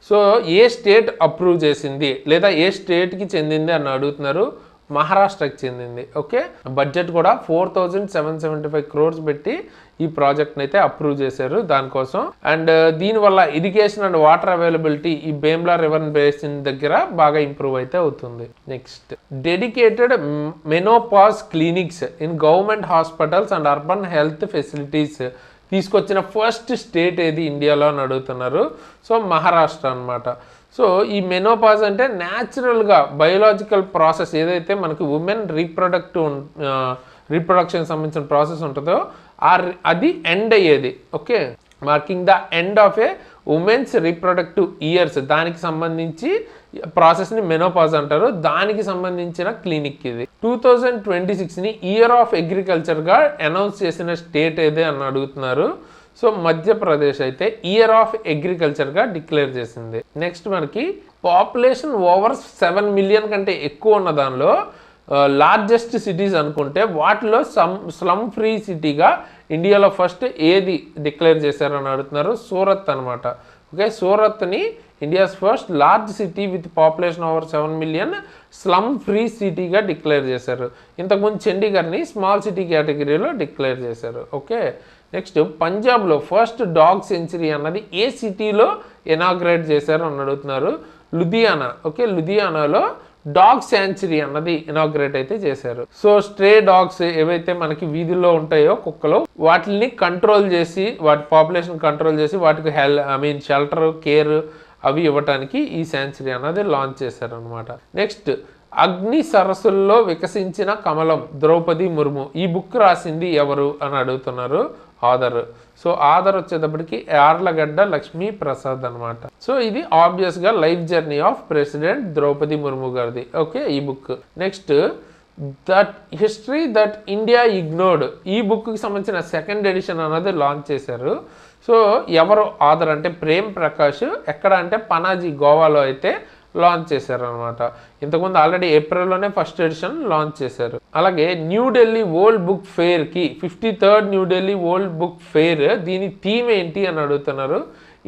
సో ఏ స్టేట్ అప్రూవ్ చేసింది లేదా ఏ స్టేట్కి చెందింది అని అడుగుతున్నారు. మహారాష్ట్రకి చెందింది. ఓకే, బడ్జెట్ కూడా 4775 crores పెట్టి ఈ ప్రాజెక్ట్ని అయితే అప్రూవ్ చేశారు దానికోసం. అండ్ దీనివల్ల ఇరిగేషన్ అండ్ వాటర్ అవైలబిలిటీ ఈ బేమ్లా రివర్ బేసిన్ దగ్గర బాగా ఇంప్రూవ్ అయితే అవుతుంది. Next dedicated menopause clinics in government hospitals and urban health facilities తీసుకొచ్చిన ఫస్ట్ స్టేట్ ఏది ఇండియాలో అని అడుగుతున్నారు. సో మహారాష్ట్ర అనమాట. సో ఈ మెనోపాజ్ అంటే న్యాచురల్గా బయోలాజికల్ ప్రాసెస్ ఏదైతే మనకి ఉమెన్ రీప్రొడక్షన్ సంబంధించిన ప్రాసెస్ ఉంటుందో అది ఎండ్ అయ్యేది. Okay, marking the end of A women's reproductive years దానికి సంబంధించి ప్రాసెస్ని మెనోపాజ్ అంటారు. దానికి సంబంధించిన క్లినిక్ ఇది. 2026ని ఇయర్ ఆఫ్ అగ్రికల్చర్గా అనౌన్స్ చేసిన స్టేట్ ఏదే అని అడుగుతున్నారు. సో మధ్యప్రదేశ్ అయితే ఇయర్ ఆఫ్ అగ్రికల్చర్గా డిక్లేర్ చేసింది. నెక్స్ట్ మనకి పాపులేషన్ ఓవర్ 7 million కంటే ఎక్కువ ఉన్న దానిలో లార్జెస్ట్ సిటీస్ అనుకుంటే వాటిలో స్లమ్ ఫ్రీ సిటీగా ఇండియాలో ఫస్ట్ ఏది డిక్లేర్ చేశారని అడుగుతున్నారు. సూరత్ అనమాట. ఓకే, సూరత్ని India's first large city with population over 7 million slum free సిటీగా డిక్లేర్ చేశారు. ఇంతకుముందు చండీగఢ్ని స్మాల్ సిటీ కేటగిరీలో డిక్లేర్ చేశారు. ఓకే, నెక్స్ట్ పంజాబ్లో ఫస్ట్ డాగ్ సెంచరీ అన్నది ఏ సిటీలో ఇనాగ్రేట్ చేశారు అని అడుగుతున్నారు. లుధియానా. ఓకే, లుధియానాలో డాగ్ శాంచురీ అన్నది ఇనాగ్రేట్ అయితే చేశారు. సో స్ట్రే డాగ్స్ ఏవైతే మనకి వీధుల్లో ఉంటాయో కుక్కలు వాటిని కంట్రోల్ చేసి వాటి పాపులేషన్ కంట్రోల్ చేసి వాటికి షెల్టర్ కేర్ అవి ఇవ్వటానికి ఈ శాంచురీ అన్నది లాంచ్ చేశారనమాట. నెక్స్ట్ అగ్ని సరస్సుల్లో వికసించిన కమలం ద్రౌపది ముర్ము. ఈ బుక్ రాసింది ఎవరు అని అడుగుతున్నారు. ఆథర్. సో ఆథర్ వచ్చేటప్పటికి యార్లగడ్డ లక్ష్మీ ప్రసాద్ అనమాట. సో ఇది ఆబ్వియస్గా life journey of president Droupadi Murmu గారిది. ఓకే, ఈ book. Next that history that India ignored ఈ బుక్కి సంబంధించిన 2nd ఎడిషన్ అనేది లాంచ్ చేశారు. సో ఎవరు ఆథర్ అంటే ప్రేమ్ ప్రకాష్. ఎక్కడ అంటే పనాజీ గోవాలో అయితే లాంచ్ చేశారనమాట. ఇంతకుముందు ఆల్రెడీ ఏప్రిల్లోనే 1st ఎడిషన్ లాంచ్ చేశారు. అలాగే న్యూఢిల్లీ వరల్డ్ బుక్ ఫెయిర్కి 53rd New Delhi world book fair దీని థీమ్ ఏంటి అని అడుగుతున్నారు.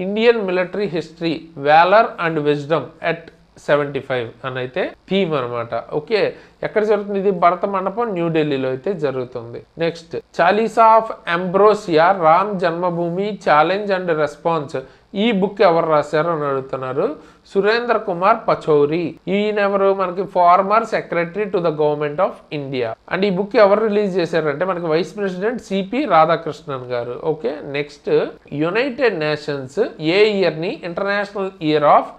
Indian military history valour and wisdom at 75 అని అయితే థీమ్ అనమాట. ఓకే, ఎక్కడ జరుగుతుంది ఇది? భరత మండపం న్యూఢిల్లీలో అయితే జరుగుతుంది. Next Chalisa of ambrosia Ram Janmabhoomi challenge and response ఈ బుక్ ఎవరు రాశారు అని అడుగుతున్నారు. సురేంద్ర కుమార్ పచౌరి. ఈయనెవరు? మనకి former secretary to the government of India. And ఈ బుక్ ఎవరు రిలీజ్ చేశారంటే మనకి vice president CP Radhakrishnan garu. Okay, next united nations ఏ ఇయర్ని international year of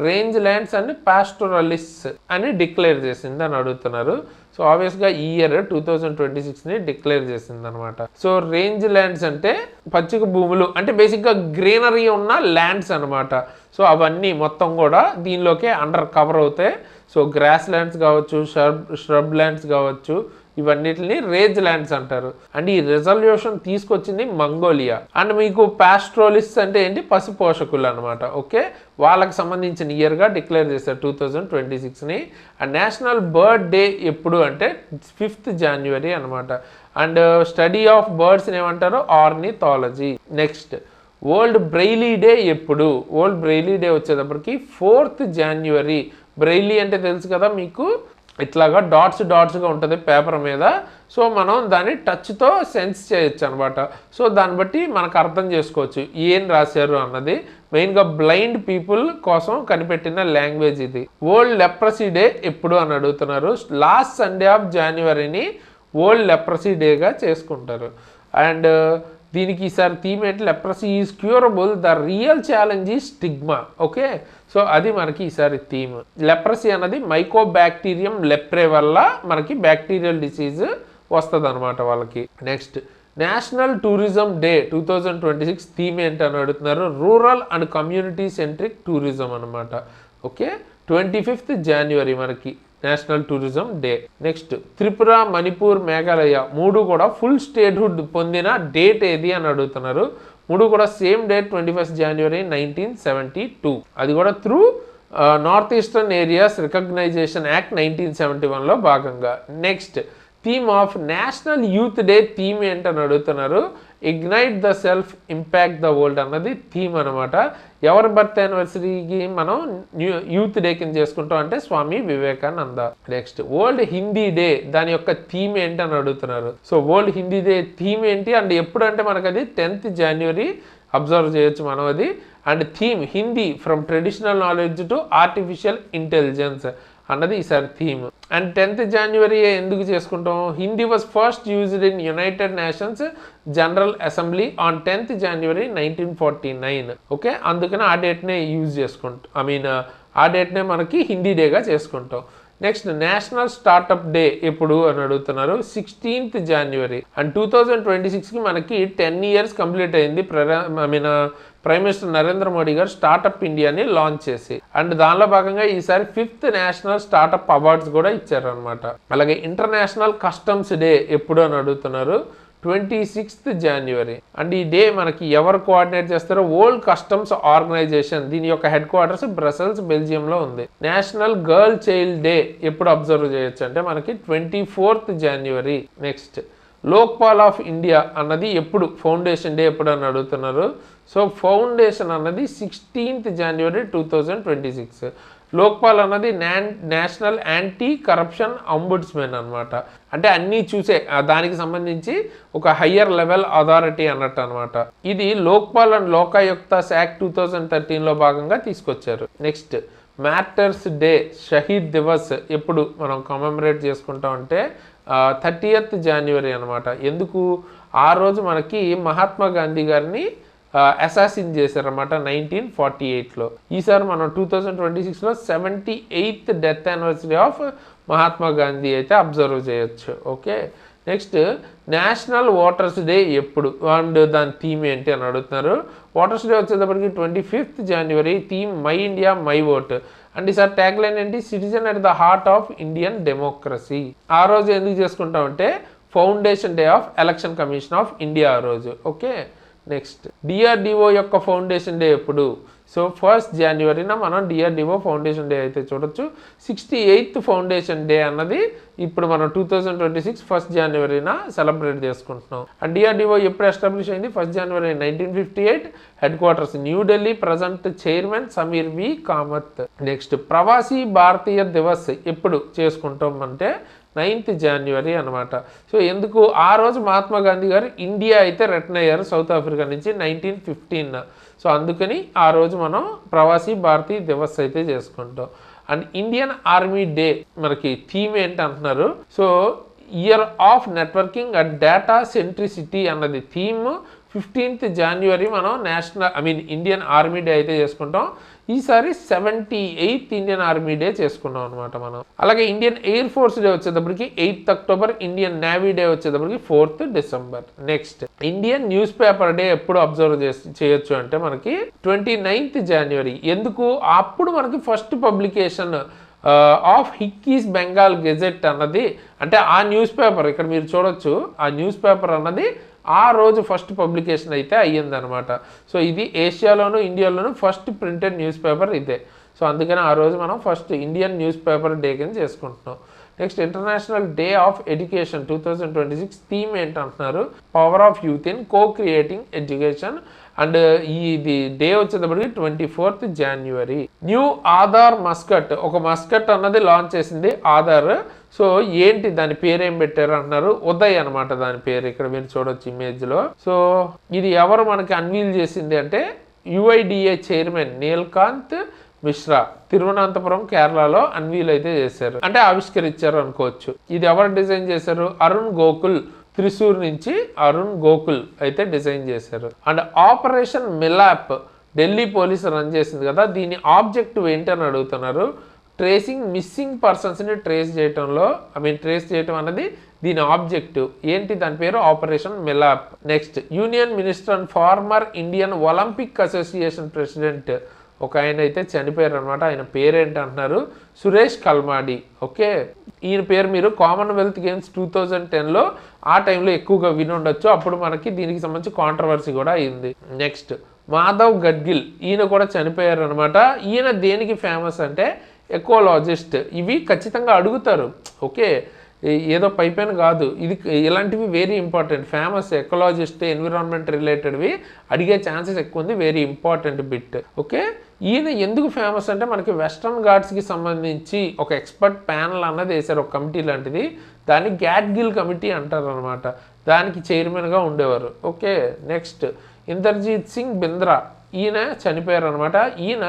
range lands and pastoralist అని డిక్లేర్ చేసింది అని అడుగుతున్నారు. సో ఆబ్వియస్గా ఈ ఇయర్ 2026ని డిక్లేర్ చేసింది అనమాట. సో రేంజ్ ల్యాండ్స్ అంటే పచ్చిక భూములు అంటే బేసిక్గా గ్రీనరీ ఉన్న ల్యాండ్స్ అనమాట. సో అవన్నీ మొత్తం కూడా దీనిలోకే అండర్ కవర్ అవుతాయి. సో గ్రాస్ ల్యాండ్స్ కావచ్చు, ష్రబ్ ల్యాండ్స్ కావచ్చు, ఇవన్నిటిని రేంజ్ ల్యాండ్స్ అంటారు. అండ్ ఈ రెజల్యూషన్ తీసుకొచ్చింది మంగోలియా. అండ్ మీకు పాస్ట్రోలిస్ట్ అంటే ఏంటి? పశు పోషకులు అనమాట. ఓకే, వాళ్ళకి సంబంధించిన ఇయర్గా డిక్లేర్ చేశారు 2026ని. అండ్ నేషనల్ బర్డ్ డే ఎప్పుడు అంటే 5th January అనమాట. అండ్ స్టడీ ఆఫ్ బర్డ్స్ని ఏమంటారు? Ornithology. Next world Braille day ఎప్పుడు? వరల్డ్ బ్రెయిలీ డే వచ్చేటప్పటికి 4th January. బ్రెయిలీ అంటే తెలుసు కదా మీకు, ఇట్లాగా డాట్స్గా ఉంటుంది పేపర్ మీద. సో మనం దాన్ని టచ్తో సెన్స్ చేయొచ్చు అనమాట. సో దాన్ని బట్టి మనకు అర్థం చేసుకోవచ్చు ఏం రాశారు అన్నది. మెయిన్గా బ్లైండ్ పీపుల్ కోసం కనిపెట్టిన లాంగ్వేజ్ ఇది. వరల్డ్ లెప్రసీ డే ఎప్పుడు అని అడుగుతున్నారు. లాస్ట్ సండే ఆఫ్ జాన్యువరిని వరల్డ్ లెప్రసీ డేగా చేసుకుంటారు. అండ్ దీనికి ఈసారి థీమ్ ఏంటి? Leprosy is curable, the real challenge is stigma. Okay, so అది మనకి ఈసారి థీమ్. లెప్రసీ అన్నది మైకోబ్యాక్టీరియం లెప్రే వల్ల మనకి బ్యాక్టీరియల్ డిసీజ్ వస్తుంది అనమాట వాళ్ళకి. Next national tourism day 2026 theme ఏంటని అడుగుతున్నారు. Rural and community centric tourism అనమాట. ఓకే 25th January మనకి national tourism day. Next Tripura, Manipur, Meghalaya 3 కూడా ఫుల్ స్టేట్హుడ్ పొందిన డేట్ ఏది అని అడుగుతున్నారు. 3 కూడా సేమ్ డేట్ 21st January 1972. అది కూడా through north eastern areas recognition act 1971లో భాగంగా. Next theme of national youth day theme ఏంటని అడుగుతున్నారు. Ignite the self, impact the world అన్నది థీమ్ అనమాట. ఎవరి బర్త్ యానివర్సరీకి మనం యూత్ డే కింద చేసుకుంటాం అంటే Swami Vivekananda. Next world Hindi day, దాని యొక్క థీమ్ ఏంటి అని అడుగుతున్నారు. So world Hindi day theme ఏంటి అండ్ ఎప్పుడు అంటే మనకు అది 10th January అబ్జర్వ్ చేయొచ్చు మనం అది. And theme Hindi from traditional knowledge to artificial intelligence అన్నది ఈసారి థీమ్. అండ్ 10th January ఎందుకు చేసుకుంటాం? Hindi was first used in United nations general assembly on 10th January 1949. Okay, అందుకని ఆ డేట్నే యూజ్ చేసుకుంటాం. ఆ డేట్నే మనకి హిందీ డేగా చేసుకుంటాం. నెక్స్ట్ నేషనల్ స్టార్టప్ డే ఎప్పుడు అని అడుగుతున్నారు. 16th January. అండ్ 2026కి మనకి 10 years కంప్లీట్ అయింది ప్రైమ్ మినిస్టర్ నరేంద్ర మోడీ గారు స్టార్టప్ ఇండియాని లాంచ్ చేసి. అండ్ దానిలో భాగంగా ఈసారి 5th నేషనల్ స్టార్టప్ అవార్డ్స్ కూడా ఇచ్చారనమాట. అలాగే ఇంటర్నేషనల్ కస్టమ్స్ డే ఎప్పుడు అని అడుగుతున్నారు. 26th January. అండ్ ఈ డే మనకి ఎవరు కోఆర్డినేట్ చేస్తారో వరల్డ్ కస్టమ్స్ ఆర్గనైజేషన్, దీని యొక్క హెడ్ క్వార్టర్స్ బ్రసెల్స్, బెల్జియంలో ఉంది. నేషనల్ గర్ల్ చైల్డ్ డే ఎప్పుడు అబ్జర్వ్ చేయొచ్చు అంటే మనకి 24th January. Next Lokpal of India అన్నది ఎప్పుడు, ఫౌండేషన్ డే ఎప్పుడు అని అడుగుతున్నారు. సో ఫౌండేషన్ అన్నది 16th January 2026. లోక్పాల్ అన్నది నేషనల్ యాంటీ కరప్షన్ అంబుడ్స్మెన్ అనమాట. అంటే అన్నీ చూసే దానికి సంబంధించి ఒక హయ్యర్ లెవెల్ అథారిటీ అన్నట్టు అనమాట. ఇది లోక్పాల్ అండ్ లోకాయుక్తాస్ యాక్ట్ 2013లో భాగంగా తీసుకొచ్చారు. Next martyrs day, Shaheed Diwas ఎప్పుడు మనం కమెమరేట్ చేసుకుంటాం అంటే 30th January అనమాట. ఎందుకు? ఆ రోజు మనకి మహాత్మా గాంధీ గారిని అసాసిన్ చేశారన్నమాట 1948లో. ఈసారి మనం 2026లో 78th death anniversary of Mahatma Gandhi అయితే అబ్జర్వ్ చేయొచ్చు. Okay, next national voters day ఎప్పుడు అండ్ దాని థీమ్ ఏంటి అని అడుగుతున్నారు. ఓటర్స్ డే వచ్చేటప్పటికి 25th January. Theme my India my vote. And ఈసారి ట్యాగ్ లైన్ ఏంటి? Citizen at the heart of Indian democracy. ఆ రోజు ఎందుకు చేసుకుంటామంటే foundation day of election commission of India ఆ రోజు. ఓకే, నెక్స్ట్ డిఆర్డిఓ యొక్క ఫౌండేషన్ డే ఎప్పుడు? సో 1st January మనం డిఆర్డిఓ ఫౌండేషన్ డే అయితే చూడొచ్చు. 68th ఫౌండేషన్ డే అన్నది ఇప్పుడు మనం 2026 1st January సెలబ్రేట్ చేసుకుంటున్నాం. అండ్ డిఆర్డిఓ ఎప్పుడు ఎస్టాబ్లిష్ అయింది? 1st January 1958. Headquarters New Delhi. Present chairman Samir V Kamat. Next Pravasi Bharatiya Divas ఎప్పుడు చేసుకుంటాం అంటే 9th January అనమాట. సో ఎందుకు? ఆ రోజు మహాత్మా గాంధీ గారు ఇండియా అయితే రిటర్న్ అయ్యారు సౌత్ ఆఫ్రికా నుంచి 1915. సో అందుకని ఆ రోజు మనం ప్రవాసీ భారతీయ దివస్ అయితే చేసుకుంటాం. అండ్ ఇండియన్ ఆర్మీ డే మనకి థీమ్ ఏంటి అంటున్నారు. So year of networking and data centricity అన్నది థీమ్. 15th January మనం ఇండియన్ ఆర్మీ డే అయితే చేసుకుంటాం. ఈసారి 78th ఇండియన్ ఆర్మీ డే చేసుకున్నాం అనమాట మనం. అలాగే ఇండియన్ ఎయిర్ ఫోర్స్ డే వచ్చేటప్పటికి 8th October. Indian navy day వచ్చేటప్పటికి 4th December. Next Indian news paper day ఎప్పుడు అబ్జర్వ్ చేయొచ్చు అంటే మనకి 29th January. ఎందుకు? అప్పుడు మనకి first publication of Hicky's Bengal gazette అన్నది, అంటే ఆ న్యూస్ పేపర్ ఇక్కడ మీరు చూడొచ్చు, ఆ న్యూస్ పేపర్ అన్నది ఆ రోజు ఫస్ట్ పబ్లికేషన్ అయితే అయ్యిందనమాట. సో ఇది ఏషియాలోను ఇండియాలోను ఫస్ట్ ప్రింటెడ్ న్యూస్ పేపర్ ఇదే. సో అందుకని ఆ రోజు మనం first Indian news paper day కింద చేసుకుంటున్నాం. Next international day of education 2026 theme ఏంటంటున్నారు. Power of youth in co creating education. And ఇది డే వచ్చేటప్పటికి 24th January. New Aadhaar mascot, ఒక మస్కట్ అన్నది లాంచ్ చేసింది ఆధార్. సో ఏంటి దాని పేరు ఏం పెట్టారు అంటున్నారు. ఉదయ్ అనమాట దాని పేరు, ఇక్కడ మీరు చూడొచ్చు ఇమేజ్లో. సో ఇది ఎవరు మనకి అన్వీల్ చేసింది అంటే UIDA చైర్మన్ నీల్కాంత్ మిశ్రా తిరువనంతపురం కేరళలో అన్వీల్ అయితే చేశారు, అంటే ఆవిష్కరించారు అనుకోవచ్చు. ఇది ఎవరు డిజైన్ చేశారు? అరుణ్ గోకుల్, త్రిశూర్ నుంచి అరుణ్ గోకుల్ అయితే డిజైన్ చేశారు. And operation Milap Delhi police run చేసింది కదా, దీని ఆబ్జెక్టివ్ ఏంటని అడుగుతున్నారు. ట్రేసింగ్ మిస్సింగ్ పర్సన్స్ని ట్రేస్ చేయటంలో ట్రేస్ చేయటం అన్నది దీని ఆబ్జెక్టివ్. ఏంటి? దాని పేరు operation Milap. Next union minister and former Indian Olympic association president ఒక ఆయన అయితే చనిపోయారు అనమాట. ఆయన పేరేంటి అంటున్నారు, సురేష్ కల్మాడి. ఓకే, ఈయన పేరు మీరు కామన్వెల్త్ గేమ్స్ 2010లో ఆ టైంలో ఎక్కువగా విని ఉండొచ్చు. అప్పుడు మనకి దీనికి సంబంధించి కాంట్రవర్సీ కూడా అయింది. నెక్స్ట్ మాధవ్ గడ్గిల్, ఈయన కూడా చనిపోయారు అనమాట. ఈయన దేనికి ఫేమస్ అంటే ఎకోలాజిస్ట్. ఇవి ఖచ్చితంగా అడుగుతారు. ఓకే, ఏదో పైపైన కాదు, ఇది ఇలాంటివి వెరీ ఇంపార్టెంట్. ఫేమస్ ఎకలాజిస్ట్, ఎన్విరాన్మెంట్ రిలేటెడ్వి అడిగే ఛాన్సెస్ ఎక్కువ ఉంది. Very important bit. ఓకే, ఈయన ఎందుకు ఫేమస్ అంటే మనకి వెస్ట్రన్ ఘాట్స్కి సంబంధించి ఒక ఎక్స్పర్ట్ ప్యానల్ అన్నది వేశారు, ఒక కమిటీ లాంటిది. దాన్ని గ్యాడ్గిల్ కమిటీ అంటారు అనమాట. దానికి చైర్మన్గా ఉండేవారు. ఓకే, నెక్స్ట్ ఇందర్జీత్ సింగ్ బింద్రా, ఈయన చనిపోయారు అనమాట. ఈయన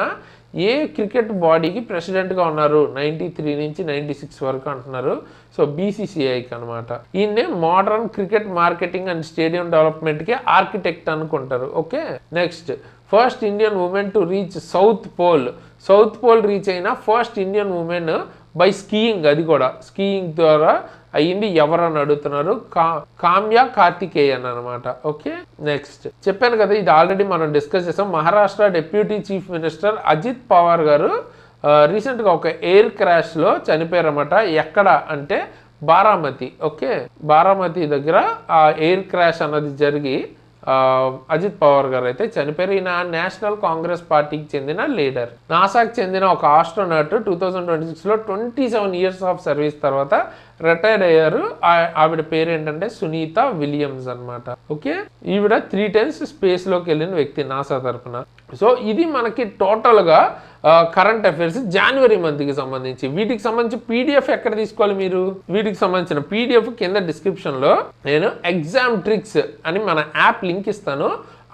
ఏ క్రికెట్ బాడీకి ప్రెసిడెంట్గా ఉన్నారు 93 నుంచి 96 వరకు అంటున్నారు. సో బీసీసీఐకి అనమాట. ఈయన్నే modern cricket marketing and stadium డెవలప్మెంట్కి ఆర్కిటెక్ట్ అనుకుంటారు. Okay, next first Indian women to reach south pole reach అయిన first Indian women by skiing. అది కూడా స్కీయింగ్ ద్వారా అయ్యింది. ఎవరని అడుగుతున్నారు, కామ్యా కార్తికేయన్ అనమాట. ఓకే, నెక్స్ట్ చెప్పాను కదా, ఇది ఆల్రెడీ మనం డిస్కస్ చేసాం. Maharashtra deputy chief minister Ajit Pawar గారు రీసెంట్గా ఒక ఎయిర్ క్రాష్లో చనిపోయారు అనమాట. ఎక్కడ అంటే బారామతి. ఓకే, బారామతి దగ్గర ఆ ఎయిర్ క్రాష్ అన్నది జరిగి అజిత్ పవార్ గారు అయితే చనిపోయారు. ఈయన నేషనల్ కాంగ్రెస్ పార్టీకి చెందిన లీడర్. నాసాకి చెందిన ఒక ఆస్ట్రోనాట్ 2026లో 27 years ఆఫ్ సర్వీస్ తర్వాత రిటైర్డ్ అయ్యారు. ఆవిడ పేరు ఏంటంటే సునీత విలియమ్స్ అనమాట. ఓకే, ఈవిడ 3 times స్పేస్లోకి వెళ్ళిన వ్యక్తి నాసా తరఫున. సో ఇది మనకి టోటల్గా కరెంట్ అఫైర్స్ జనవరి మంత్కి సంబంధించి. వీటికి సంబంధించి పీడిఎఫ్ ఎక్కడ తీసుకోవాలి మీరు? వీటికి సంబంధించిన పీడిఎఫ్ కింద డిస్క్రిప్షన్లో నేను ఎగ్జామ్ ట్రిక్స్ అని మన యాప్ లింక్ ఇస్తాను.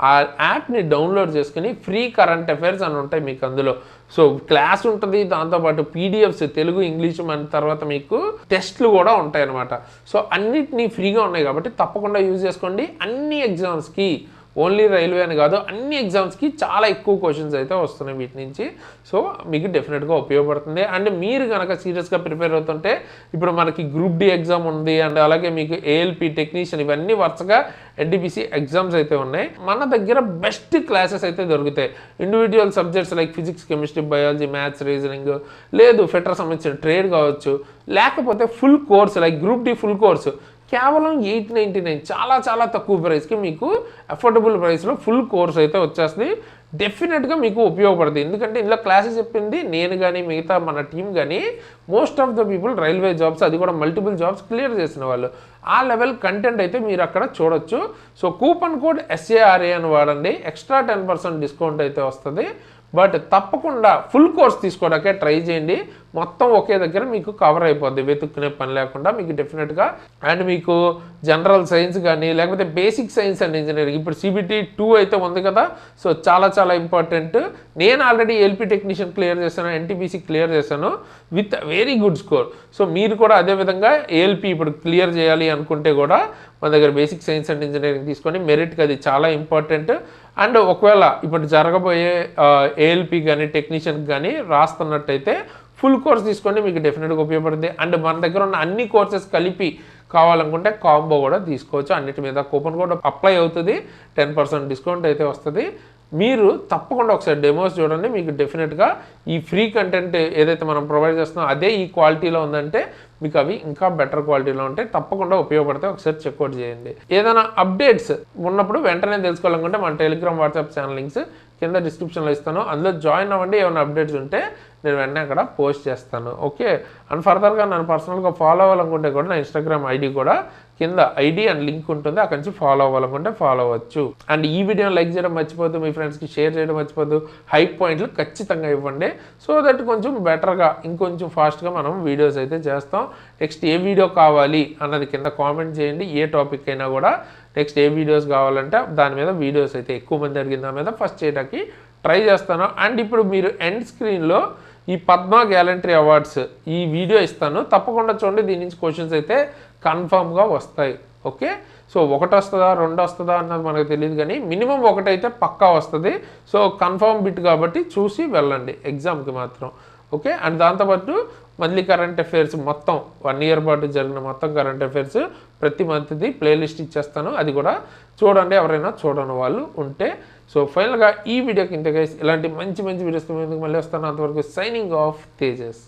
ఆ యాప్ని డౌన్లోడ్ చేసుకుని ఫ్రీ కరెంట్ అఫైర్స్ అని ఉంటాయి మీకు అందులో. సో క్లాస్ ఉంటుంది, దాంతోపాటు పీడిఎఫ్స్ తెలుగు, ఇంగ్లీష్, మన తర్వాత మీకు టెస్ట్లు కూడా ఉంటాయి అన్నమాట. సో అన్నిటినీ ఫ్రీగా ఉన్నాయి కాబట్టి తప్పకుండా యూజ్ చేసుకోండి. అన్ని ఎగ్జామ్స్కి, ఓన్లీ రైల్వే అని కాదు, అన్ని ఎగ్జామ్స్కి చాలా ఎక్కువ క్వశ్చన్స్ అయితే వస్తున్నాయి వీటి నుంచి. సో మీకు డెఫినెట్గా ఉపయోగపడుతుంది. అండ్ మీరు కనుక సీరియస్గా ప్రిపేర్ అవుతుంటే ఇప్పుడు మనకి గ్రూప్ డి ఎగ్జామ్ ఉంది, అండ్ అలాగే మీకు ఏఎల్పి టెక్నీషియన్, ఇవన్నీ వరుసగా ఎన్టీపీసీ ఎగ్జామ్స్ అయితే ఉన్నాయి. మన దగ్గర బెస్ట్ క్లాసెస్ అయితే దొరుకుతాయి. Individual subjects like physics, chemistry, biology, maths, reasoning, లేదు ఫెటర్ సంబంధించిన ట్రేడ్ కావచ్చు, లేకపోతే full course like group D full course కేవలం 899, చాలా చాలా తక్కువ ప్రైస్కి మీకు అఫోర్డబుల్ ప్రైస్లో ఫుల్ కోర్స్ అయితే వచ్చేస్తుంది. డెఫినెట్గా మీకు ఉపయోగపడుతుంది. ఎందుకంటే ఇందులో క్లాసెస్ చెప్పింది నేను కానీ మిగతా మన టీం కానీ most of the people railway jobs, అది కూడా మల్టిపుల్ జాబ్స్ క్లియర్ చేసిన వాళ్ళు. ఆ లెవెల్ కంటెంట్ అయితే మీరు అక్కడ చూడొచ్చు. సో కూపన్ కోడ్ SARA అని వాడండి, ఎక్స్ట్రా 10% డిస్కౌంట్ అయితే వస్తుంది. బట్ తప్పకుండా ఫుల్ కోర్స్ తీసుకోవడానికే ట్రై చేయండి. మొత్తం ఒకే దగ్గర మీకు కవర్ అయిపోద్ది, వెతుక్కునే పని లేకుండా మీకు డెఫినెట్గా. అండ్ మీకు జనరల్ సైన్స్ కానీ లేకపోతే బేసిక్ సైన్స్ అండ్ ఇంజనీరింగ్, ఇప్పుడు CBT 2 అయితే ఉంది కదా. సో చాలా చాలా ఇంపార్టెంట్. నేను ఆల్రెడీ ఎల్పి టెక్నీషియన్ క్లియర్ చేశాను, NTPC క్లియర్ చేశాను with very good score. So మీరు కూడా అదేవిధంగా ఏఎల్పి ఇప్పుడు క్లియర్ చేయాలి అనుకుంటే కూడా మన దగ్గర బేసిక్ సైన్స్ అండ్ ఇంజనీరింగ్ తీసుకొని మెరిట్కి అది చాలా ఇంపార్టెంట్. అండ్ ఒకవేళ ఇప్పుడు జరగబోయే ఏఎల్పి కానీ టెక్నీషియన్ కానీ రాస్తున్నట్టయితే ఫుల్ కోర్స్ తీసుకోండి, మీకు డెఫినెట్గా ఉపయోగపడుతుంది. అండ్ మన దగ్గర ఉన్న అన్ని కోర్సెస్ కలిపి కావాలనుకుంటే కాంబో కూడా తీసుకోవచ్చు. అన్నిటి మీద కూపన్ కోడ్ అప్లై అవుతుంది, 10% డిస్కౌంట్ అయితే వస్తుంది. మీరు తప్పకుండా ఒకసారి డెమోస్ చూడండి, మీకు డెఫినెట్గా ఈ ఫ్రీ కంటెంట్ ఏదైతే మనం ప్రొవైడ్ చేస్తున్నామో అదే ఈ క్వాలిటీలో ఉందంటే మీకు అవి ఇంకా బెటర్ క్వాలిటీలో ఉంటాయి. తప్పకుండా ఉపయోగపడితే ఒకసారి చెక్అవుట్ చేయండి. ఏదైనా అప్డేట్స్ ఉన్నప్పుడు వెంటనే తెలుసుకోవాలనుకుంటే మన టెలిగ్రామ్, వాట్సాప్ ఛానల్ లింక్స్ కింద డిస్క్రిప్షన్లో ఇస్తాను, అందులో జాయిన్ అవ్వండి. ఏమైనా అప్డేట్స్ ఉంటే నేను వెంటనే అక్కడ పోస్ట్ చేస్తాను. ఓకే, అండ్ ఫర్దర్గా నన్ను పర్సనల్గా ఫాలో అవ్వాలనుకుంటే కూడా నా ఇన్స్టాగ్రామ్ ఐడి కూడా కింద ఐడి అండ్ లింక్ ఉంటుంది, అక్కడి నుంచి ఫాలో అవ్వాలనుకుంటే ఫాలో అవ్వచ్చు. అండ్ ఈ వీడియోని లైక్ చేయడం మర్చిపోద్దు, మీ ఫ్రెండ్స్కి షేర్ చేయడం మర్చిపోద్దు, హైప్ పాయింట్లు ఖచ్చితంగా ఇవ్వండి. సో దట్ కొంచెం బెటర్గా ఇంకొంచెం ఫాస్ట్గా మనం వీడియోస్ అయితే చేస్తాం. నెక్స్ట్ ఏ వీడియో కావాలి అన్నది కింద కామెంట్ చేయండి. ఏ టాపిక్ అయినా కూడా నెక్స్ట్ ఏ వీడియోస్ కావాలంటే దాని మీద వీడియోస్ అయితే ఎక్కువ మంది అడిగిన దాని మీద ఫస్ట్ చేయడానికి ట్రై చేస్తాను. అండ్ ఇప్పుడు మీరు ఎండ్ స్క్రీన్లో ఈ పద్మా గ్యాలంటరీ అవార్డ్స్ ఈ వీడియో ఇస్తాను, తప్పకుండా చూడండి. దీని నుంచి క్వశ్చన్స్ అయితే కన్ఫామ్గా వస్తాయి. ఓకే, సో 1 వస్తుందా 2 వస్తుందా అన్నది మనకు తెలియదు, కానీ మినిమం 1 అయితే పక్కా వస్తుంది. సో కన్ఫామ్ బిట్ కాబట్టి చూసి వెళ్ళండి ఎగ్జామ్కి మాత్రం. ఓకే, అండ్ దాంతోపాటు మంత్లీ కరెంట్ అఫైర్స్ మొత్తం 1 ఇయర్ పాటు జరిగిన మొత్తం కరెంట్ అఫైర్స్ ప్రతి మంత్ది ప్లేలిస్ట్ ఇచ్చేస్తాను. అది కూడా చూడండి ఎవరైనా చూడని వాళ్ళు ఉంటే. సో ఫైనల్గా ఈ వీడియోకి ఇంత గైస్, ఇలాంటి మంచి వీడియోస్ మళ్ళీ వస్తాను. అంతవరకు సైనింగ్ ఆఫ్ తేజస్.